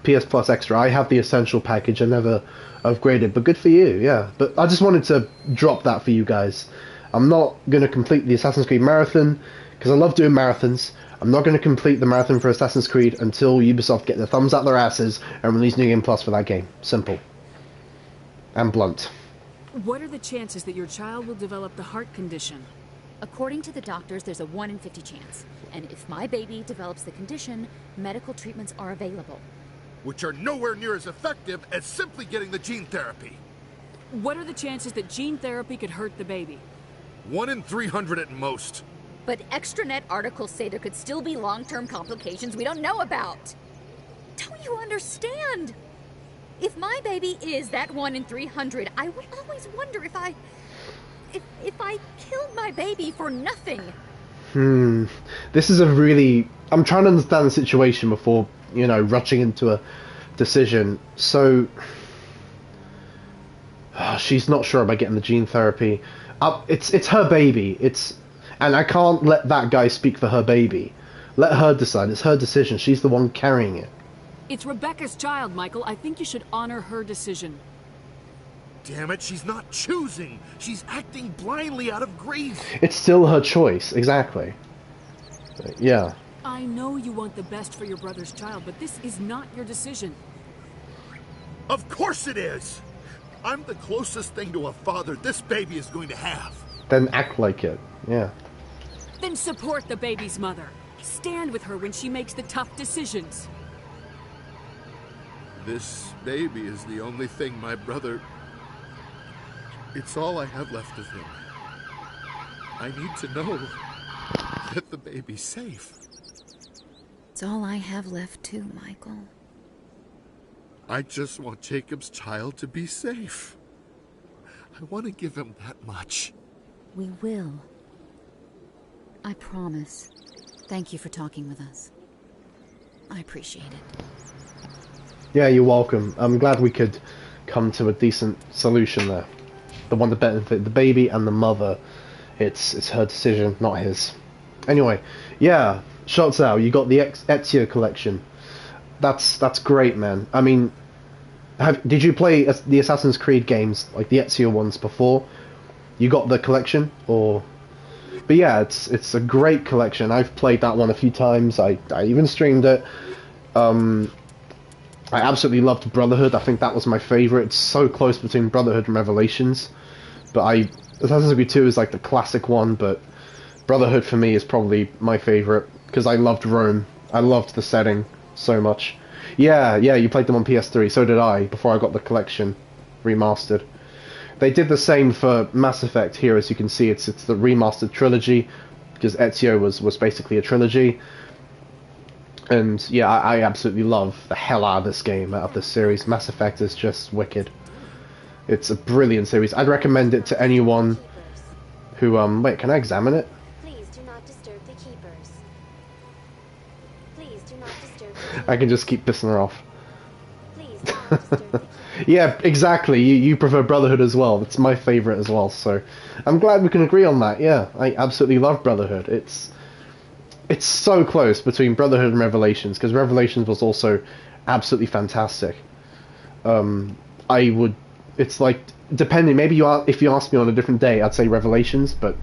PS Plus Extra. I have the Essential package. I never upgraded, but good for you, yeah. But I just wanted to drop that for you guys. I'm not going to complete the Assassin's Creed Marathon, because I love doing marathons. I'm not going to complete the marathon for Assassin's Creed until Ubisoft get their thumbs out their asses and release New Game Plus for that game. Simple. And blunt. What are the chances that your child will develop the heart condition? According to the doctors, there's a 1 in 50 chance. And if my baby develops the condition, medical treatments are available. Which are nowhere near as effective as simply getting the gene therapy. What are the chances that gene therapy could hurt the baby? 1 in 300 at most. But extranet articles say there could still be long-term complications we don't know about. Don't you understand? If my baby is that 1 in 300, I would always wonder if I killed my baby for nothing. This is a really... I'm trying to understand the situation before, rushing into a decision. So... she's not sure about getting the gene therapy. It's her baby. And I can't let that guy speak for her baby. Let her decide. It's her decision. She's the one carrying it. It's Rebecca's child, Michael. I think you should honor her decision. Damn it, she's not choosing. She's acting blindly out of grief. It's still her choice, exactly. Yeah. I know you want the best for your brother's child, but this is not your decision. Of course it is. I'm the closest thing to a father this baby is going to have. Then act like it, yeah. Then support the baby's mother. Stand with her when she makes the tough decisions. This baby is the only thing my brother... It's all I have left of him. I need to know that the baby's safe. It's all I have left too, Michael. I just want Jacob's child to be safe. I want to give him that much. We will. I promise. Thank you for talking with us. I appreciate it. Yeah, you're welcome. I'm glad we could come to a decent solution there. The one that benefit the baby and the mother. It's her decision, not his. Anyway, yeah, shots out. You got the Ezio collection. That's great, man. I mean, did you play the Assassin's Creed games, like the Ezio ones before? You got the collection, or? But yeah, it's a great collection. I've played that one a few times. I even streamed it. I absolutely loved Brotherhood. I think that was my favorite. It's so close between Brotherhood and Revelations. But Assassin's Creed 2 is like the classic one, but Brotherhood for me is probably my favorite because I loved Rome. I loved the setting so much. Yeah, you played them on PS3. So did I before I got the collection remastered. They did the same for Mass Effect here, as you can see. It's the remastered trilogy because Ezio was basically a trilogy. And yeah, I absolutely love the hell out of this game, out of this series. Mass Effect is just wicked. It's a brilliant series. I'd recommend it to anyone who, wait, can I examine it? Please do not disturb the keepers. Please do not disturb the keepers. I can just keep pissing her off. Please do not disturb the keepers. Yeah, exactly. You prefer Brotherhood as well. It's my favorite as well, so I'm glad we can agree on that. Yeah, I absolutely love Brotherhood. It's so close between Brotherhood and Revelations, because Revelations was also absolutely fantastic. It's like, depending, maybe if you asked me on a different day, I'd say Revelations, but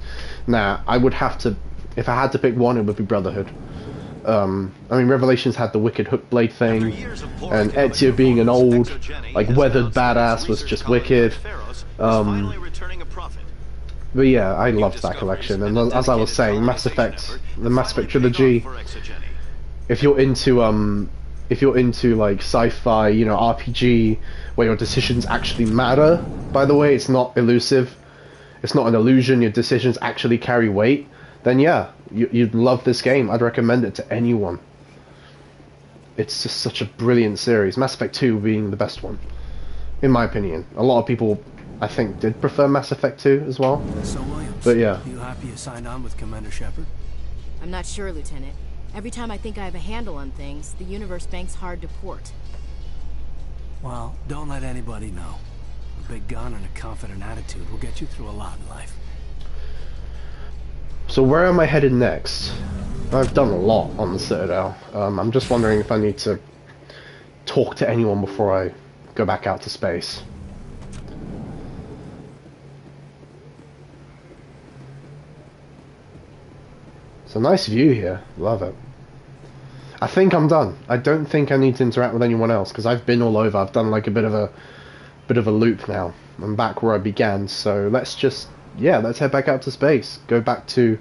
nah, I would have to, if I had to pick one, it would be Brotherhood. I mean, Revelations had the wicked hook blade thing, and Ezio being an old, like, weathered badass was just wicked. But yeah, I loved that collection, and as I was saying, Mass Effect, the Mass Effect trilogy. If you're into like sci-fi, you know, RPG, where your decisions actually matter. By the way, it's not elusive. It's not an illusion. Your decisions actually carry weight. Then yeah, you'd love this game. I'd recommend it to anyone. It's just such a brilliant series. Mass Effect 2 being the best one, in my opinion. A lot of people, I think, did prefer Mass Effect 2 as well. So Williams, but yeah. You happy you signed on with Commander Shepard? I'm not sure, Lieutenant. Every time I think I have a handle on things, the universe banks hard to port. Well, don't let anybody know. A big gun and a confident attitude will get you through a lot in life. So where am I headed next? I've done a lot on the Citadel. I'm just wondering if I need to talk to anyone before I go back out to space. It's a nice view here. Love it. I think I'm done. I don't think I need to interact with anyone else because I've been all over. I've done like a bit of a loop now. I'm back where I began. So let's head back out to space. Go back to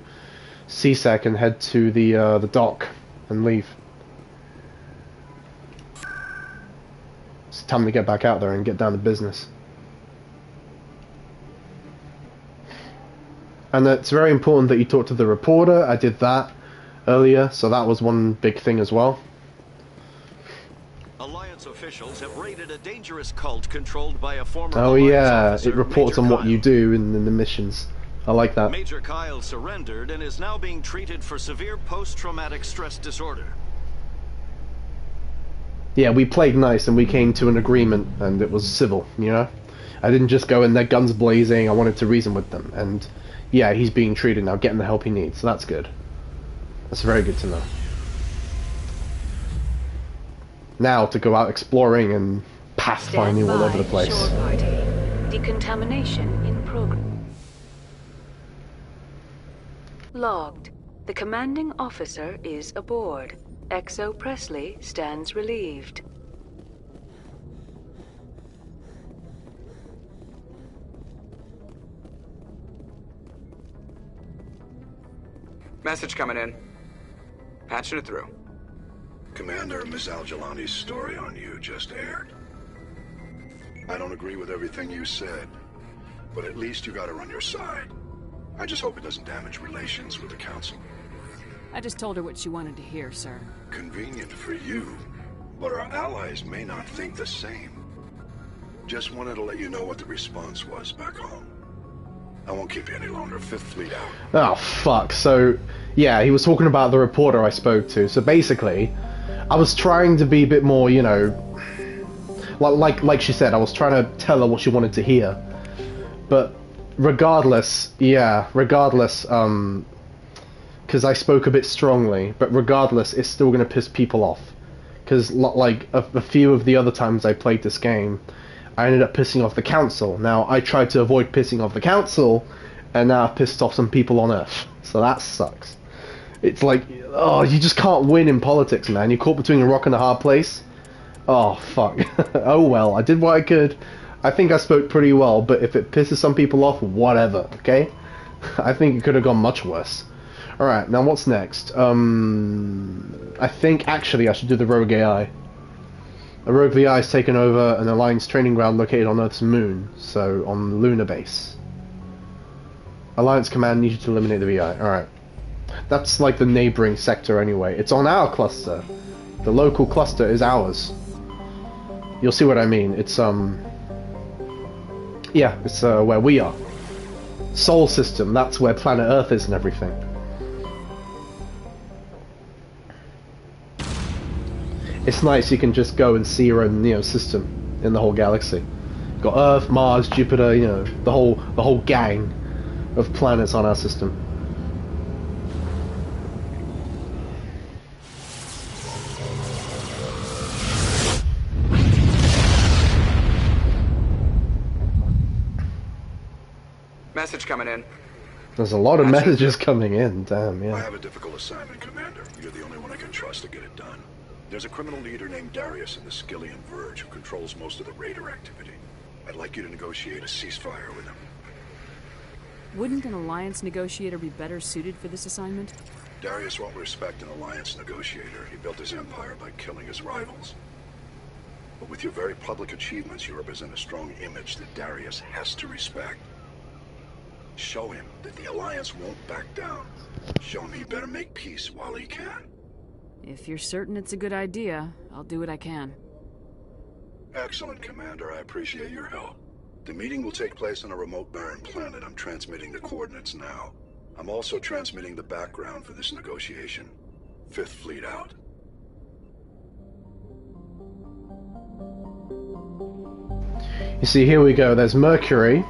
CSEC and head to the dock and leave. It's time to get back out there and get down to business. And it's very important that you talk to the reporter. I did that earlier, so that was one big thing as well. Alliance officials have raided a dangerous cult controlled by a former Oh Alliance yeah, officer, it reports Major on what Kyle. you do in the missions. I like that. Major Kyle surrendered and is now being treated for severe post-traumatic stress disorder. Yeah, we played nice and we came to an agreement and it was civil, you know? I didn't just go in there guns blazing, I wanted to reason with them. And yeah, he's being treated now, getting the help he needs, so that's good. That's very good to know. Now to go out exploring and pathfinding all over the place. Shore party. Decontamination in progress. Logged. The commanding officer is aboard. XO Presley stands relieved. Message coming in. Patching it through. Commander, Ms. Al-Jalani's story on you just aired. I don't agree with everything you said, but at least you got her on your side. I just hope it doesn't damage relations with the Council. I just told her what she wanted to hear, sir. Convenient for you, but our allies may not think the same. Just wanted to let you know what the response was back home. I won't keep you any longer. Fifth Fleet out. Oh fuck, so yeah, he was talking about the reporter I spoke to. So basically, I was trying to be a bit more, you know, like she said, I was trying to tell her what she wanted to hear. But regardless, because I spoke a bit strongly, but regardless, it's still going to piss people off. Because like a few of the other times I played this game, I ended up pissing off the Council. Now, I tried to avoid pissing off the Council, and now I've pissed off some people on Earth. So that sucks. It's like, oh, you just can't win in politics, man. You're caught between a rock and a hard place. Oh, fuck. Oh well, I did what I could. I think I spoke pretty well, but if it pisses some people off, whatever, okay? I think it could have gone much worse. Alright, now what's next? I think, actually, I should do the Rogue AI. A Rogue VI has taken over an Alliance training ground located on Earth's moon, so on the lunar base. Alliance command needs you to eliminate the VI. Alright. That's like the neighboring sector anyway. It's on our cluster. The local cluster is ours. You'll see what I mean. It's, yeah, it's where we are. Sol system, that's where planet Earth is and everything. It's nice you can just go and see your own, you know, system in the whole galaxy. You've got Earth, Mars, Jupiter, you know, the whole gang of planets on our system. Message coming in. There's a lot of messages coming in, damn, yeah. I have a difficult assignment, Commander. You're the only one I can trust to get it done. There's a criminal leader named Darius in the Skillian Verge who controls most of the raider activity. I'd like you to negotiate a ceasefire with him. Wouldn't an Alliance negotiator be better suited for this assignment? Darius won't respect an Alliance negotiator. He built his empire by killing his rivals. But with your very public achievements, you represent a strong image that Darius has to respect. Show him that the Alliance won't back down. Show him he better make peace while he can. If you're certain it's a good idea, I'll do what I can. Excellent, Commander. I appreciate your help. The meeting will take place on a remote barren planet. I'm transmitting the coordinates now. I'm also transmitting the background for this negotiation. Fifth Fleet out. You see, here we go. There's Mercury,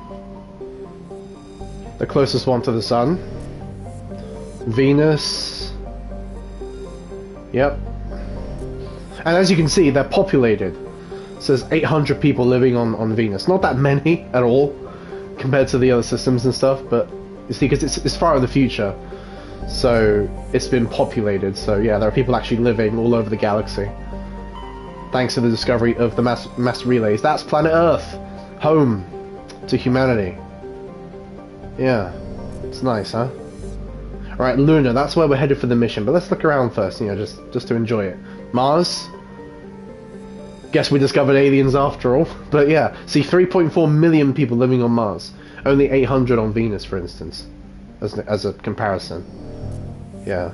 the closest one to the Sun. Venus. Yep. And as you can see, they're populated. So there's 800 people living on Venus. Not that many at all, compared to the other systems and stuff, but you see, because it's far in the future, so it's been populated. So yeah, there are people actually living all over the galaxy, thanks to the discovery of the mass relays. That's planet Earth, home to humanity. Yeah, it's nice, huh? Alright, Luna, that's where we're headed for the mission, but let's look around first, you know, just to enjoy it. Mars? Guess we discovered aliens after all. But yeah, see, 3.4 million people living on Mars. Only 800 on Venus, for instance, as a comparison. Yeah.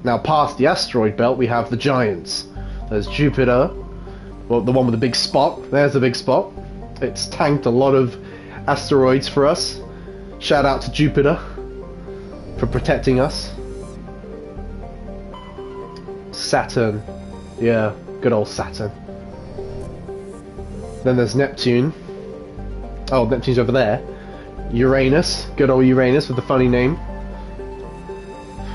Now, past the asteroid belt, we have the giants. There's Jupiter, well, the one with the big spot. There's the big spot. It's tanked a lot of asteroids for us. Shout out to Jupiter for protecting us. Saturn. Yeah, good old Saturn. Then there's Neptune. Oh, Neptune's over there. Uranus. Good old Uranus with the funny name.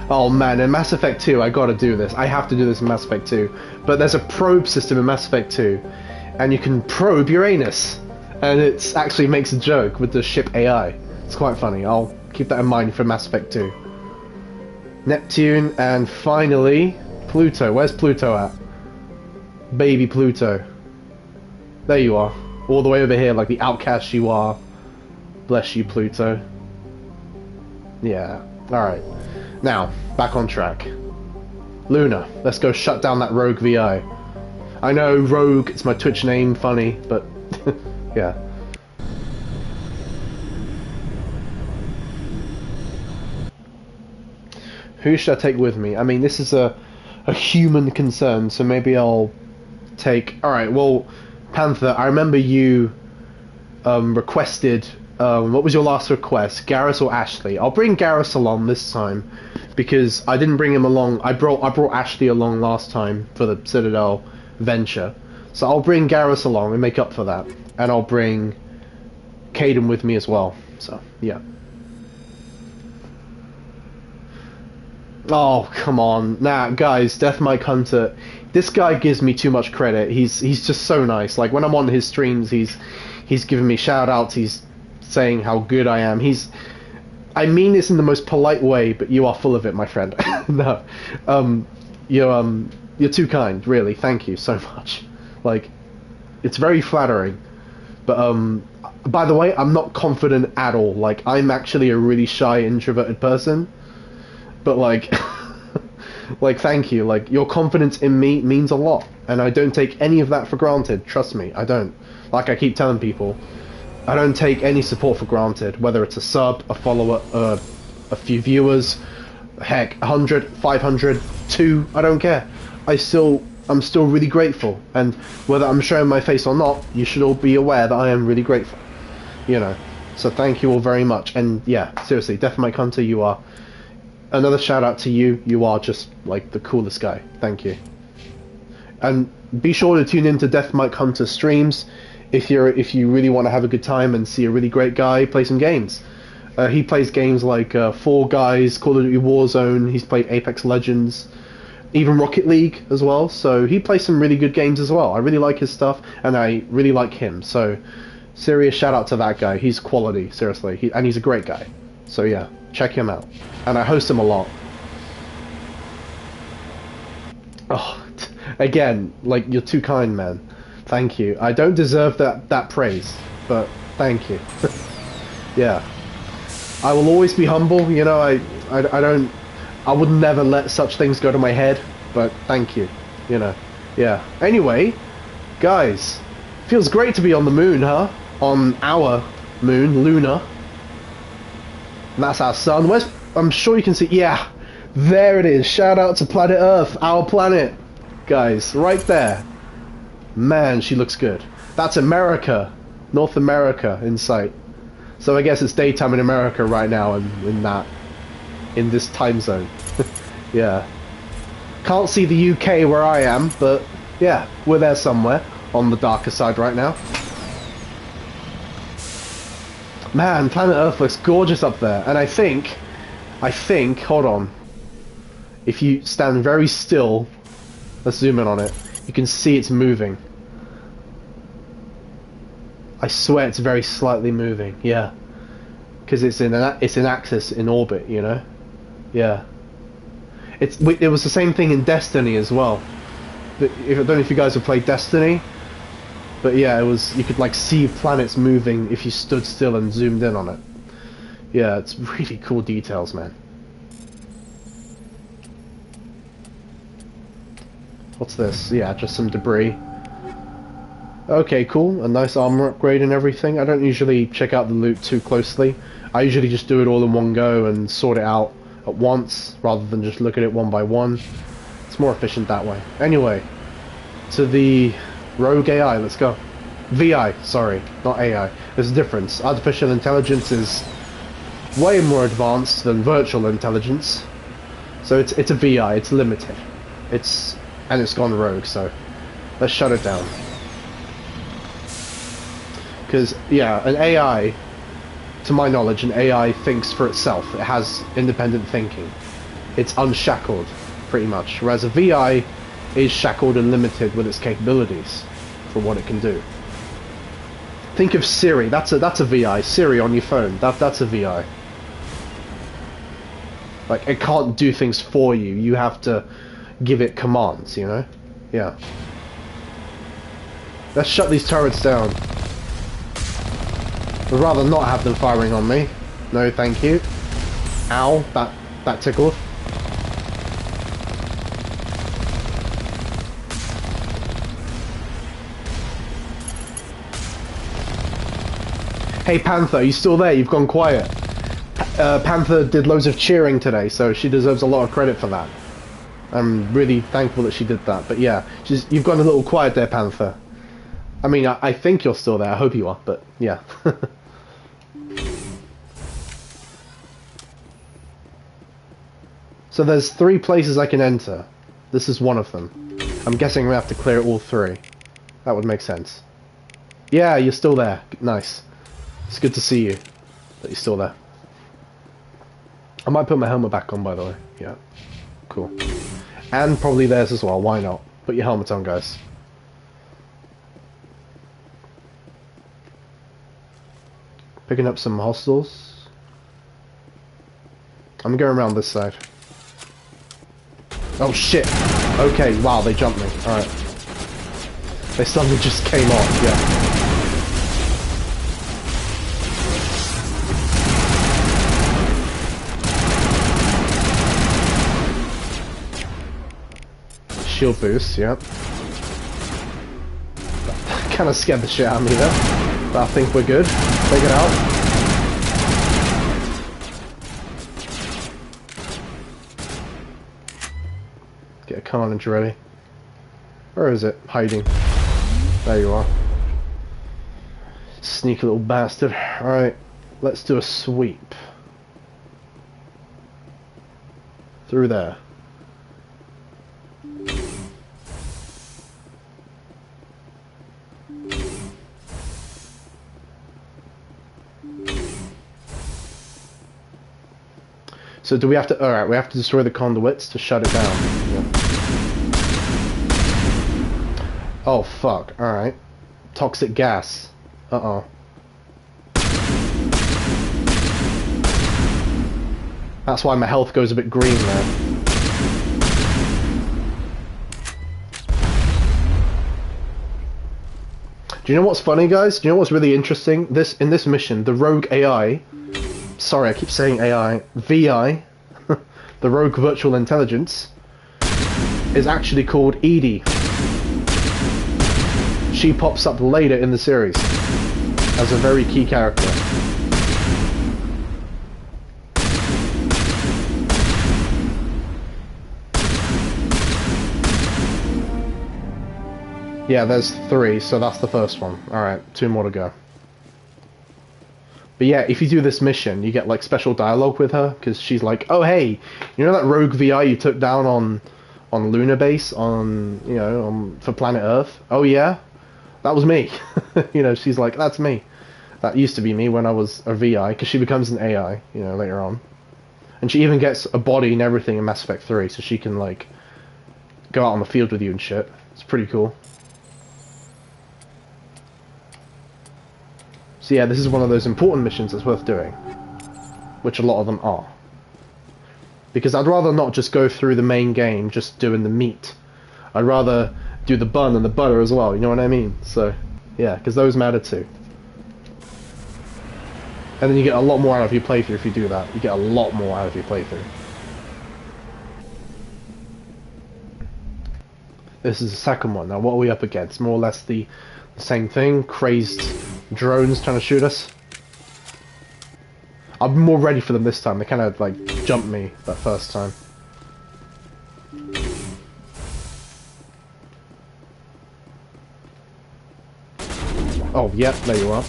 Oh man, in Mass Effect 2, I gotta do this. I have to do this in Mass Effect 2. But there's a probe system in Mass Effect 2. And you can probe Uranus. And it actually makes a joke with the ship AI. It's quite funny. I'll keep that in mind for Mass Effect 2. Neptune, and finally, Pluto. Where's Pluto at? Baby Pluto. There you are. All the way over here, like the outcast you are. Bless you, Pluto. Yeah. Alright. Now, back on track. Luna, let's go shut down that Rogue VI. I know, Rogue, it's my Twitch name, funny, but... yeah. Who should I take with me? I mean, this is a human concern, so maybe I'll take... Alright, well... Panther, I remember you requested, what was your last request? Garrus or Ashley? I'll bring Garrus along this time, because I didn't bring him along. I brought Ashley along last time for the Citadel venture. So I'll bring Garrus along and make up for that. And I'll bring Kaidan with me as well. So, yeah. Oh, come on. Nah, guys, Death Mike Hunter... This guy gives me too much credit. He's just so nice. Like when I'm on his streams, he's giving me shout outs. He's saying how good I am. I mean this in the most polite way, but you are full of it, my friend. No, you're too kind. Really, thank you so much. Like, it's very flattering. But by the way, I'm not confident at all. Like I'm actually a really shy, introverted person. But like. Like, thank you. Like, your confidence in me means a lot. And I don't take any of that for granted. Trust me, I don't. Like I keep telling people, I don't take any support for granted. Whether it's a sub, a follower, a few viewers, heck, 100, 500, 2, I don't care. I'm still really grateful. And whether I'm showing my face or not, you should all be aware that I am really grateful. You know. So thank you all very much. And yeah, seriously, Death Mike Hunter, you are... Another shout out to you. You are just like the coolest guy. Thank you. And be sure to tune into Death Mike Hunter streams if you really want to have a good time and see a really great guy play some games. He plays games like Fall Guys, Call of Duty Warzone. He's played Apex Legends, even Rocket League as well. So he plays some really good games as well. I really like his stuff, and I really like him. So serious shout out to that guy. He's quality, seriously. And he's a great guy. So yeah. Check him out. And I host him a lot. Oh, again, like, you're too kind, man. Thank you. I don't deserve that praise, but thank you. Yeah. I will always be humble, you know, I would never let such things go to my head, but thank you, you know, yeah. Anyway, guys, feels great to be on the moon, huh? On our moon, Luna. And that's our sun. Where's, I'm sure you can see, yeah, there it is. Shout out to planet Earth, our planet. Guys, right there. Man, she looks good. That's America, North America in sight. So I guess it's daytime in America right now, in this time zone. Yeah. Can't see the UK where I am, but yeah, we're there somewhere on the darker side right now. Man, planet Earth looks gorgeous up there, and I think, hold on. If you stand very still, let's zoom in on it, you can see it's moving. I swear it's very slightly moving, yeah. Because it's in axis, in orbit, you know? Yeah. It was the same thing in Destiny as well. I don't know if you guys have played Destiny, but yeah, it was, you could like see planets moving if you stood still and zoomed in on it. Yeah, it's really cool details, man. What's this? Yeah, just some debris. Okay, cool. A nice armor upgrade and everything. I don't usually check out the loot too closely. I usually just do it all in one go and sort it out at once, rather than just look at it one by one. It's more efficient that way. Anyway, to the rogue AI, let's go. VI, sorry, not AI. There's a difference. Artificial intelligence is way more advanced than virtual intelligence. So it's a VI, it's limited. And it's gone rogue, so let's shut it down. Because, yeah, an AI, to my knowledge, an AI thinks for itself. It has independent thinking. It's unshackled, pretty much. Whereas a VI is shackled and limited with its capabilities for what it can do. Think of Siri. That's a VI. Siri on your phone. That's a VI. Like, it can't do things for you. You have to give it commands, you know? Yeah. Let's shut these turrets down. I'd rather not have them firing on me. No, thank you. Ow, that tickled. Hey Panther, you still there? You've gone quiet. Panther did loads of cheering today, so she deserves a lot of credit for that. I'm really thankful that she did that. But yeah, you've gone a little quiet there, Panther. I mean, I think you're still there. I hope you are, but yeah. So there's 3 places I can enter. This is one of them. I'm guessing we have to clear all 3. That would make sense. Yeah, you're still there. Nice. It's good to see you, that you're still there. I might put my helmet back on, by the way. Yeah. Cool. And probably theirs as well. Why not? Put your helmet on, guys. Picking up some hostiles. I'm going around this side. Oh shit! Okay, wow, they jumped me. Alright. They suddenly just came off, yeah. Shield boost, yep. That kind of scared the shit out of me there. But I think we're good. Take it out. Get a carnage ready. Where is it? Hiding. There you are. Sneaky little bastard. Alright, let's do a sweep. Through there. So do we have to, alright, we have to destroy the conduits to shut it down. Yeah. Oh fuck, alright. Toxic gas. Uh-oh. That's why my health goes a bit green there. Do you know what's funny, guys? Do you know what's really interesting? In this mission, the rogue AI sorry, I keep saying AI. VI, the Rogue Virtual Intelligence, is actually called Edie. She pops up later in the series as a very key character. Yeah, there's 3, so that's the first one. Alright, 2 more to go. But yeah, if you do this mission, you get like special dialogue with her, because she's like, oh hey, you know that rogue VI you took down on Lunar Base, for Planet Earth? Oh yeah? That was me. You know, she's like, that's me. That used to be me when I was a VI, because she becomes an AI, you know, later on. And she even gets a body and everything in Mass Effect 3, so she can like go out on the field with you and shit. It's pretty cool. So yeah, this is one of those important missions that's worth doing, which a lot of them are. Because I'd rather not just go through the main game just doing the meat. I'd rather do the bun and the butter as well, you know what I mean? So, yeah, because those matter too. And then you get a lot more out of your playthrough if you do that. You get a lot more out of your playthrough. This is the second one. Now what are we up against? More or less the same thing. Crazed drones trying to shoot us. I'm more ready for them this time. They kind of like jumped me that first time. Oh, yep, there you are.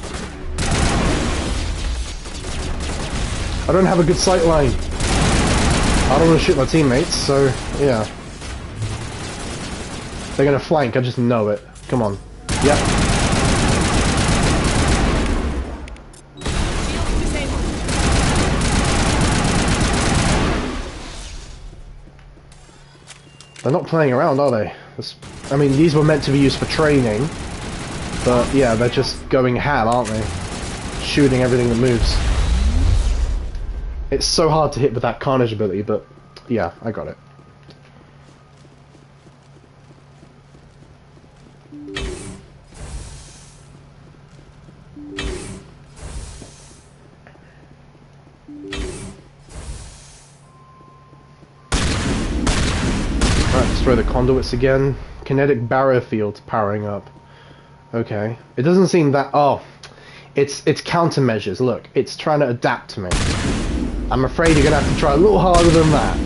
I don't have a good sight line. I don't want to shoot my teammates, so yeah. They're gonna flank, I just know it. Come on. Yep. They're not playing around, are they? I mean, these were meant to be used for training, but yeah, they're just going ham, aren't they? Shooting everything that moves. It's so hard to hit with that Carnage ability, but yeah, I got it. Destroy the conduits again. Kinetic barrier fields powering up. Okay. It doesn't seem that... Oh. It's countermeasures. Look, it's trying to adapt to me. I'm afraid you're going to have to try a little harder than that.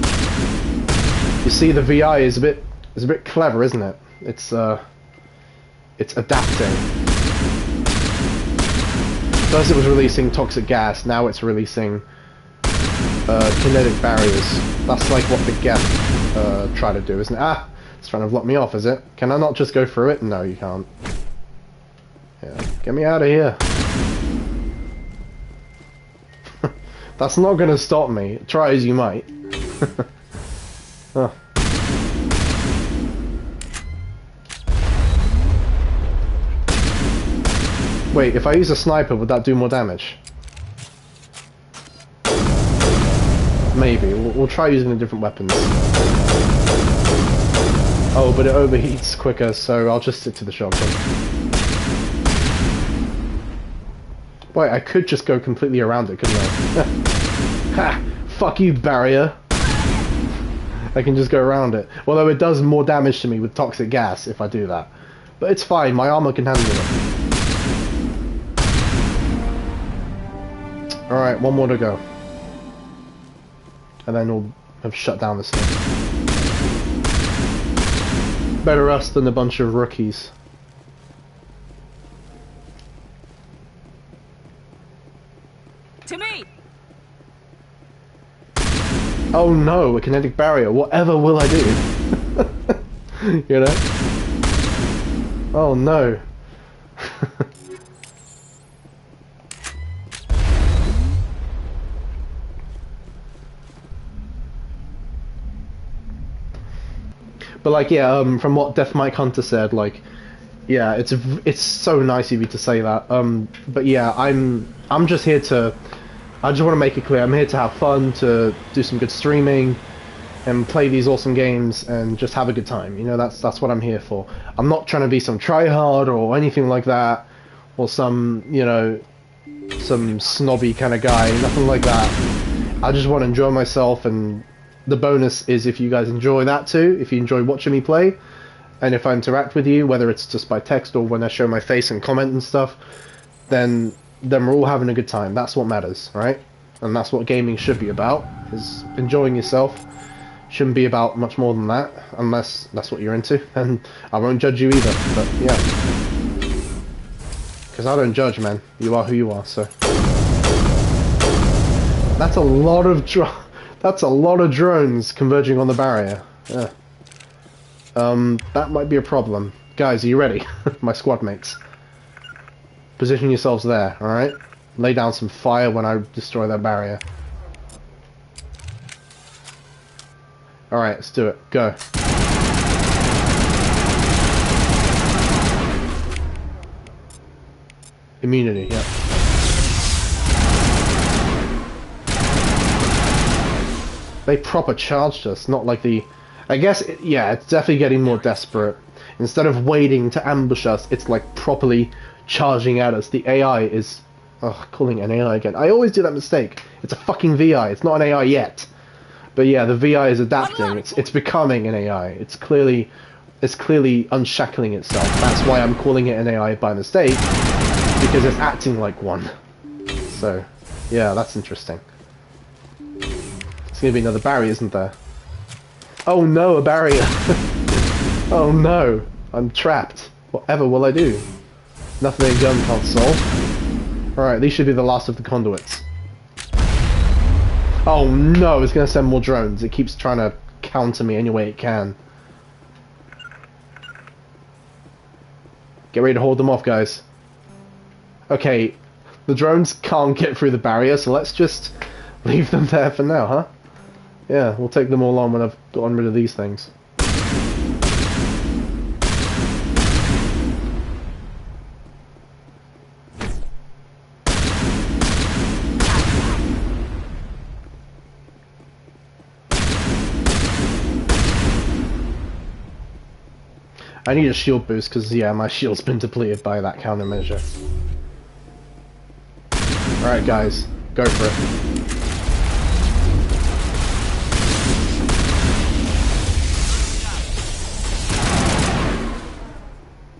You see, the VI is a bit clever, isn't it? It's adapting. First it was releasing toxic gas, now it's releasing kinetic barriers. That's like what the Geth try to do, isn't it? Ah! It's trying to block me off, is it? Can I not just go through it? No, you can't. Yeah, get me out of here. That's not going to stop me. Try as you might. Oh. Wait, if I use a sniper, would that do more damage? Maybe. We'll try using a different weapon. Oh, but it overheats quicker, so I'll just stick to the shotgun. Wait, I could just go completely around it, couldn't I? Ha! Fuck you, barrier! I can just go around it. Although it does more damage to me with toxic gas if I do that. But it's fine, my armor can handle it. Alright, one more to go. And then we'll have shut down this thing. Better us than a bunch of rookies. To me! Oh no, a kinetic barrier. Whatever will I do? You know? Oh no. But like, yeah, from what Death Mike Hunter said, like, yeah, it's so nice of you to say that. But yeah, I'm just here to, I just want to make it clear, I'm here to have fun, to do some good streaming, and play these awesome games, and just have a good time. You know, that's what I'm here for. I'm not trying to be some tryhard or anything like that, or some, you know, some snobby kind of guy, nothing like that. I just want to enjoy myself, and the bonus is if you guys enjoy that too, if you enjoy watching me play, and if I interact with you, whether it's just by text or when I show my face and comment and stuff, then we're all having a good time. That's what matters, right? And that's what gaming should be about, is enjoying yourself. Shouldn't be about much more than that, unless that's what you're into, and I won't judge you either, but yeah. Because I don't judge, man. You are who you are, so. That's a lot of drones converging on the barrier. Yeah. That might be a problem. Guys, are you ready? My squad mates. Position yourselves there, alright? Lay down some fire when I destroy that barrier. Alright, let's do it. Go. Immunity, yeah. They proper charged us, not like the... I guess, yeah, it's definitely getting more desperate. Instead of waiting to ambush us, it's like properly charging at us. The AI is... Ugh, calling it an AI again. I always do that mistake. It's a fucking VI. It's not an AI yet. But yeah, the VI is adapting. It's becoming an AI. It's clearly unshackling itself. That's why I'm calling it an AI by mistake, because it's acting like one. So, yeah, that's interesting. It's gonna be another barrier, isn't there? Oh no, a barrier! Oh no, I'm trapped. Whatever will I do? Nothing a gun can't solve. Alright, these should be the last of the conduits. Oh no, it's gonna send more drones. It keeps trying to counter me any way it can. Get ready to hold them off, guys. Okay, the drones can't get through the barrier, so let's just leave them there for now, huh? Yeah, we'll take them all on when I've gotten rid of these things. I need a shield boost because, yeah, my shield's been depleted by that countermeasure. Alright, guys, go for it.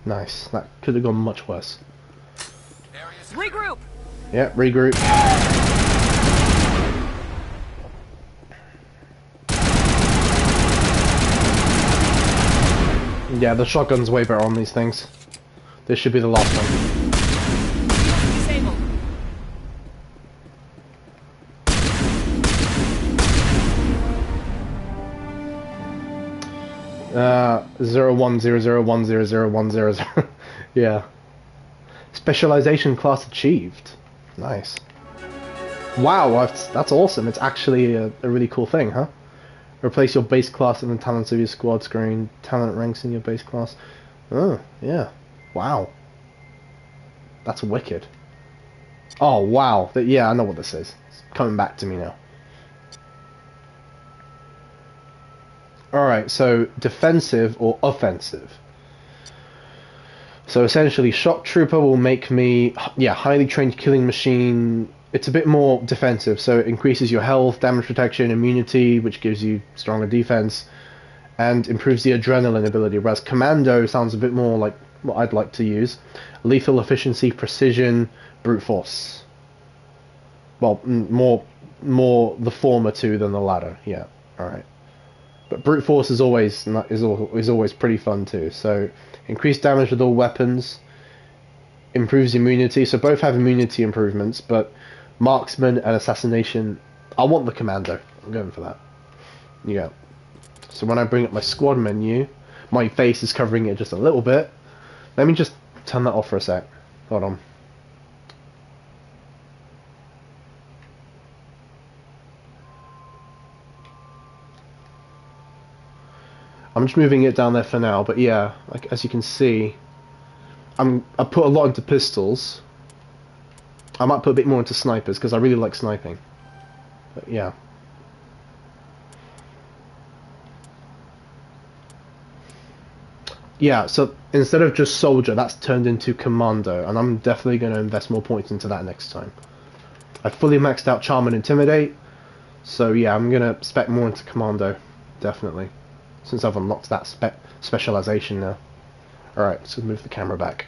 Nice. That could have gone much worse. Regroup! Yeah, regroup. Yeah, the shotgun's way better on these things. This should be the last one. Disabled. 0100100100. Yeah. Specialization class achieved. Nice. Wow, that's awesome. It's actually a really cool thing, huh? Replace your base class and the talents of your squad screen. Talent ranks in your base class. Oh, yeah. Wow. That's wicked. Oh, wow. Yeah, I know what this is. It's coming back to me now. Alright, so defensive or offensive. So essentially, Shock Trooper will make me, yeah, highly trained killing machine. It's a bit more defensive, so it increases your health, damage protection, immunity, which gives you stronger defense, and improves the adrenaline ability, whereas Commando sounds a bit more like what I'd like to use. Lethal efficiency, precision, brute force. Well, more the former two than the latter, yeah, alright. But brute force is always pretty fun too, so increased damage with all weapons, improves immunity, so both have immunity improvements, but marksman and assassination, I want the Commando. I'm going for that. Yeah. So when I bring up my squad menu, my face is covering it just a little bit. Let me just turn that off for a sec. Hold on. I'm just moving it down there for now, but yeah, like as you can see, I put a lot into pistols. I might put a bit more into snipers because I really like sniping. But yeah. Yeah, so instead of just soldier, that's turned into commando, and I'm definitely going to invest more points into that next time. I fully maxed out Charm and Intimidate, so yeah, I'm gonna spec more into Commando, definitely, since I've unlocked that specialization now. Alright, let's move the camera back.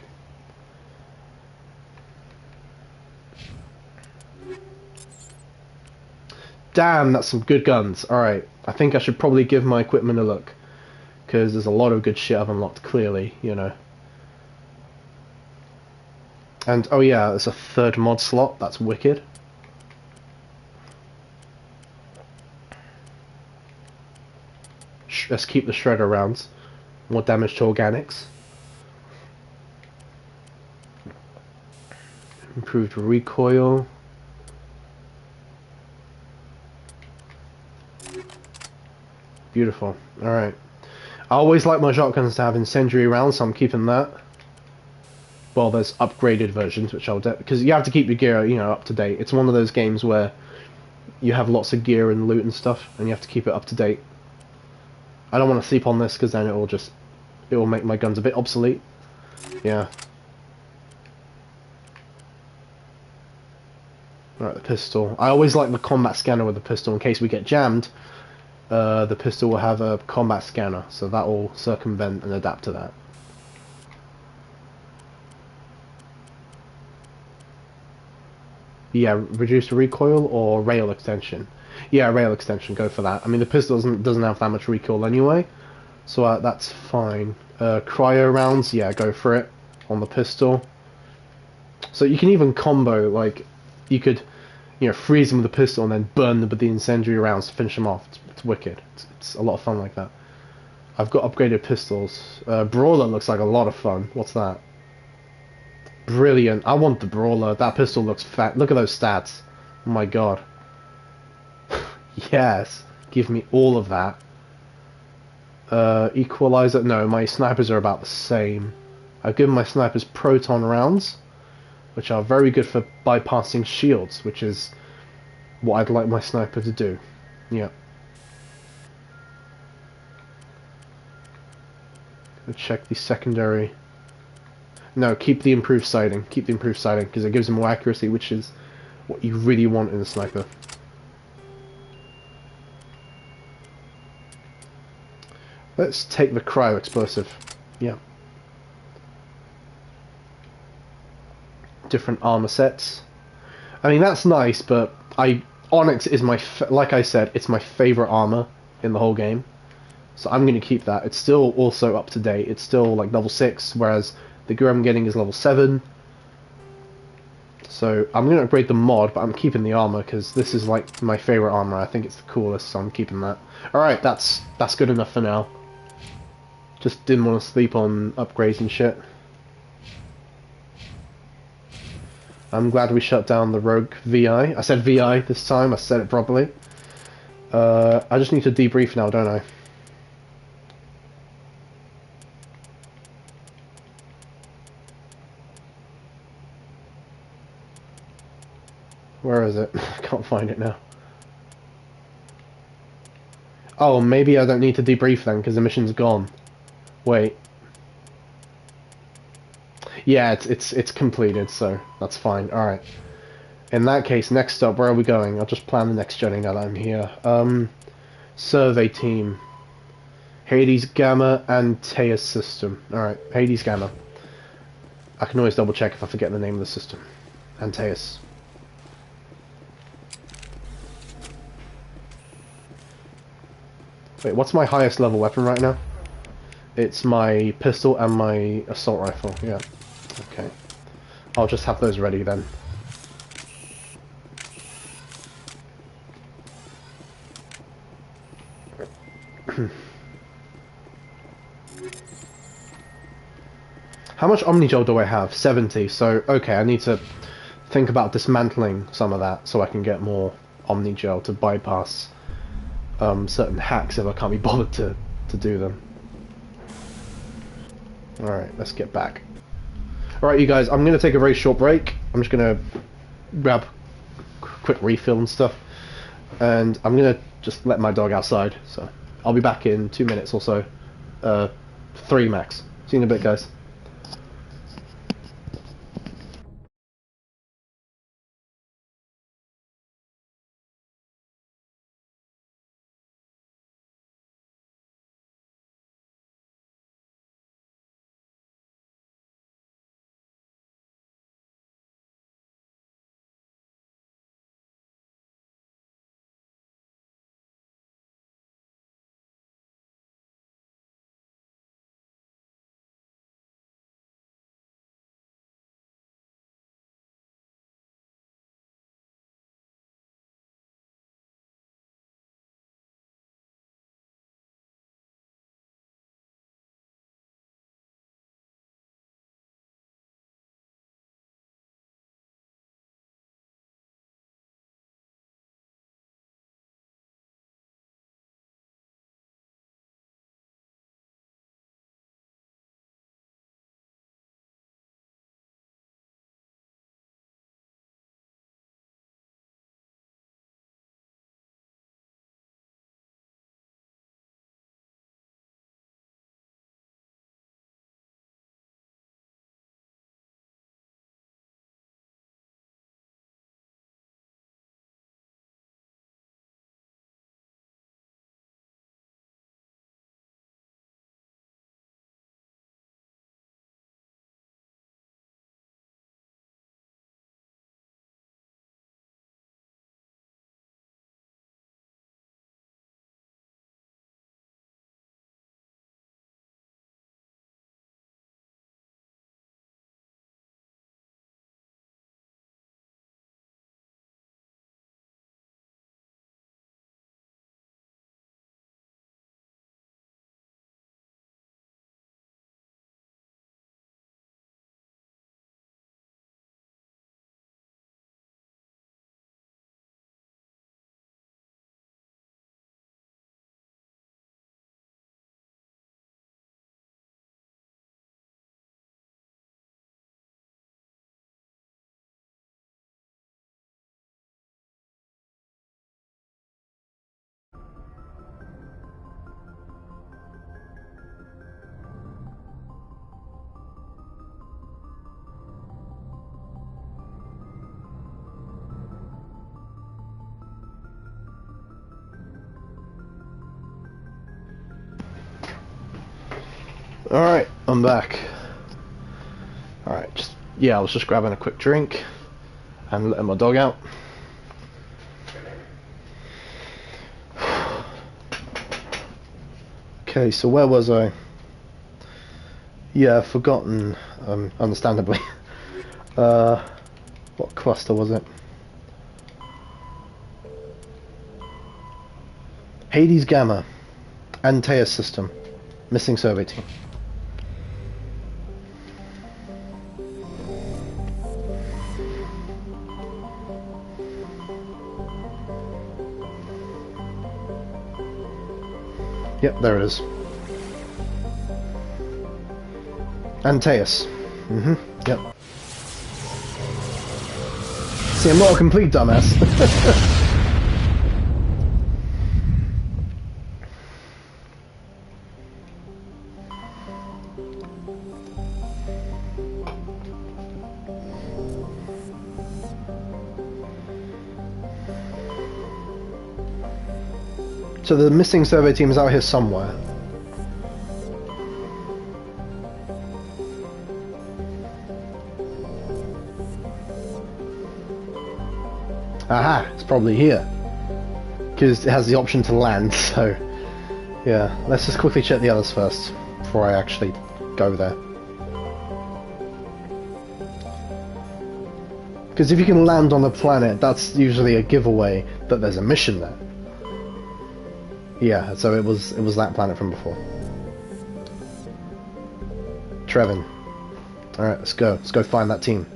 Damn, that's some good guns. Alright, I think I should probably give my equipment a look, because there's a lot of good shit I've unlocked, clearly, you know. And, oh yeah, there's a third mod slot, that's wicked. Let's keep the Shredder rounds. More damage to organics. Improved recoil. Beautiful. Alright. I always like my shotguns to have incendiary rounds, so I'm keeping that. Well, there's upgraded versions, which I'll because you have to keep your gear, you know, up to date. It's one of those games where you have lots of gear and loot and stuff, and you have to keep it up to date. I don't want to sleep on this because then it will make my guns a bit obsolete. Yeah. Alright, the pistol. I always like the combat scanner with the pistol in case we get jammed. The pistol will have a combat scanner, so that will circumvent and adapt to that. Yeah, reduce recoil or rail extension. Yeah, rail extension, go for that. I mean, the pistol doesn't have that much recoil anyway, so that's fine. Cryo rounds, yeah, go for it on the pistol. So you can even combo, like, you could, you know, freeze them with the pistol and then burn them with the incendiary rounds to finish them off. It's wicked. It's a lot of fun like that. I've got upgraded pistols. Brawler looks like a lot of fun. What's that? Brilliant. I want the Brawler. That pistol looks fat. Look at those stats. Oh my god. Yes. Give me all of that. Equalizer. No, my snipers are about the same. I've given my snipers proton rounds, which are very good for bypassing shields, which is what I'd like my sniper to do. Yeah. Check the secondary. No, keep the improved sighting. Keep the improved sighting because it gives them more accuracy, which is what you really want in a sniper. Let's take the cryo explosive. Yeah. Different armor sets. I mean, that's nice, but Onyx is my like I said, it's my favorite armor in the whole game. So I'm going to keep that. It's still also up to date. It's still like level 6, whereas the gear I'm getting is level 7. So I'm going to upgrade the mod, but I'm keeping the armor because this is like my favorite armor. I think it's the coolest, so I'm keeping that. Alright, that's good enough for now. Just didn't want to sleep on upgrades and shit. I'm glad we shut down the Rogue VI. I said VI this time, I said it properly. I just need to debrief now, don't I? Where is it? I can't find it now. Oh, maybe I don't need to debrief then, because the mission's gone. Wait. Yeah, it's completed, so that's fine. Alright. In that case, next up, where are we going? I'll just plan the next journey now that I'm here. Survey team. Hades Gamma and Teus system. Alright, Hades Gamma. I can always double check if I forget the name of the system. And Teus. Wait, what's my highest level weapon right now? It's my pistol and my assault rifle, yeah. Okay. I'll just have those ready then. How much Omnigel do I have? 70, so okay, I need to think about dismantling some of that so I can get more Omnigel to bypass certain hacks if I can't be bothered to do them. Alright, let's get back. Alright, you guys, I'm going to take a very short break. I'm just going to grab a quick refill and stuff. And I'm going to just let my dog outside. So I'll be back in 2 minutes or so. 3 max. See you in a bit, guys. Alright, I'm back. Alright, I was just grabbing a quick drink and letting my dog out. Okay, so where was I? Yeah, I've forgotten, understandably. What cluster was it? Hades Gamma. Antaeus system. Missing survey team. Yep, there it is. Antaeus. Yep. See, I'm not a complete dumbass. So the missing survey team is out here somewhere. Aha, it's probably here. Because it has the option to land, so... Yeah, let's just quickly check the others first, before I actually go there. Because if you can land on a planet, that's usually a giveaway that there's a mission there. Yeah, so it was that planet from before. Trevin. Alright, let's go. Let's go find that team.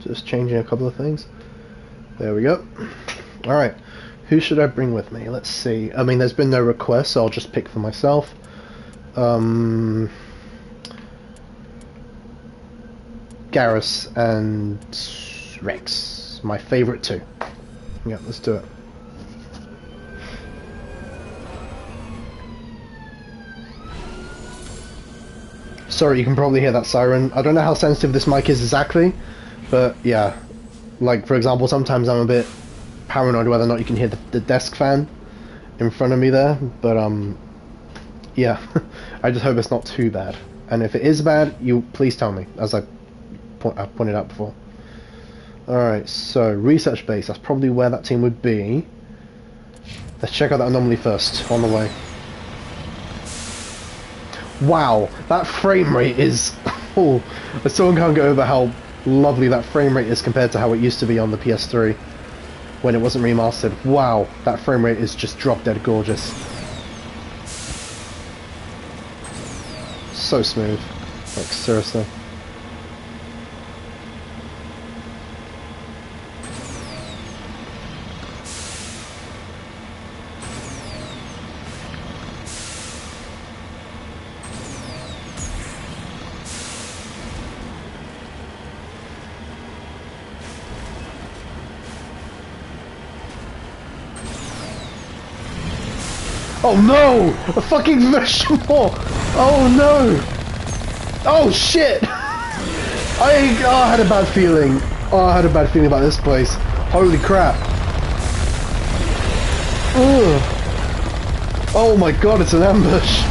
Just changing a couple of things. There we go. Alright, who should I bring with me? Let's see. I mean, there's been no requests, so I'll just pick for myself. Garrus and Rex. My favourite two. Yeah, let's do it. Sorry, you can probably hear that siren. I don't know how sensitive this mic is exactly, but yeah. Like, for example, sometimes I'm a bit paranoid whether or not you can hear the desk fan in front of me there, but yeah. I just hope it's not too bad. And if it is bad, you please tell me, as I pointed out before. Alright, so research base, that's probably where that team would be. Let's check out that anomaly first, on the way. Wow, that frame rate is... Oh, I still can't get over how lovely that frame rate is compared to how it used to be on the PS3 when it wasn't remastered. Wow, that frame rate is just drop dead gorgeous. So smooth. Like, seriously. Oh no! A fucking version 4! Oh no! Oh shit! I had a bad feeling. Oh, I had a bad feeling about this place. Holy crap. Ugh. Oh my god, it's an ambush.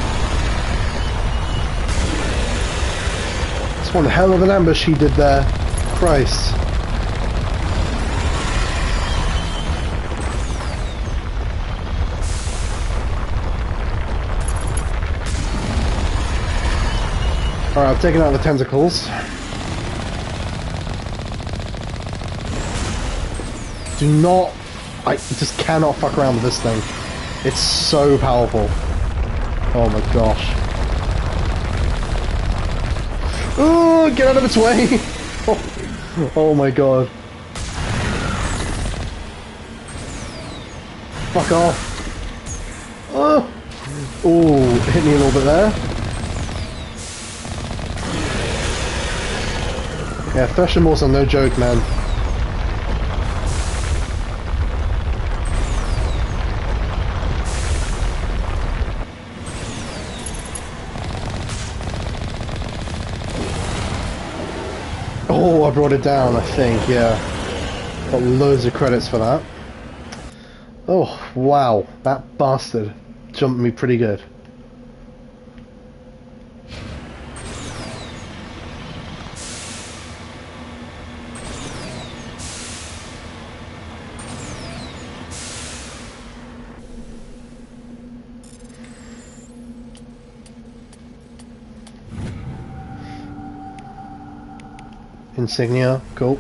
It's one hell of an ambush he did there. Christ. Alright, I've taken out the tentacles. Do not... I just cannot fuck around with this thing. It's so powerful. Oh my gosh. Oh, get out of its way! Oh my god. Fuck off. Oh, hit me a little bit there. Yeah, Thresh and Morse are no joke, man. Oh, I brought it down, I think, yeah. Got loads of credits for that. Oh, wow. That bastard jumped me pretty good. Insignia, cool.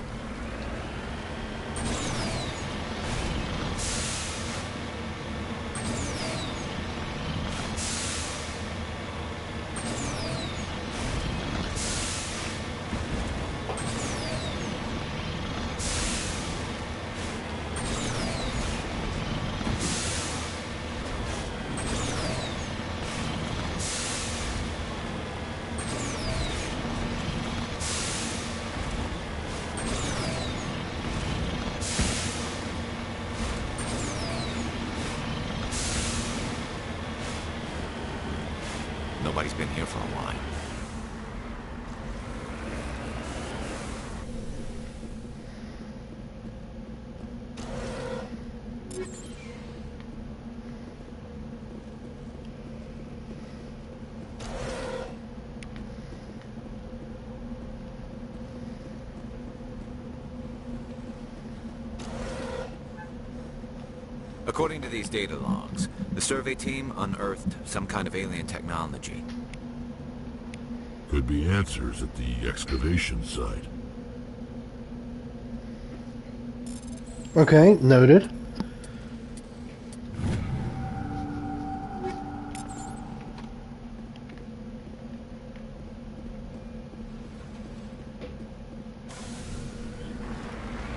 Nobody's been here for a while. According to these data logs, the survey team unearthed some kind of alien technology. Could be answers at the excavation site. Okay, noted.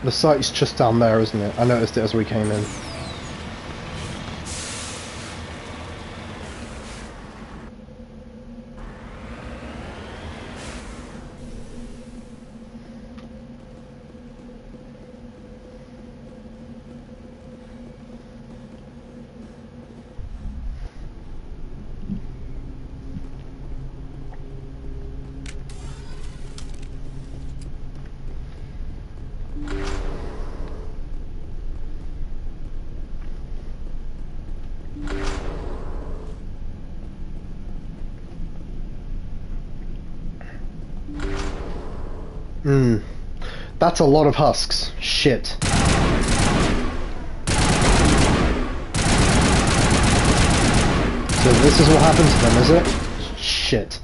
The site's just down there, isn't it? I noticed it as we came in. That's a lot of husks. Shit. So this is what happened to them, is it? Shit.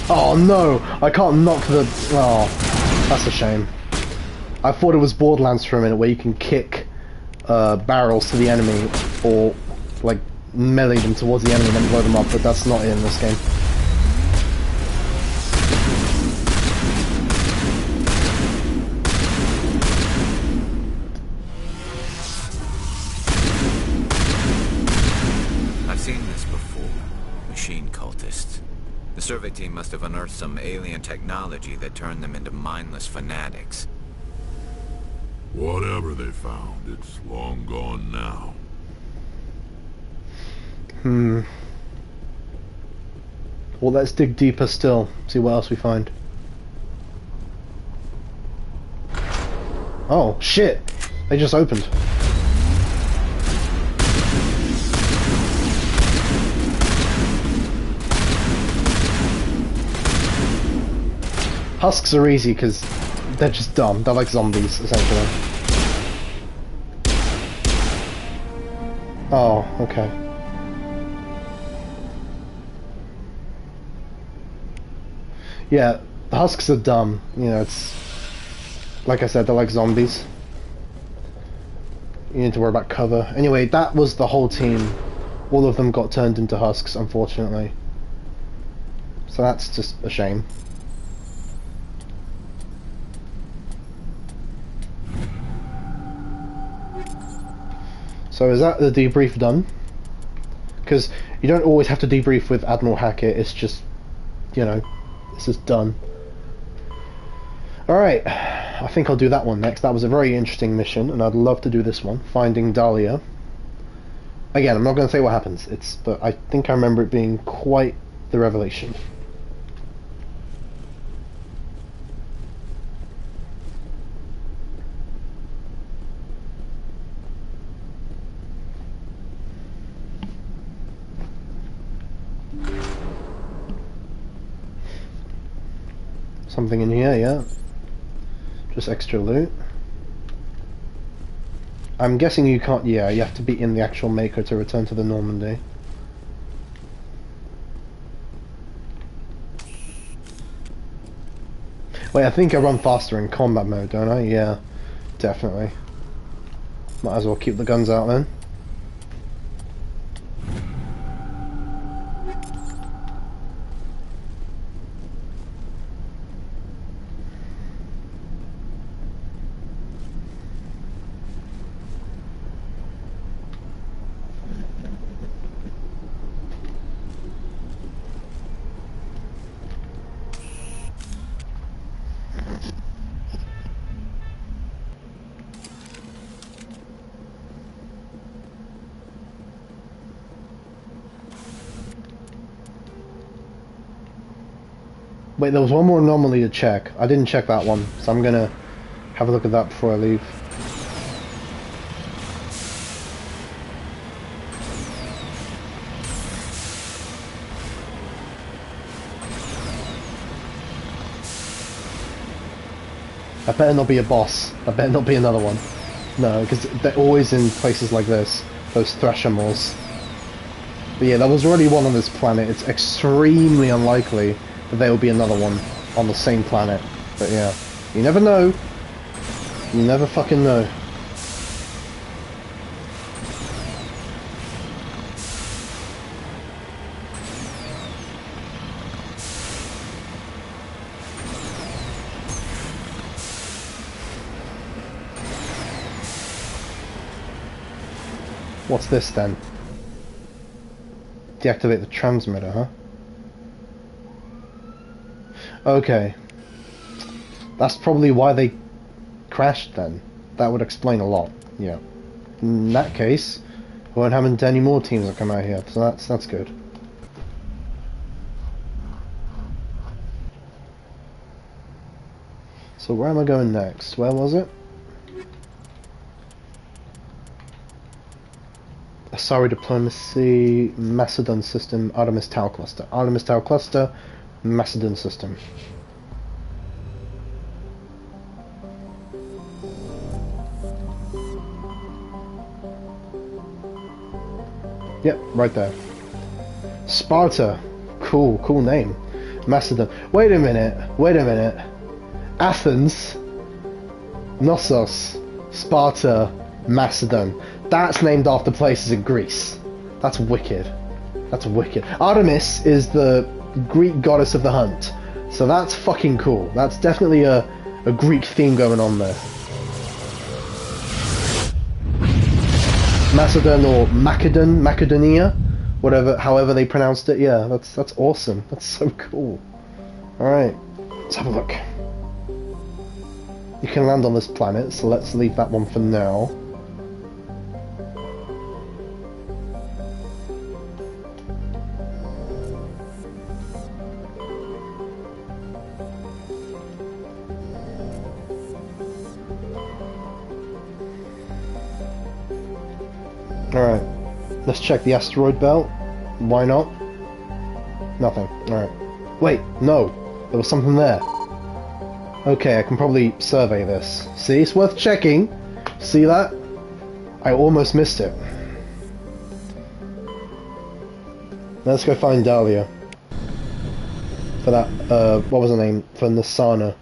Oh no! I can't knock the... Oh, that's a shame. I thought it was Borderlands for a minute, where you can kick barrels to the enemy, or like melee them towards the enemy and then blow them up, but that's not in this game. The survey team must have unearthed some alien technology that turned them into mindless fanatics. Whatever they found, it's long gone now. Well, let's dig deeper still, see what else we find. Oh, shit! They just opened. Husks are easy because they're just dumb. They're like zombies, essentially. Oh, okay. Yeah, the husks are dumb. You know, it's... Like I said, they're like zombies. You need to worry about cover. Anyway, that was the whole team. All of them got turned into husks, unfortunately. So that's just a shame. So is that the debrief done? Because you don't always have to debrief with Admiral Hackett, it's just, you know, this is done. Alright, I think I'll do that one next. That was a very interesting mission, and I'd love to do this one, Finding Dahlia. Again, I'm not going to say what happens, but I think I remember it being quite the revelation. Something in here, yeah. Just extra loot. I'm guessing you can't, yeah, you have to be in the actual Mako to return to the Normandy. Wait, I think I run faster in combat mode, don't I? Yeah, definitely. Might as well keep the guns out then. Wait, there was one more anomaly to check. I didn't check that one, so I'm gonna have a look at that before I leave. I better not be a boss. I better not be another one. No, because they're always in places like this. Those Threshamores. But yeah, there was already one on this planet. It's extremely unlikely that there will be another one on the same planet. But yeah, you never know. You never fucking know. What's this then? Deactivate the transmitter, huh? Okay. That's probably why they crashed then. That would explain a lot, yeah. In that case, we won't have any more teams that come out here, so that's good. So where am I going next? Where was it? Asari Diplomacy, Macedon System, Artemis Tau Cluster. Artemis Tau Cluster, Macedon System. Yep, right there. Sparta. Cool name. Macedon. Wait a minute. Athens, Knossos, Sparta, Macedon. That's named after places in Greece. That's wicked. Artemis is the Greek goddess of the hunt. So that's fucking cool. That's definitely a Greek theme going on there. Macedon or Macedonia, however they pronounced it. Yeah, that's awesome. That's so cool. Alright, let's have a look. You can land on this planet, so let's leave that one for now. Alright, let's check the asteroid belt. Why not? Nothing. Alright. Wait, no! There was something there. Okay, I can probably survey this. See, it's worth checking. See that? I almost missed it. Let's go find Dahlia. For that, what was her name? For Nasana.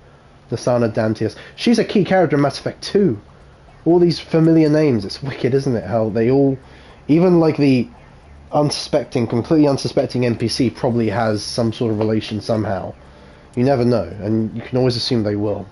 Nasana Dantius. She's a key character in Mass Effect 2. All these familiar names, it's wicked, isn't it? How they all, even like the completely unsuspecting NPC probably has some sort of relation somehow. You never know, and you can always assume they will.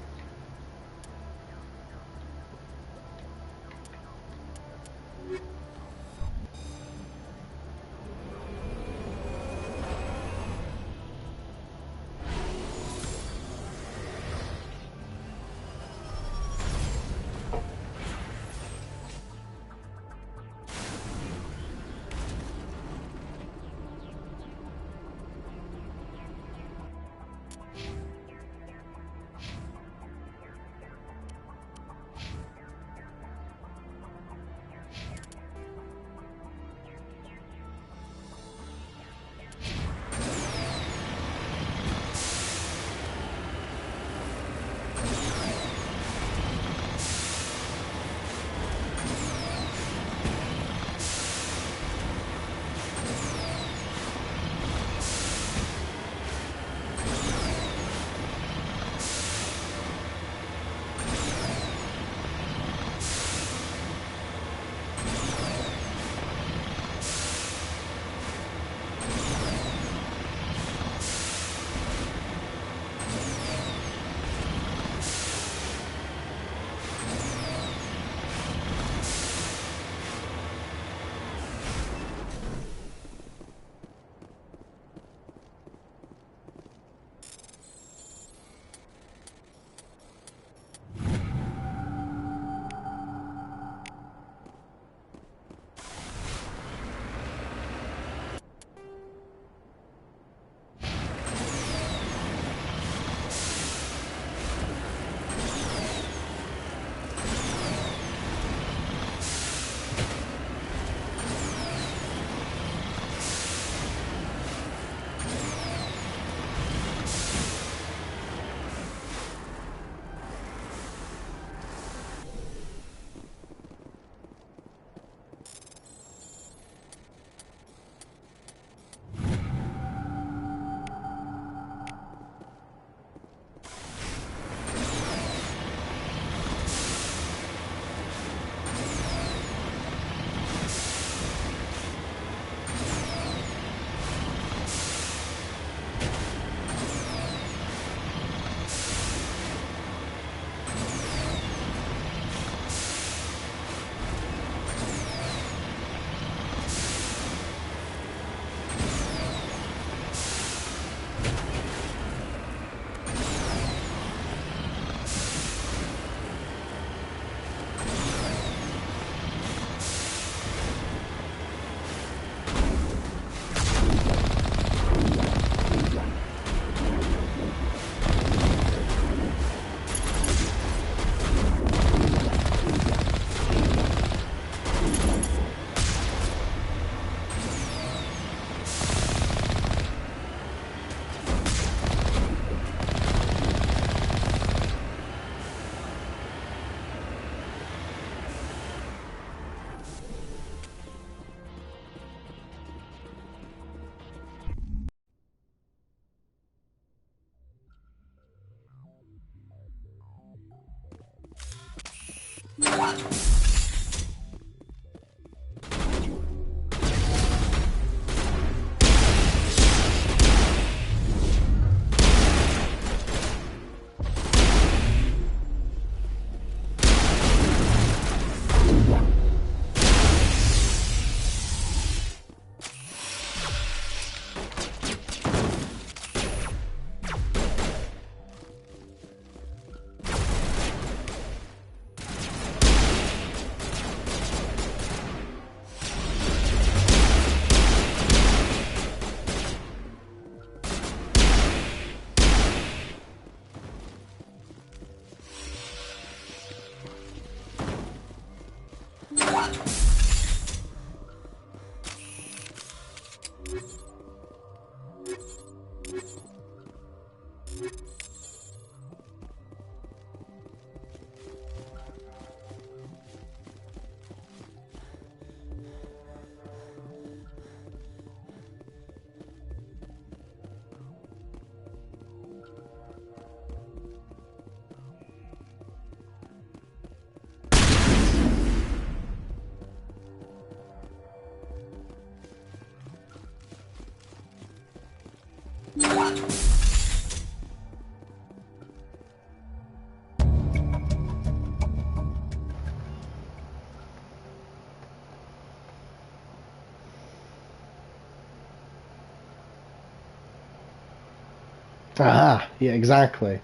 Aha, yeah, exactly.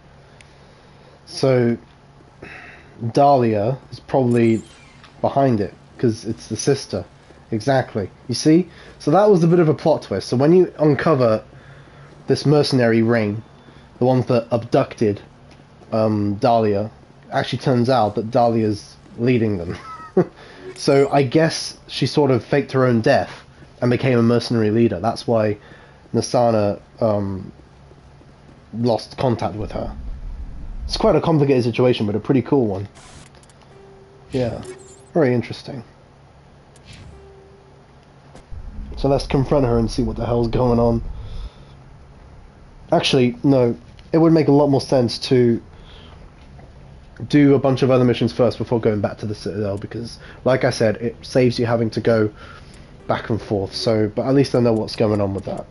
So, Dahlia is probably behind it, because it's the sister. Exactly. You see? So that was a bit of a plot twist. So when you uncover this mercenary ring, the ones that abducted Dahlia, actually turns out that Dahlia's leading them. So I guess she sort of faked her own death and became a mercenary leader. That's why Nassana lost contact with her. It's quite a complicated situation, but a pretty cool one. Yeah, very interesting. So let's confront her and see what the hell's going on. Actually, no, it would make a lot more sense to do a bunch of other missions first before going back to the Citadel, because, like I said, it saves you having to go back and forth. So, but at least I know what's going on with that.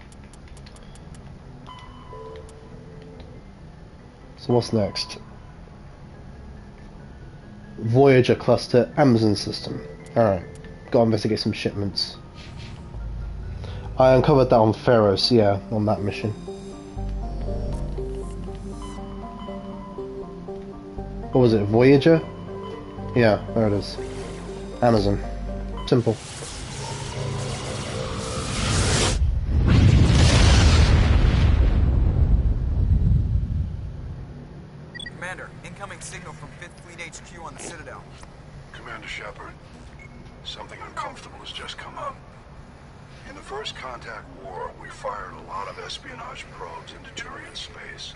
So what's next? Voyager cluster, Amazon system. Alright, gotta investigate some shipments. I uncovered that on Pharos, yeah, on that mission. What was it, Voyager? Yeah, there it is. Amazon. Simple. Commander, incoming signal from 5th Fleet HQ on the Citadel. Commander Shepard, something uncomfortable has just come up. In the First Contact War, we fired a lot of espionage probes into Turian space.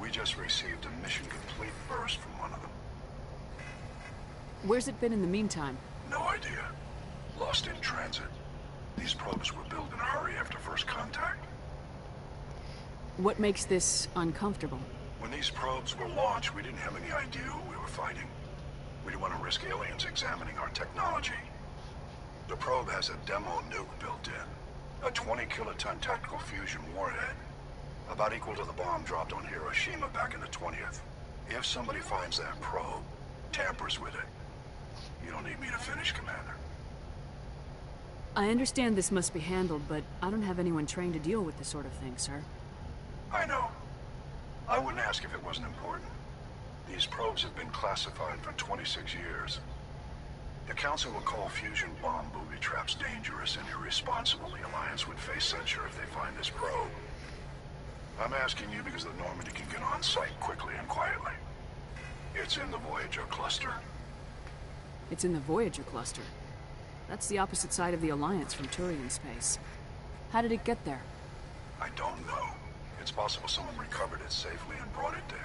We just received a mission-complete burst from one of them. Where's it been in the meantime? No idea. Lost in transit. These probes were built in a hurry after First Contact. What makes this uncomfortable? When these probes were launched, we didn't have any idea who we were fighting. We didn't want to risk aliens examining our technology. The probe has a demo nuke built in. A 20-kiloton tactical fusion warhead. About equal to the bomb dropped on Hiroshima back in the 20th. If somebody finds that probe, tampers with it, you don't need me to finish, Commander. I understand this must be handled, but I don't have anyone trained to deal with this sort of thing, sir. I know. I wouldn't ask if it wasn't important. These probes have been classified for 26 years. The Council will call fusion bomb booby traps dangerous and irresponsible. The Alliance would face censure if they find this probe. I'm asking you because the Normandy can get on site quickly and quietly. It's in the Voyager cluster. It's in the Voyager cluster. That's the opposite side of the Alliance from Turian space. How did it get there? I don't know. It's possible someone recovered it safely and brought it there.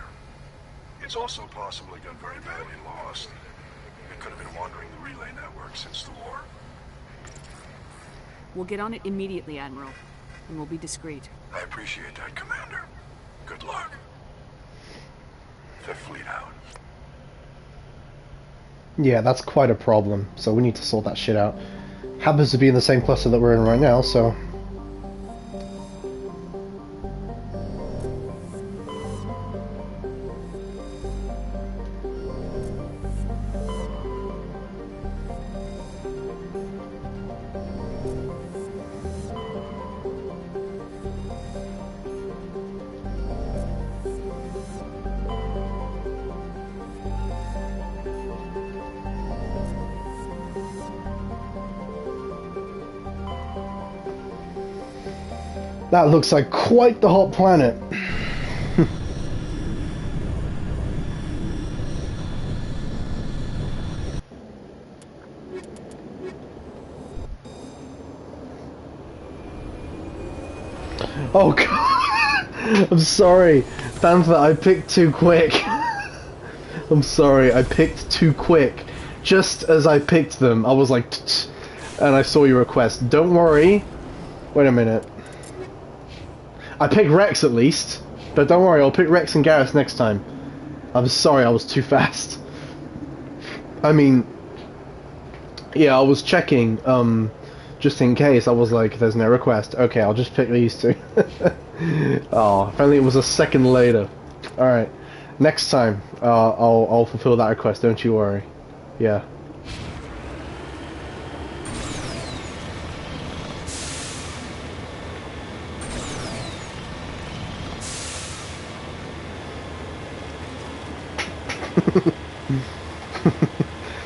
It's also possible it got very badly lost. It could have been wandering the relay network since the war. We'll get on it immediately, Admiral. And we'll be discreet. I appreciate that, Commander. Good luck. Fifth Fleet out. Yeah, that's quite a problem, so we need to sort that shit out. Happens to be in the same cluster that we're in right now, so... That looks like quite the hot planet. Oh god! I'm sorry. Panther, I picked too quick. I'm sorry, I picked too quick. Just as I picked them, I was like, and I saw your request. Don't worry. Wait a minute. I picked Rex at least, but don't worry, I'll pick Rex and Garrus next time. I'm sorry, I was too fast. I mean, yeah, I was checking, just in case. I was like, there's no request. Okay, I'll just pick these two. Oh, apparently it was a second later. Alright, next time, I'll fulfill that request, don't you worry. Yeah.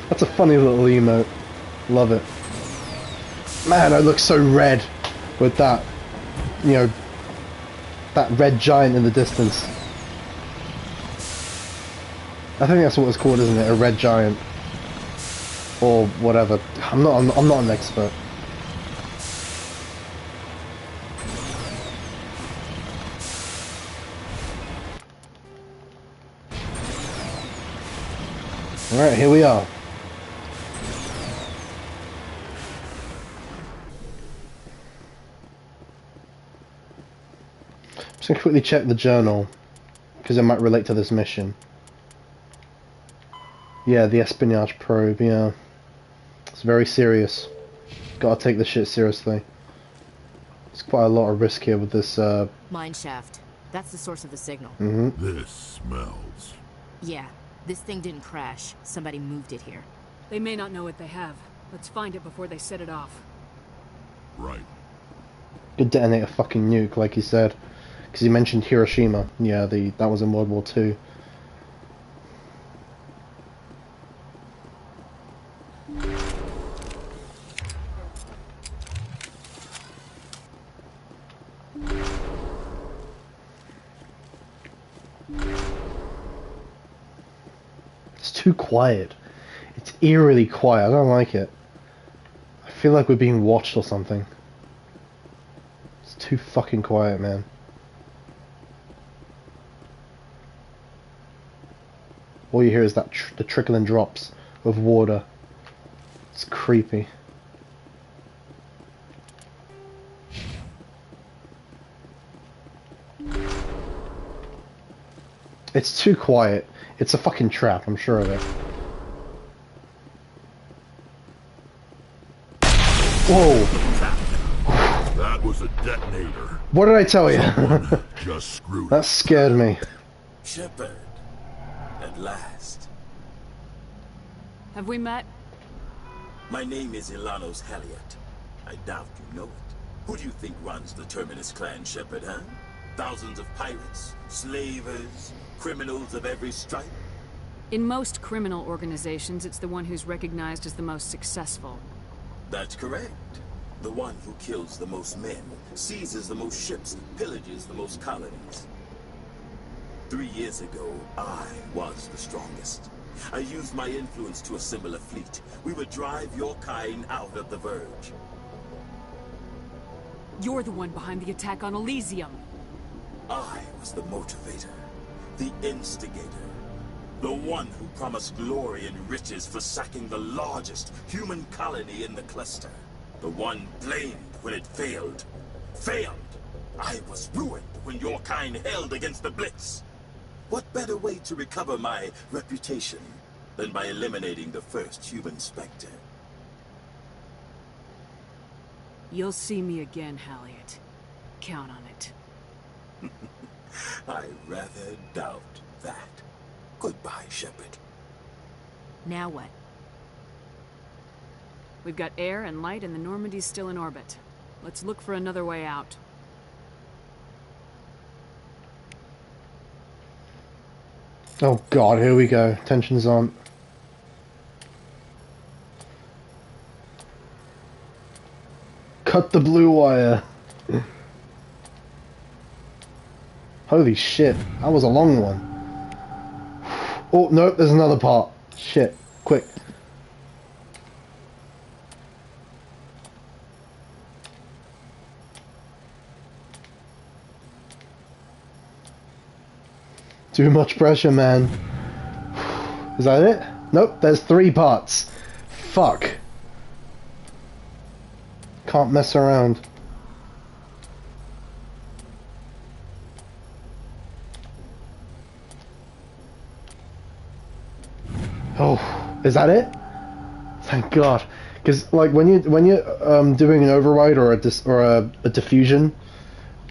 That's a funny little emote. Love it. Man, I look so red with that, you know, that red giant in the distance. I think that's what it's called, isn't it? A red giant. Or whatever. I'm not an expert. Alright, here we are. I'm just gonna quickly check the journal, because it might relate to this mission. Yeah, the espionage probe, yeah. It's very serious. Gotta take this shit seriously. There's quite a lot of risk here with this, Mine shaft. That's the source of the signal. This smells. Yeah, this thing didn't crash. Somebody moved it here. They may not know what they have. Let's find it before they set it off. Right. Could detonate a fucking nuke, like he said. Because he mentioned Hiroshima. Yeah, that was in World War II. It's too quiet. It's eerily quiet. I don't like it. I feel like we're being watched or something. It's too fucking quiet, man. All you hear is that the trickling drops of water. It's creepy. It's too quiet. It's a fucking trap, I'm sure of it. Whoa! That was a detonator. What did I tell you? Just screwed. That scared me. Shepard, at last. Have we met? My name is Ilanos Halliot. I doubt you know it. Who do you think runs the Terminus clan, Shepard, huh? Thousands of pirates, slavers, criminals of every stripe? In most criminal organizations, it's the one who's recognized as the most successful. That's correct. The one who kills the most men, seizes the most ships, pillages the most colonies. 3 years ago, I was the strongest. I used my influence to assemble a fleet. We would drive your kind out of the Verge. You're the one behind the attack on Elysium. I was the motivator, the instigator, the one who promised glory and riches for sacking the largest human colony in the cluster. The one blamed when it failed. Failed! I was ruined when your kind held against the Blitz. What better way to recover my reputation than by eliminating the first human Spectre? You'll see me again, Halliot. Count on it. I rather doubt that. Goodbye, Shepard. Now what? We've got air and light and the Normandy's still in orbit. Let's look for another way out. Oh god, here we go. Tension's on. Cut the blue wire. Holy shit, that was a long one. Oh, nope, there's another part. Shit, quick. Too much pressure, man. Is that it? Nope, there's 3 parts. Fuck. Can't mess around. Oh, is that it? Thank God. Because like when you're doing an override or a diffusion,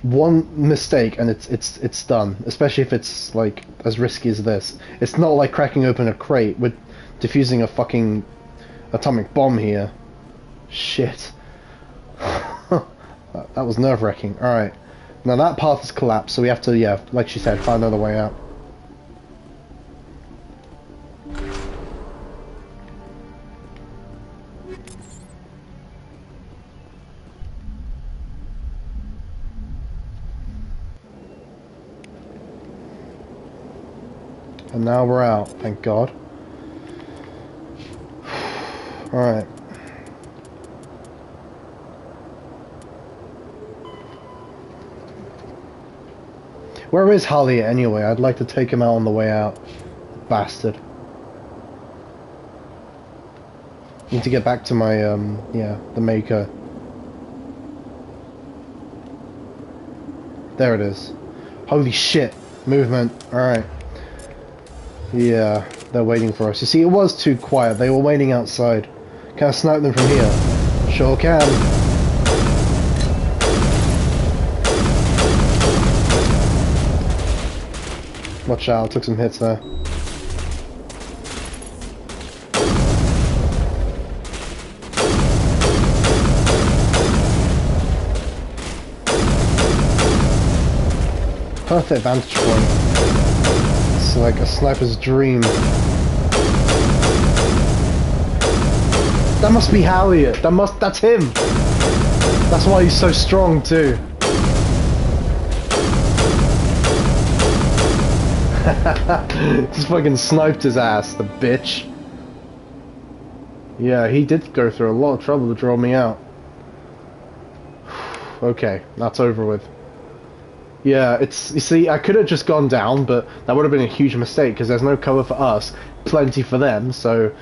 one mistake and it's done. Especially if it's like as risky as this. It's not like cracking open a crate with diffusing a fucking atomic bomb here. Shit. That was nerve-wracking. All right. Now that path has collapsed, so we have to, yeah, like she said, find another way out. And now we're out, thank God. Alright. Where is Harliet anyway? I'd like to take him out on the way out. Bastard. Need to get back to my, yeah, the maker. There it is. Holy shit. Movement. Alright. Yeah, they're waiting for us. You see, it was too quiet. They were waiting outside. Can I snipe them from here? Sure can. Watch out, took some hits there. Perfect vantage point. It's like a sniper's dream. That must be Harliet. That's him. That's why he's so strong too. Just fucking sniped his ass, the bitch. Yeah, he did go through a lot of trouble to draw me out. Okay, that's over with. Yeah, it's, you see, I could have just gone down, but that would have been a huge mistake because there's no cover for us, plenty for them, so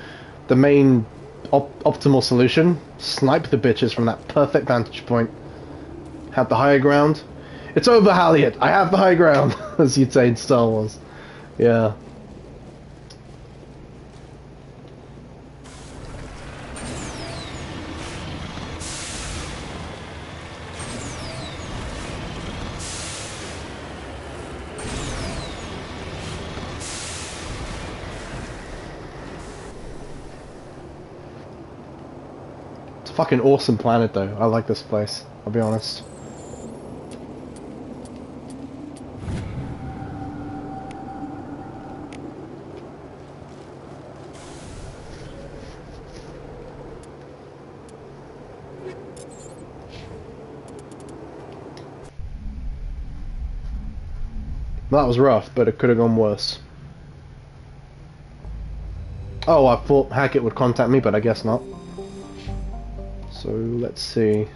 the main optimal solution, snipe the bitches from that perfect vantage point. Have the higher ground. It's over, Harliet! I have the high ground, as you'd say in Star Wars. Yeah. Fucking awesome planet though. I like this place, I'll be honest. That was rough, but it could have gone worse. Oh, I thought Hackett would contact me, but I guess not. So let's see.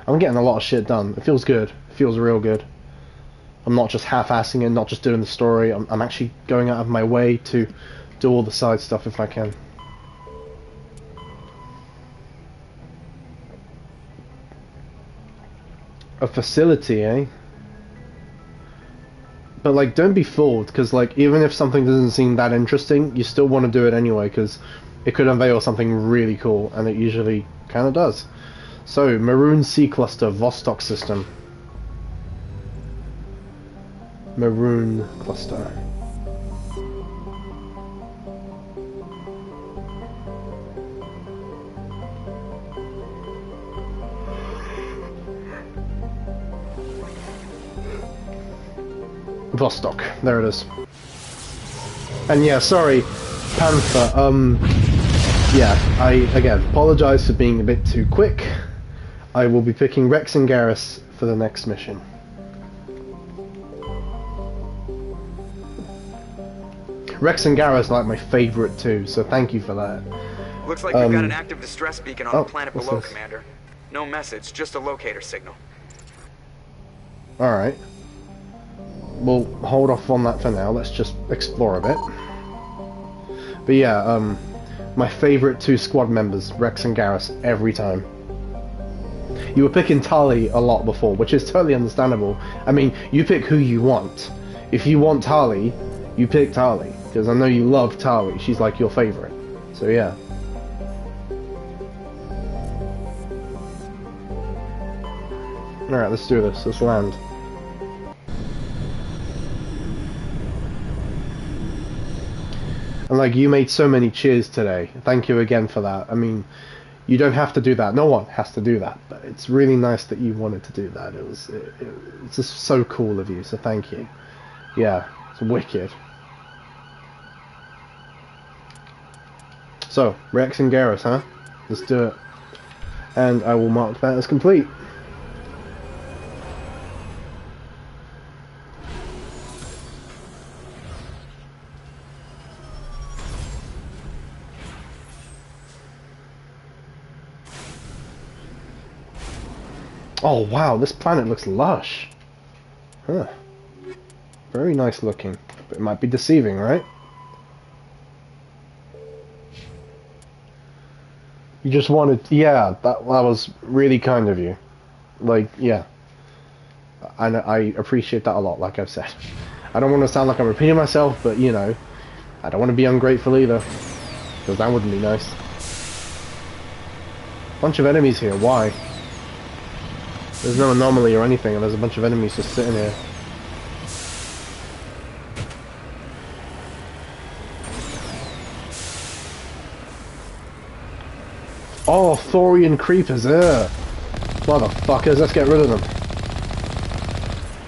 I'm getting a lot of shit done. It feels good. It feels real good. I'm not just half-assing it, not just doing the story. I'm actually going out of my way to do all the side stuff if I can. A facility, eh? But like, don't be fooled, because like, even if something doesn't seem that interesting, you still want to do it anyway, because it could unveil something really cool, and it usually kind of does. So, Maroon Sea Cluster, Vostok system. Maroon Cluster. Vostok, there it is. And yeah, sorry, Panther, yeah, I, again, apologize for being a bit too quick. I will be picking Rex and Garrus for the next mission. Rex and Garrus are like my favourite too, so thank you for that. Looks like we've got an active distress beacon on the planet below, this? Commander. No message, just a locator signal. Alright. We'll hold off on that for now. Let's just explore a bit. But yeah, my favourite 2 squad members, Rex and Garrus, every time. You were picking Tali a lot before, which is totally understandable. I mean, you pick who you want. If you want Tali, you pick Tali. Because I know you love Tali. She's like your favourite. So yeah. Alright, let's do this. Let's land. And like, you made so many cheers today. Thank you again for that. I mean, you don't have to do that. No one has to do that. But it's really nice that you wanted to do that. It's just so cool of you. So thank you. Yeah, it's wicked. So, Rex and Garrus, huh? Let's do it. And I will mark that as complete. Oh wow, this planet looks lush. Huh. Very nice looking. But it might be deceiving, right? You just wanted... Yeah, that was really kind of you. Like, yeah. I appreciate that a lot, like I've said. I don't want to sound like I'm repeating myself, but, you know, I don't want to be ungrateful either. Because that wouldn't be nice. Bunch of enemies here, why? There's no anomaly or anything, and there's a bunch of enemies just sitting here. Oh, Thorian creepers, motherfuckers, let's get rid of them.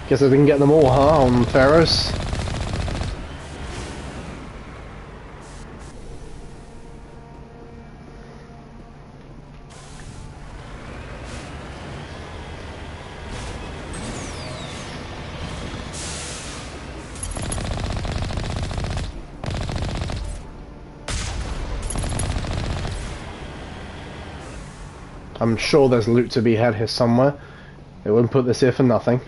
Guess I didn't get them all, huh, on Theros? I'm sure there's loot to be had here somewhere. They wouldn't put this here for nothing.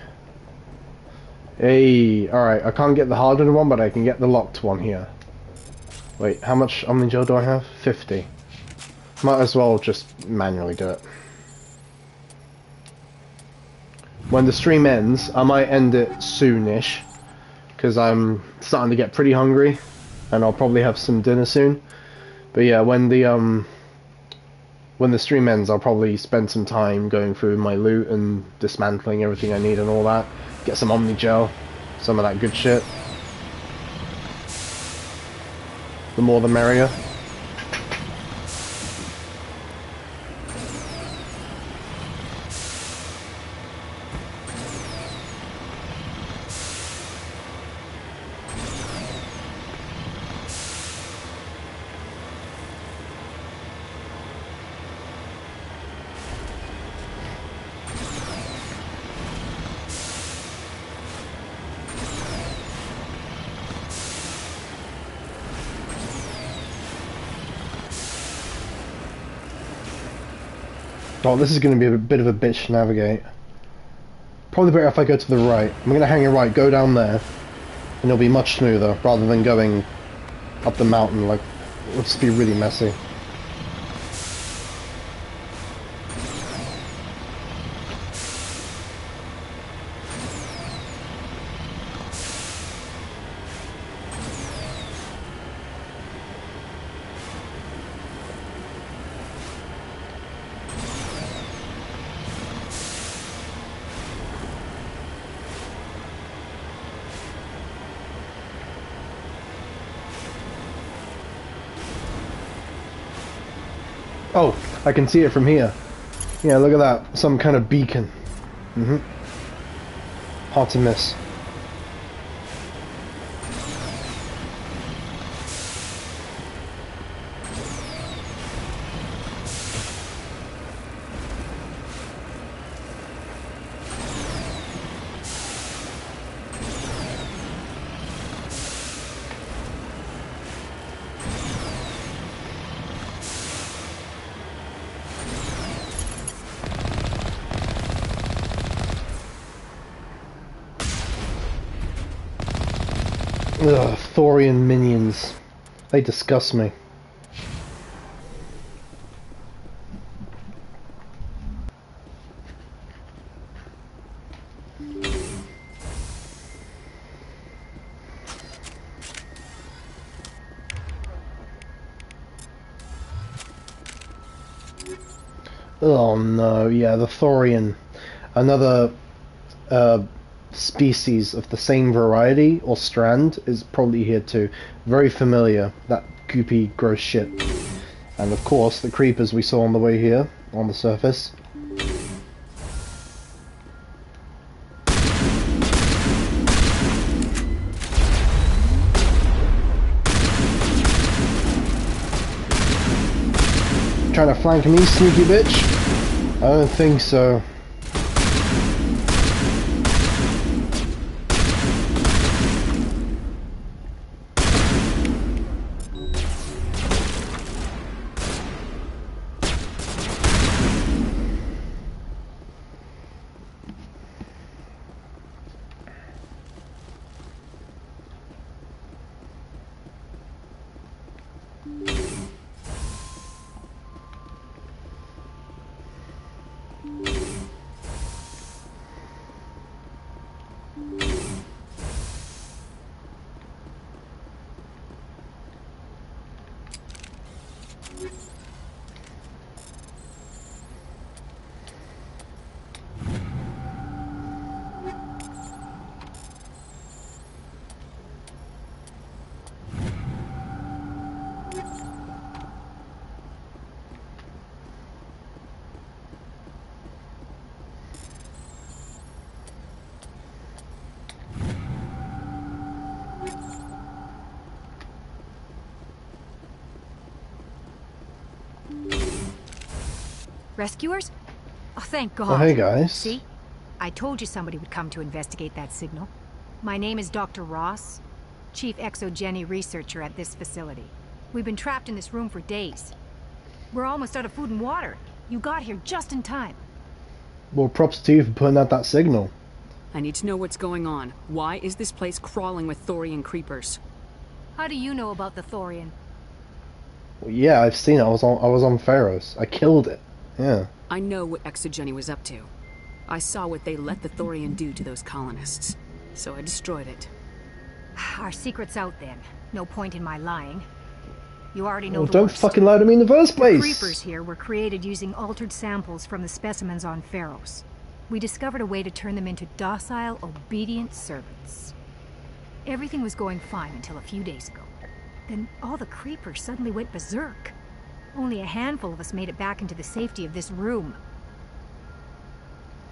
Hey, alright, I can't get the hardened one, but I can get the locked one here. Wait, how much Omnigel do I have? 50. Might as well just manually do it. When the stream ends, I might end it soonish, because I'm starting to get pretty hungry, and I'll probably have some dinner soon. But yeah, when the stream ends, I'll probably spend some time going through my loot and dismantling everything I need and all that. Get some Omnigel, some of that good shit. The more the merrier. Oh, this is going to be a bit of a bitch to navigate. Probably better if I go to the right. I'm going to hang a right, go down there, and it'll be much smoother, rather than going up the mountain, like, it'll just be really messy. Oh, I can see it from here. Yeah, look at that. Some kind of beacon. Hard to miss. Ugh, Thorian minions. They disgust me. Oh no, yeah, the Thorian. Another species of the same variety or strand is probably here too. Very familiar, that goopy, gross shit. And of course, the creepers we saw on the way here, on the surface. Trying to flank me, sneaky bitch? I don't think so. Rescuers? Oh, thank God. Oh, hey guys. See? I told you somebody would come to investigate that signal. My name is Dr. Ross, Chief Exogeny Researcher at this facility. We've been trapped in this room for days. We're almost out of food and water. You got here just in time. Well, props to you for putting out that signal. I need to know what's going on. Why is this place crawling with Thorian creepers? How do you know about the Thorian? Well, yeah, I've seen it. I was on Pharos. I killed it. Yeah. I know what Exogeny was up to. I saw what they let the Thorian do to those colonists, so I destroyed it. Our secret's out then. No point in my lying. You already know Well, the don't worst. fucking lie to me in the first place! The creepers here were created using altered samples from the specimens on Pharos. We discovered a way to turn them into docile, obedient servants. Everything was going fine until a few days ago. Then all the creepers suddenly went berserk. Only a handful of us made it back into the safety of this room.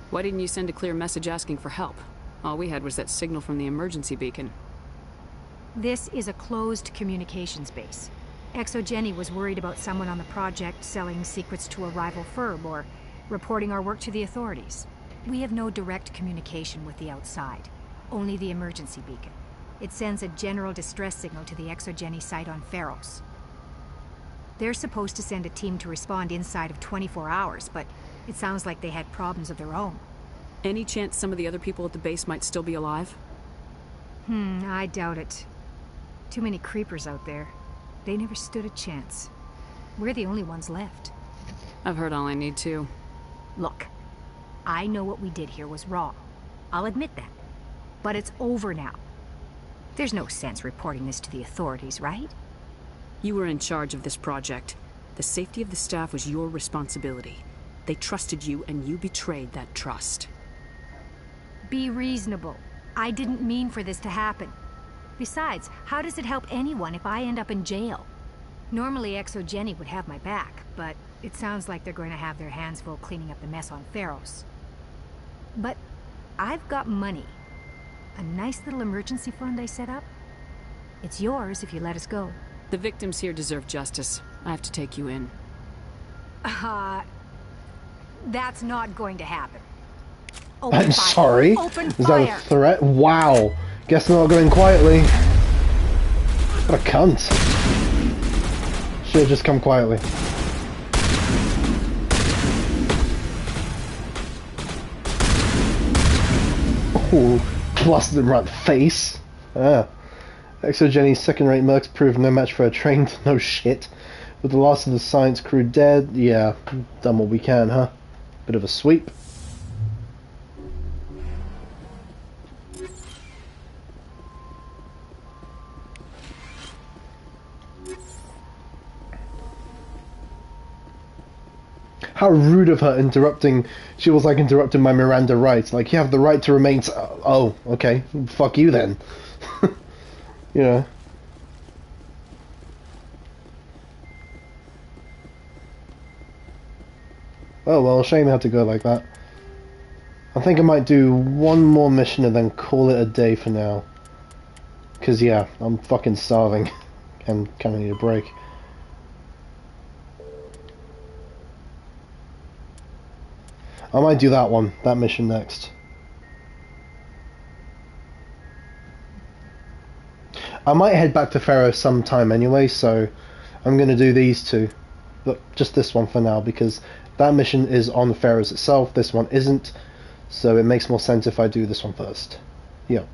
Why didn't you send a clear message asking for help? All we had was that signal from the emergency beacon. This is a closed communications base. Exogeny was worried about someone on the project selling secrets to a rival firm or reporting our work to the authorities. We have no direct communication with the outside, only the emergency beacon. It sends a general distress signal to the Exogeny site on Pharos. They're supposed to send a team to respond inside of 24 hours, but it sounds like they had problems of their own. Any chance some of the other people at the base might still be alive? I doubt it. Too many creepers out there. They never stood a chance. We're the only ones left. I've heard all I need to. Look, I know what we did here was wrong. I'll admit that. But it's over now. There's no sense reporting this to the authorities, right? You were in charge of this project. The safety of the staff was your responsibility. They trusted you, and you betrayed that trust. Be reasonable. I didn't mean for this to happen. Besides, how does it help anyone if I end up in jail? Normally Exogeny would have my back, but it sounds like they're going to have their hands full cleaning up the mess on Pharos. But I've got money. A nice little emergency fund I set up. It's yours if you let us go. The victims here deserve justice. I have to take you in. That's not going to happen. I'm sorry? Open Is fire. that a threat? Wow. Guess I'm not going quietly. What a cunt. Should've just come quietly. Ooh, blasted him right in the face. Yeah. ExoGenny's second-rate mercs proved no match for a trained no shit. With the last of the science crew dead, yeah, done what we can, huh? Bit of a sweep. How rude of her interrupting. She was like interrupting my Miranda rights. Like, you have the right to remain. Oh, okay. Fuck you then. You know. Oh well, shame it had to go like that. I think I might do one more mission and then call it a day for now. Cause yeah, I'm fucking starving and kinda need a break. I might do that mission next. I might head back to Pharaoh sometime anyway, so I'm gonna do these two. But just this one for now, because that mission is on Pharaohs itself, this one isn't, so it makes more sense if I do this one first. Yeah.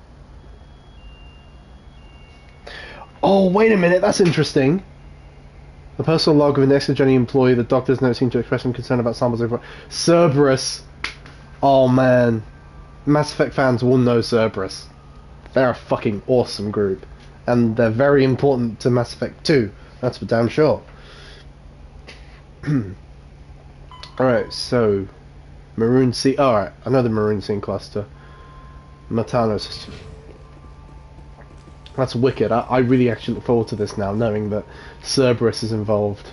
Oh, wait a minute, that's interesting. The personal log of an ExoGenny employee, the doctors note seem to express some concern about samples of Cerberus. Oh man. Mass Effect fans will know Cerberus. They're a fucking awesome group. And they're very important to Mass Effect 2. That's for damn sure. Alright, so Maroon Sea. Alright, I know the Maroon Sea cluster. Matano system. That's wicked. I really actually look forward to this now, knowing that Cerberus is involved.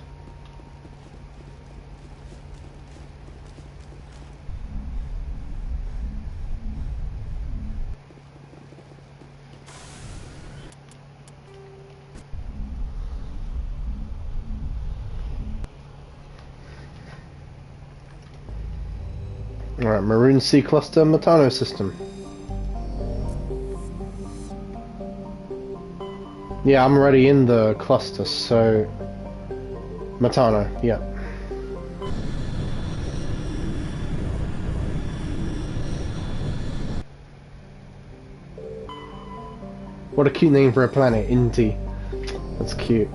Alright, Maroon Sea cluster, Matano system. Yeah, I'm already in the cluster, so... Matano, yeah. What a cute name for a planet, Inti. That's cute.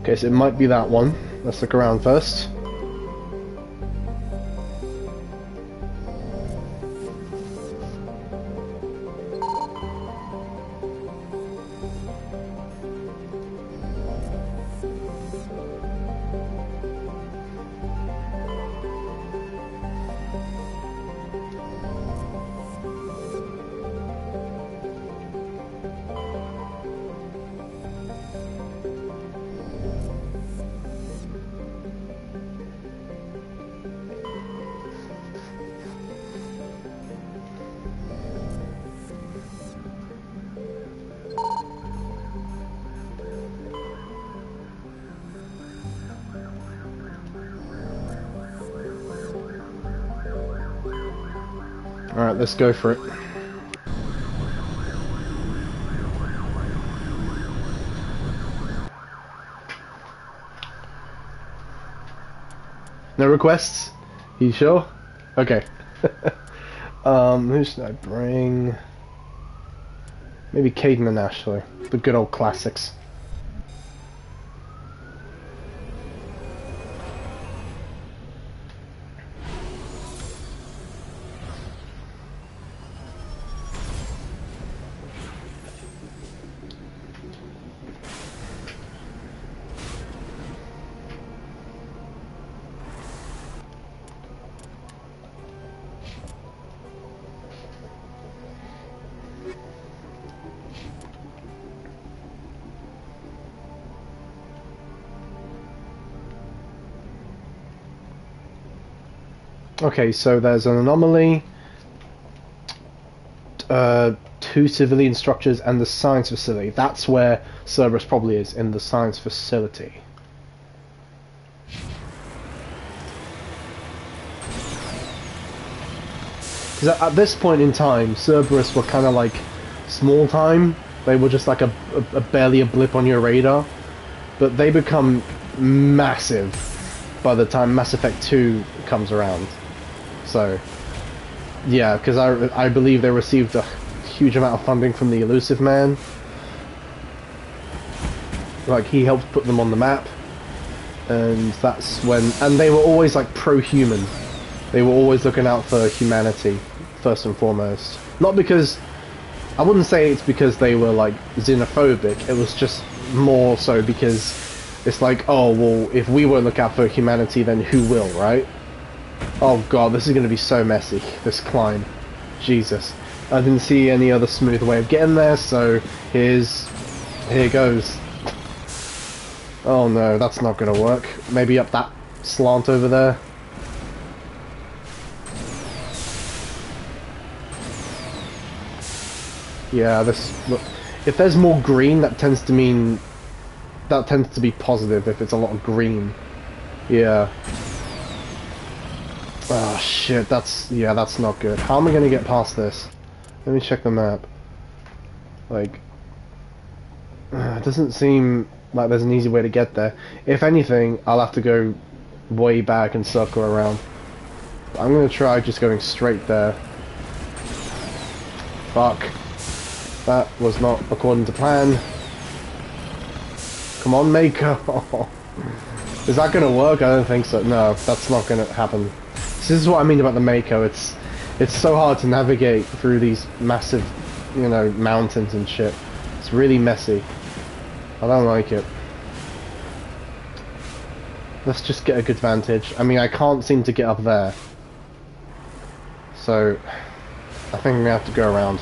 Okay, so it might be that one. Let's look around first. Alright, let's go for it. No requests? You sure? Okay. Who should I bring? Maybe Caden and Ashley. The good old classics. Okay, so there's an anomaly, 2 civilian structures, and the science facility. That's where Cerberus probably is, in the science facility. Because at this point in time, Cerberus were kind of like small time. They were just like a barely a blip on your radar. But they become massive by the time Mass Effect 2 comes around. So, Yeah, because I believe they received a huge amount of funding from the Elusive Man. Like, he helped put them on the map. And that's when... And they were always, like, pro-human. They were always looking out for humanity, first and foremost. Not because... I wouldn't say it's because they were, like, xenophobic. It was just more so because it's like, oh, well, if we won't look out for humanity, then who will, right? Oh god, this is going to be so messy, this climb. Jesus. I didn't see any other smooth way of getting there, so here goes. Oh no, that's not going to work. Maybe up that slant over there. Yeah, look, if there's more green, that tends to mean... That tends to be positive if it's a lot of green. Yeah. Oh shit, that's not good. How am I gonna get past this? Let me check the map. Like, it doesn't seem like there's an easy way to get there. If anything, I'll have to go way back and circle around. I'm gonna try just going straight there. Fuck. That was not according to plan. Come on, Mako. Is that gonna work? I don't think so. No, that's not gonna happen. This is what I mean about the Mako. It's so hard to navigate through these massive, you know, mountains and shit. It's really messy. I don't like it. Let's just get a good vantage. I mean, I can't seem to get up there. So, I think I'm gonna have to go around.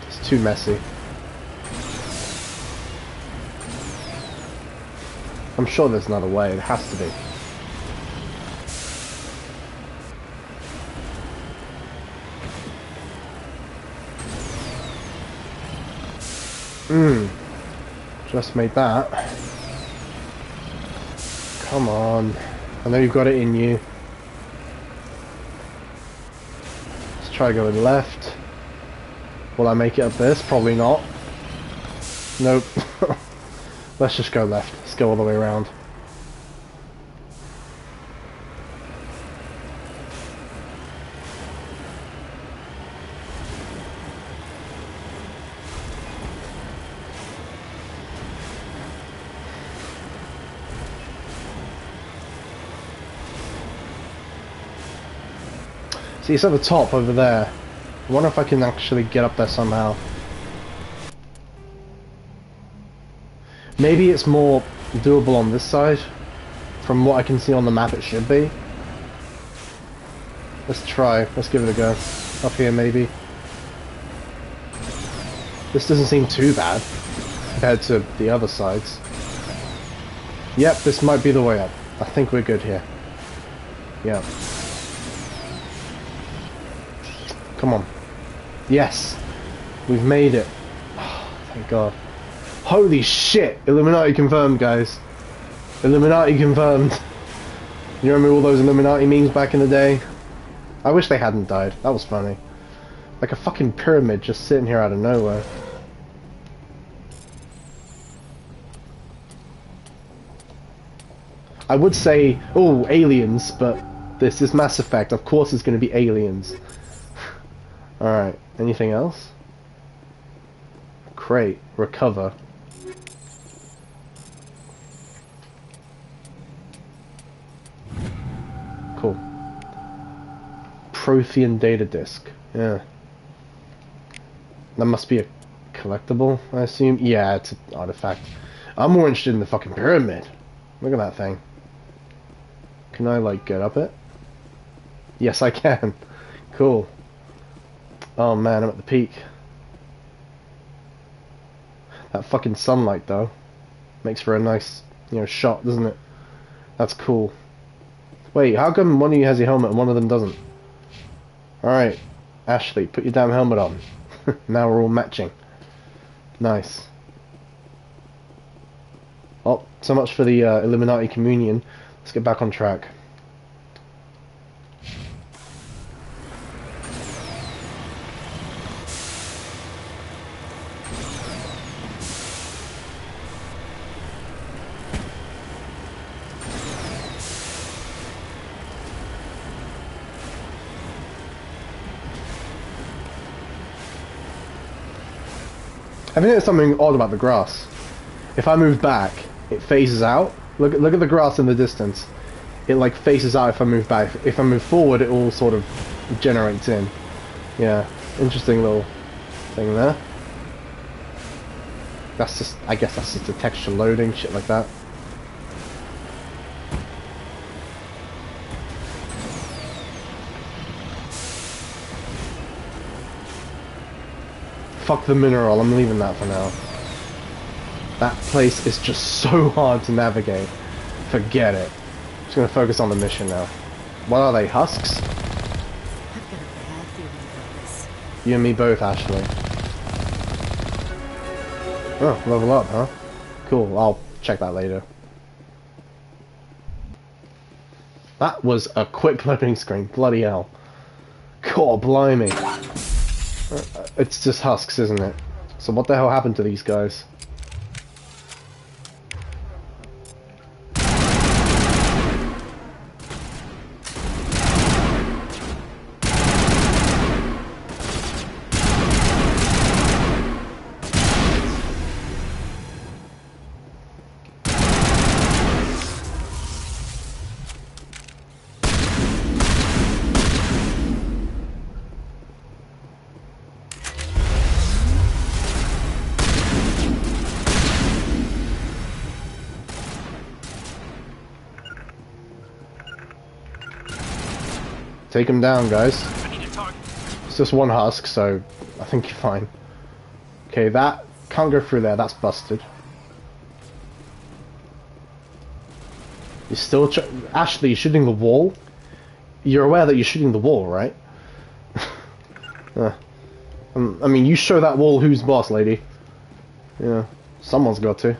It's too messy. I'm sure there's another way. It has to be. Just made that. Come on. I know you've got it in you. Let's try going left. Will I make it up this? Probably not. Nope. Let's just go left. Let's go all the way around. See, it's at the top over there. I wonder if I can actually get up there somehow. Maybe it's more doable on this side. From what I can see on the map, it should be. Let's try. Let's give it a go. Up here, maybe. This doesn't seem too bad compared to the other sides. Yep, this might be the way up. I think we're good here. Yep. Come on. Yes! We've made it. Oh, thank God. Holy shit! Illuminati confirmed, guys. Illuminati confirmed. You remember all those Illuminati memes back in the day? I wish they hadn't died. That was funny. Like a fucking pyramid just sitting here out of nowhere. I would say, oh, aliens, but this is Mass Effect. Of course it's going to be aliens. Alright, anything else? Crate, recover. Cool. Prothean data disk. Yeah. That must be a collectible, I assume? Yeah, it's an artifact. I'm more interested in the fucking pyramid. Look at that thing. Can I, like, get up it? Yes, I can. Cool. Oh man, I'm at the peak. That fucking sunlight, though, makes for a nice, you know, shot, doesn't it? That's cool. Wait, how come one of you has your helmet and one of them doesn't? Alright, Ashley, put your damn helmet on. Now we're all matching. Nice. Oh, so much for the Illuminati communion. Let's get back on track. I think there's something odd about the grass. If I move back, it phases out. Look at the grass in the distance. It like phases out if I move back. If I move forward, it all sort of generates in. Yeah, interesting little thing there. That's just, I guess that's just the texture loading, shit like that. Fuck the mineral, I'm leaving that for now. That place is just so hard to navigate. Forget it. I'm just gonna focus on the mission now. What are they, husks? I've got a bad feeling about this. You and me both, Ashley. Oh, level up, huh? Cool, I'll check that later. That was a quick loading screen, bloody hell. God blimey. It's just husks, isn't it? So what the hell happened to these guys? Take him down, guys. It's just one husk, so I think you're fine. Okay, that can't go through there. That's busted. You're still Ashley, you're shooting the wall? You're aware that you're shooting the wall, right? I mean, you show that wall who's boss, lady. Yeah, someone's got to.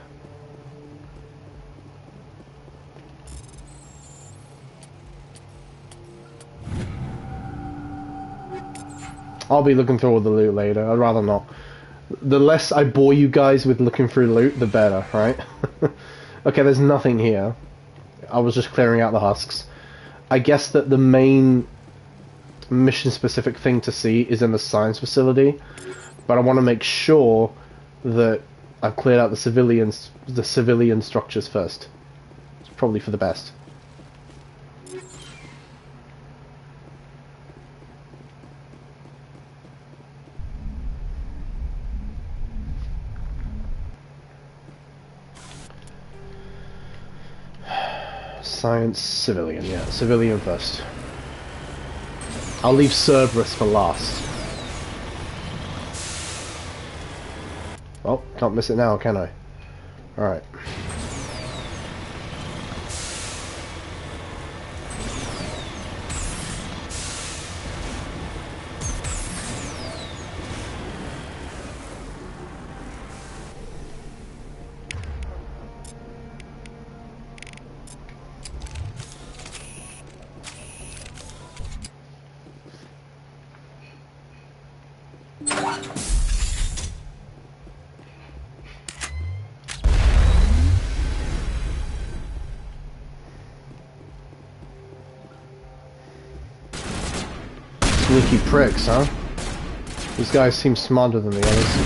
I'll be looking through all the loot later. I'd rather not. The less I bore you guys with looking through loot, the better, right? Okay, there's nothing here. I was just clearing out the husks. I guess that the main mission-specific thing to see is in the science facility, but I want to make sure that I've cleared out the civilian structures first. It's probably for the best. Science, civilian, yeah. Civilian first. I'll leave Cerberus for last. Oh, can't miss it now, can I? Alright. Sneaky pricks, huh? These guys seem smarter than the others.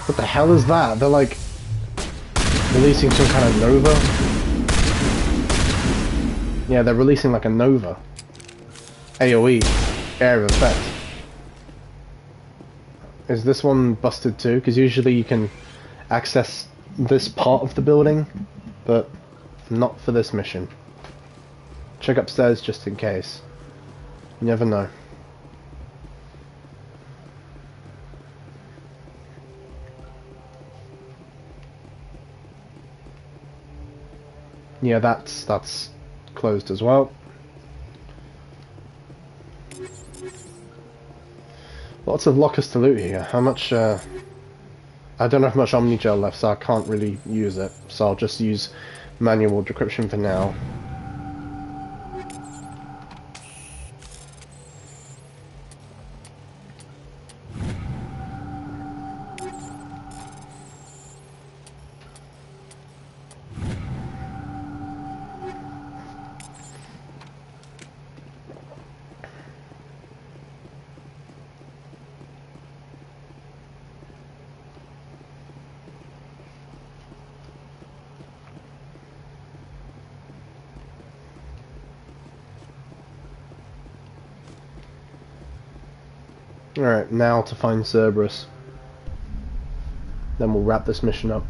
What the hell is that? They're like releasing some kind of nova? Yeah, they're releasing like a nova. AoE, area of effect. Is this one busted too? Because usually you can access this part of the building, but not for this mission. Check upstairs just in case. You never know. Yeah, that's closed as well. Lots of lockers to loot here. How much, I don't have much Omnigel left, so I can't really use it. So I'll just use manual decryption for now. Alright, now to find Cerberus. Then we'll wrap this mission up.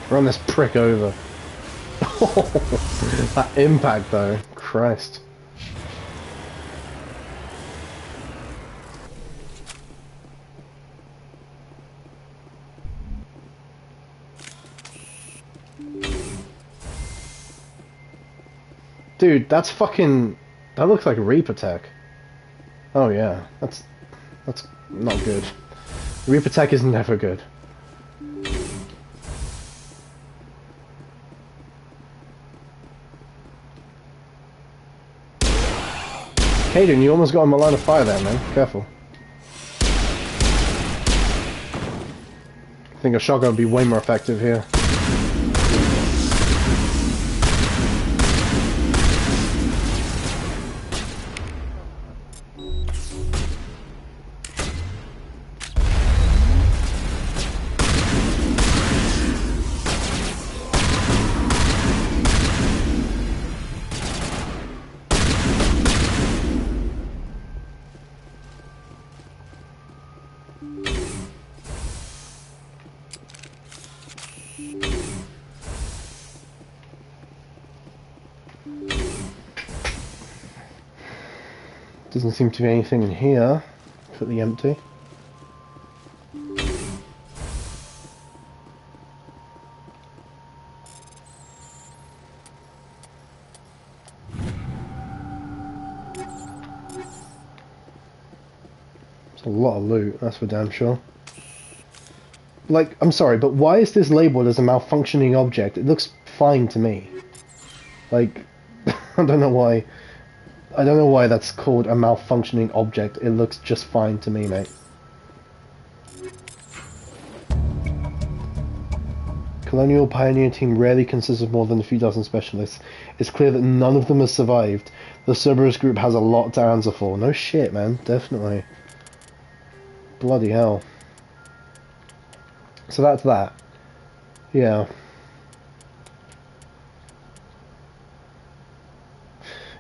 Run this prick over. That impact though, Christ. Dude, that's fucking... That looks like a Reaper tech. Oh yeah, that's not good. Reaper tech is never good. Hayden, you almost got him a line of fire there, man. Careful. I think a shotgun would be way more effective here. Doesn't seem to be anything in here. Completely empty. It's a lot of loot, that's for damn sure. Like, I'm sorry, but why is this labeled as a malfunctioning object? It looks fine to me. Like, I don't know why. I don't know why that's called a malfunctioning object. It looks just fine to me, mate. Colonial Pioneer Team rarely consists of more than a few dozen specialists. It's clear that none of them has survived. The Cerberus group has a lot to answer for. No shit, man. Definitely. Bloody hell. So that's that. Yeah.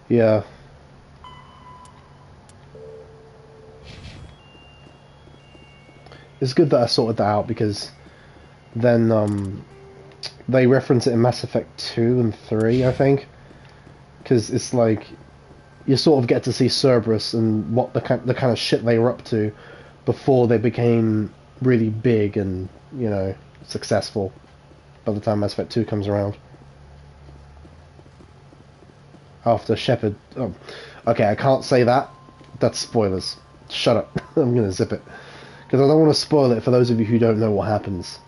Yeah. It's good that I sorted that out, because then they reference it in Mass Effect 2 and 3, I think. Because it's like, you sort of get to see Cerberus and what the kind of shit they were up to before they became really big and, you know, successful by the time Mass Effect 2 comes around. After Shepard... Oh, okay, I can't say that. That's spoilers. Shut up. I'm gonna zip it. Because I don't want to spoil it for those of you who don't know what happens.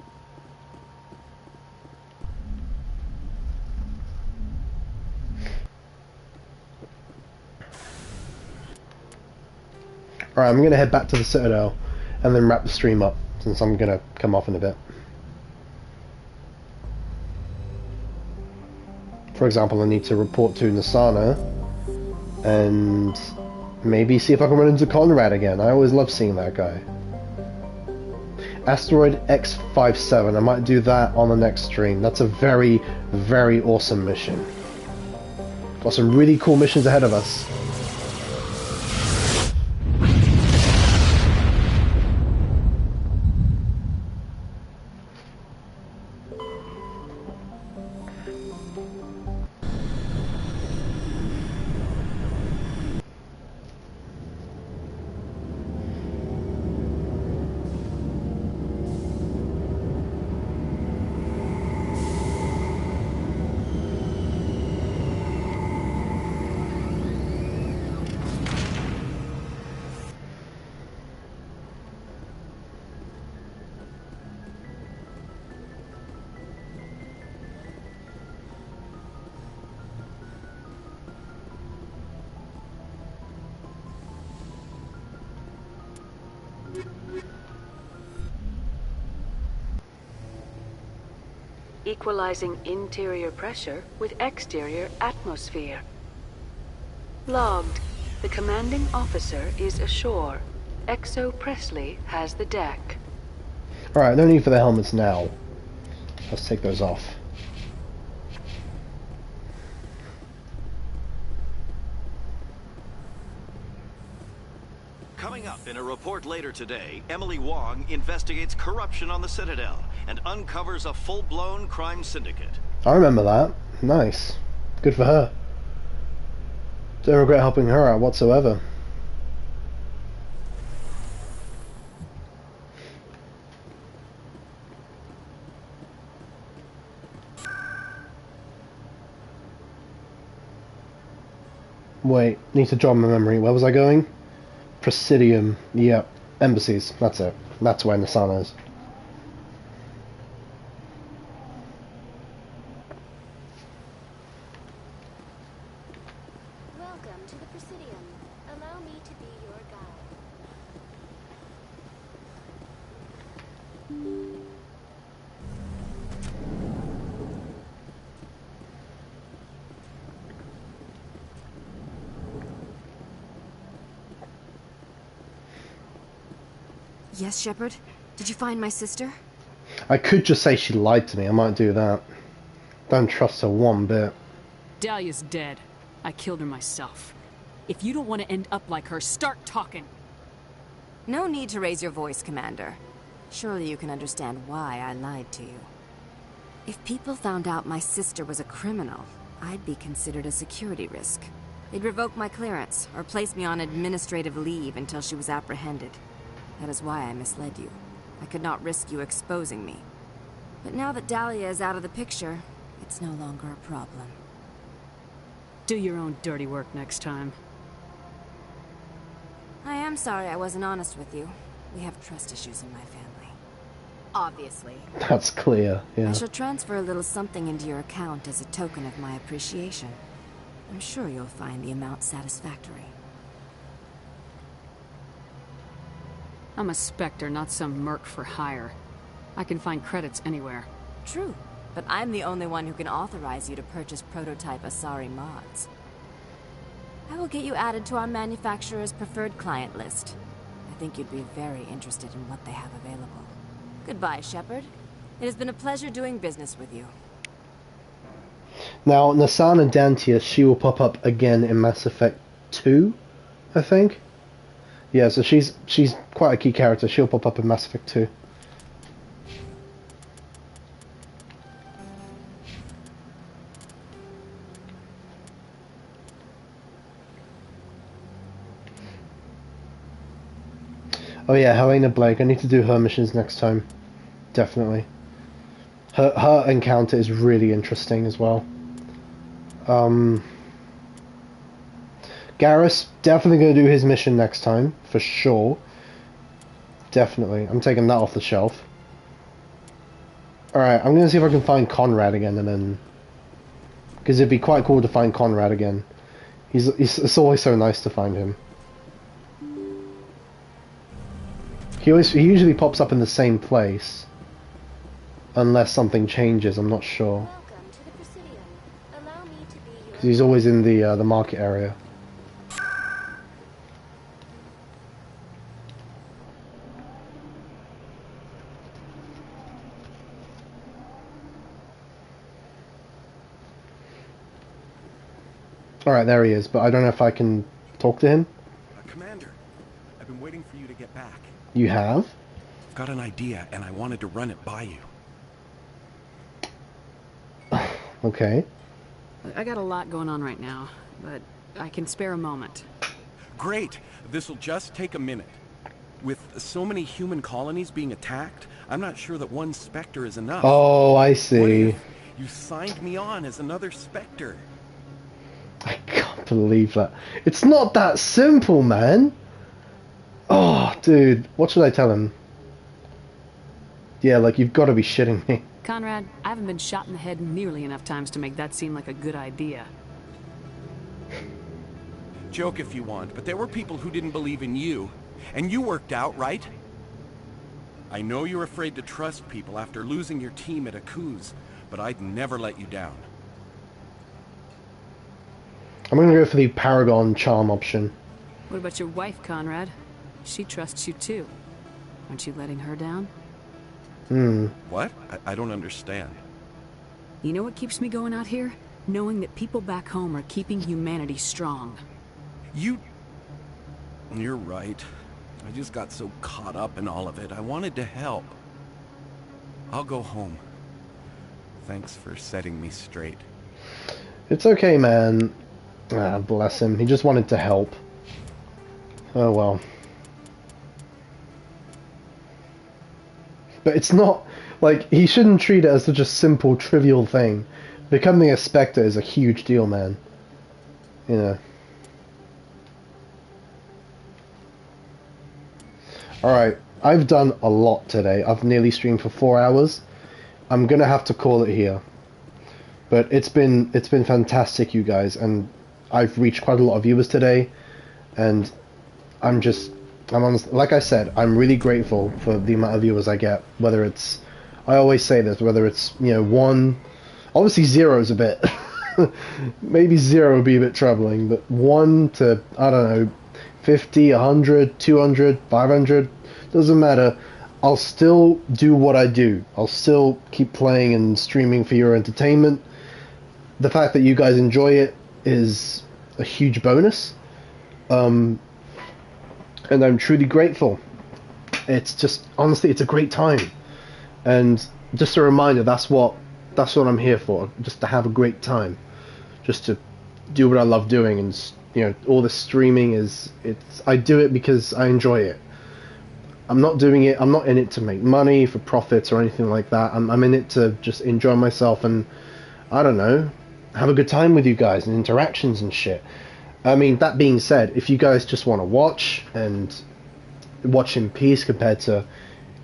Alright, I'm going to head back to the Citadel and then wrap the stream up, since I'm going to come off in a bit. For example, I need to report to Nassana and maybe see if I can run into Conrad again. I always love seeing that guy. Asteroid X57, I might do that on the next stream. That's a very, very awesome mission. Got some really cool missions ahead of us. equalizing interior pressure with exterior atmosphere. Logged. The commanding officer is ashore. Exo Presley has the deck. Alright, no need for the helmets now. Let's take those off. Coming up in a report later today, Emily Wong investigates corruption on the Citadel and uncovers a full-blown crime syndicate. I remember that. Nice. Good for her. Don't regret helping her out whatsoever. Wait, need to jog my memory. Where was I going? Presidium. Yep. Embassies. That's it. That's where Nassana is. Welcome to the Presidium. Allow me to be your guide. Yes, Shepard? Did you find my sister? I could just say she lied to me. I might do that. Don't trust her one bit. Dahlia's dead. I killed her myself. If you don't want to end up like her, start talking. No need to raise your voice, Commander. Surely you can understand why I lied to you. If people found out my sister was a criminal, I'd be considered a security risk. They'd revoke my clearance, or place me on administrative leave until she was apprehended. That is why I misled you. I could not risk you exposing me. But now that Dahlia is out of the picture, it's no longer a problem. Do your own dirty work next time. I am sorry I wasn't honest with you. We have trust issues in my family. Obviously. That's clear, yeah. I shall transfer a little something into your account as a token of my appreciation. I'm sure you'll find the amount satisfactory. I'm a Spectre, not some merc for hire. I can find credits anywhere. True, but I'm the only one who can authorize you to purchase prototype Asari mods. I will get you added to our manufacturer's preferred client list. I think you'd be very interested in what they have available. Goodbye, Shepard. It has been a pleasure doing business with you. Now, Nassana Dantia, she will pop up again in Mass Effect 2, I think. Yeah, so she's quite a key character. She'll pop up in Mass Effect 2. Oh yeah, Helena Blake. I need to do her missions next time. Definitely. Her encounter is really interesting as well. Garrus, definitely going to do his mission next time, for sure. Definitely. I'm taking that off the shelf. Alright, I'm going to see if I can find Conrad again, and then... because it'd be quite cool to find Conrad again. It's always so nice to find him. He usually pops up in the same place. Unless something changes, I'm not sure. Because he's always in the market area. Alright, there he is, but I don't know if I can talk to him. Commander, I've been waiting for you to get back. You have? I've got an idea, and I wanted to run it by you. Okay. I got a lot going on right now, but I can spare a moment. Great! This'll just take a minute. With so many human colonies being attacked, I'm not sure that one Spectre is enough. Oh, I see. What if you signed me on as another Spectre? I can't believe that. It's not that simple, man. Oh, dude. What should I tell him? Yeah, like, you've got to be shitting me. Conrad, I haven't been shot in the head nearly enough times to make that seem like a good idea. Joke if you want, but there were people who didn't believe in you. And you worked out, right? I know you're afraid to trust people after losing your team at Akuz, but I'd never let you down. I'm gonna go for the Paragon charm option. What about your wife, Conrad? She trusts you too. Aren't you letting her down? What? I don't understand. You know what keeps me going out here? Knowing that people back home are keeping humanity strong. You're right. I just got so caught up in all of it. I wanted to help. I'll go home. Thanks for setting me straight. It's okay, man. Ah, bless him. He just wanted to help. Oh well. But it's not, like, he shouldn't treat it as such a simple, trivial thing. Becoming a Spectre is a huge deal, man. You know. Alright, I've done a lot today. I've nearly streamed for 4 hours. I'm gonna have to call it here. But it's been fantastic, you guys, and I've reached quite a lot of viewers today, and I'm honest, like I said, I'm really grateful for the amount of viewers I get, whether it's, I always say this, whether it's, you know, 1, obviously 0 is a bit, maybe 0 would be a bit troubling, but 1 to, I don't know, 50, 100, 200, 500, doesn't matter. I'll still do what I do. I'll still keep playing and streaming for your entertainment. The fact that you guys enjoy it is a huge bonus. And I'm truly grateful. It's just, honestly, it's a great time. And just a reminder, that's what I'm here for. Just to have a great time. Just to do what I love doing. And, you know, all the streaming I do it because I enjoy it. I'm not doing it, I'm not in it to make money, for profits or anything like that. I'm in it to just enjoy myself and, I don't know, have a good time with you guys and interactions and shit. I mean, that being said, if you guys just want to watch and watch in peace compared to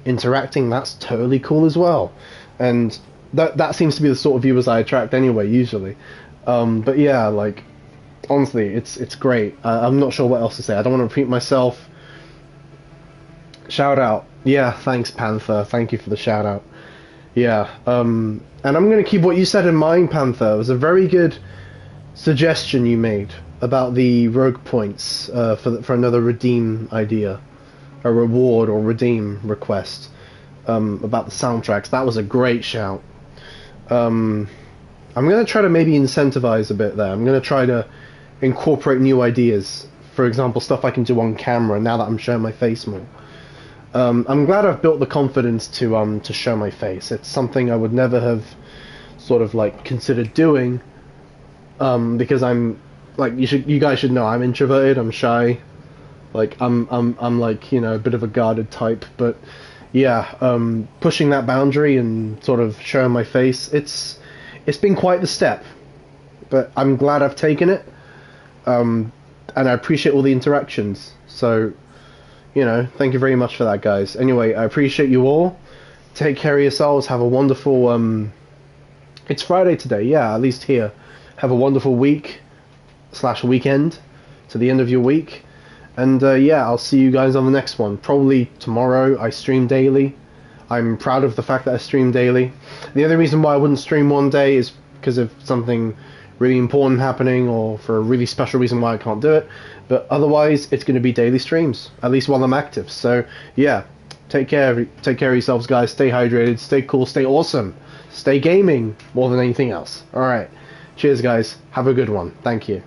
interacting, that's totally cool as well. And that seems to be the sort of viewers I attract anyway, usually. But yeah, like, honestly, it's great. I'm not sure what else to say. I don't want to repeat myself. Shout out. Yeah, thanks, Panther. Thank you for the shout out. Yeah, and I'm going to keep what you said in mind, Panther. It was a very good suggestion you made about the rogue points for another redeem idea. A reward or redeem request about the soundtracks. That was a great shout. I'm going to try to maybe incentivize a bit there. I'm going to try to incorporate new ideas. For example, stuff I can do on camera now that I'm showing my face more. I'm glad I've built the confidence to show my face. It's something I would never have sort of like considered doing, because I'm like, you guys should know I'm introverted, I'm shy, like I'm like, you know, a bit of a guarded type. But yeah, pushing that boundary and sort of showing my face, it's been quite the step. But I'm glad I've taken it, and I appreciate all the interactions. So, you know, thank you very much for that, guys. Anyway, I appreciate you all. Take care of yourselves. Have a wonderful, it's Friday today, yeah, at least here. Have a wonderful week/weekend to the end of your week. And, yeah, I'll see you guys on the next one. Probably tomorrow. I stream daily. I'm proud of the fact that I stream daily. The other reason why I wouldn't stream one day is because of something really important happening, or for a really special reason why I can't do it. But otherwise, it's going to be daily streams, at least while I'm active. So, yeah, take care of yourselves, guys. Stay hydrated, stay cool, stay awesome. Stay gaming more than anything else. Alright, cheers, guys. Have a good one. Thank you.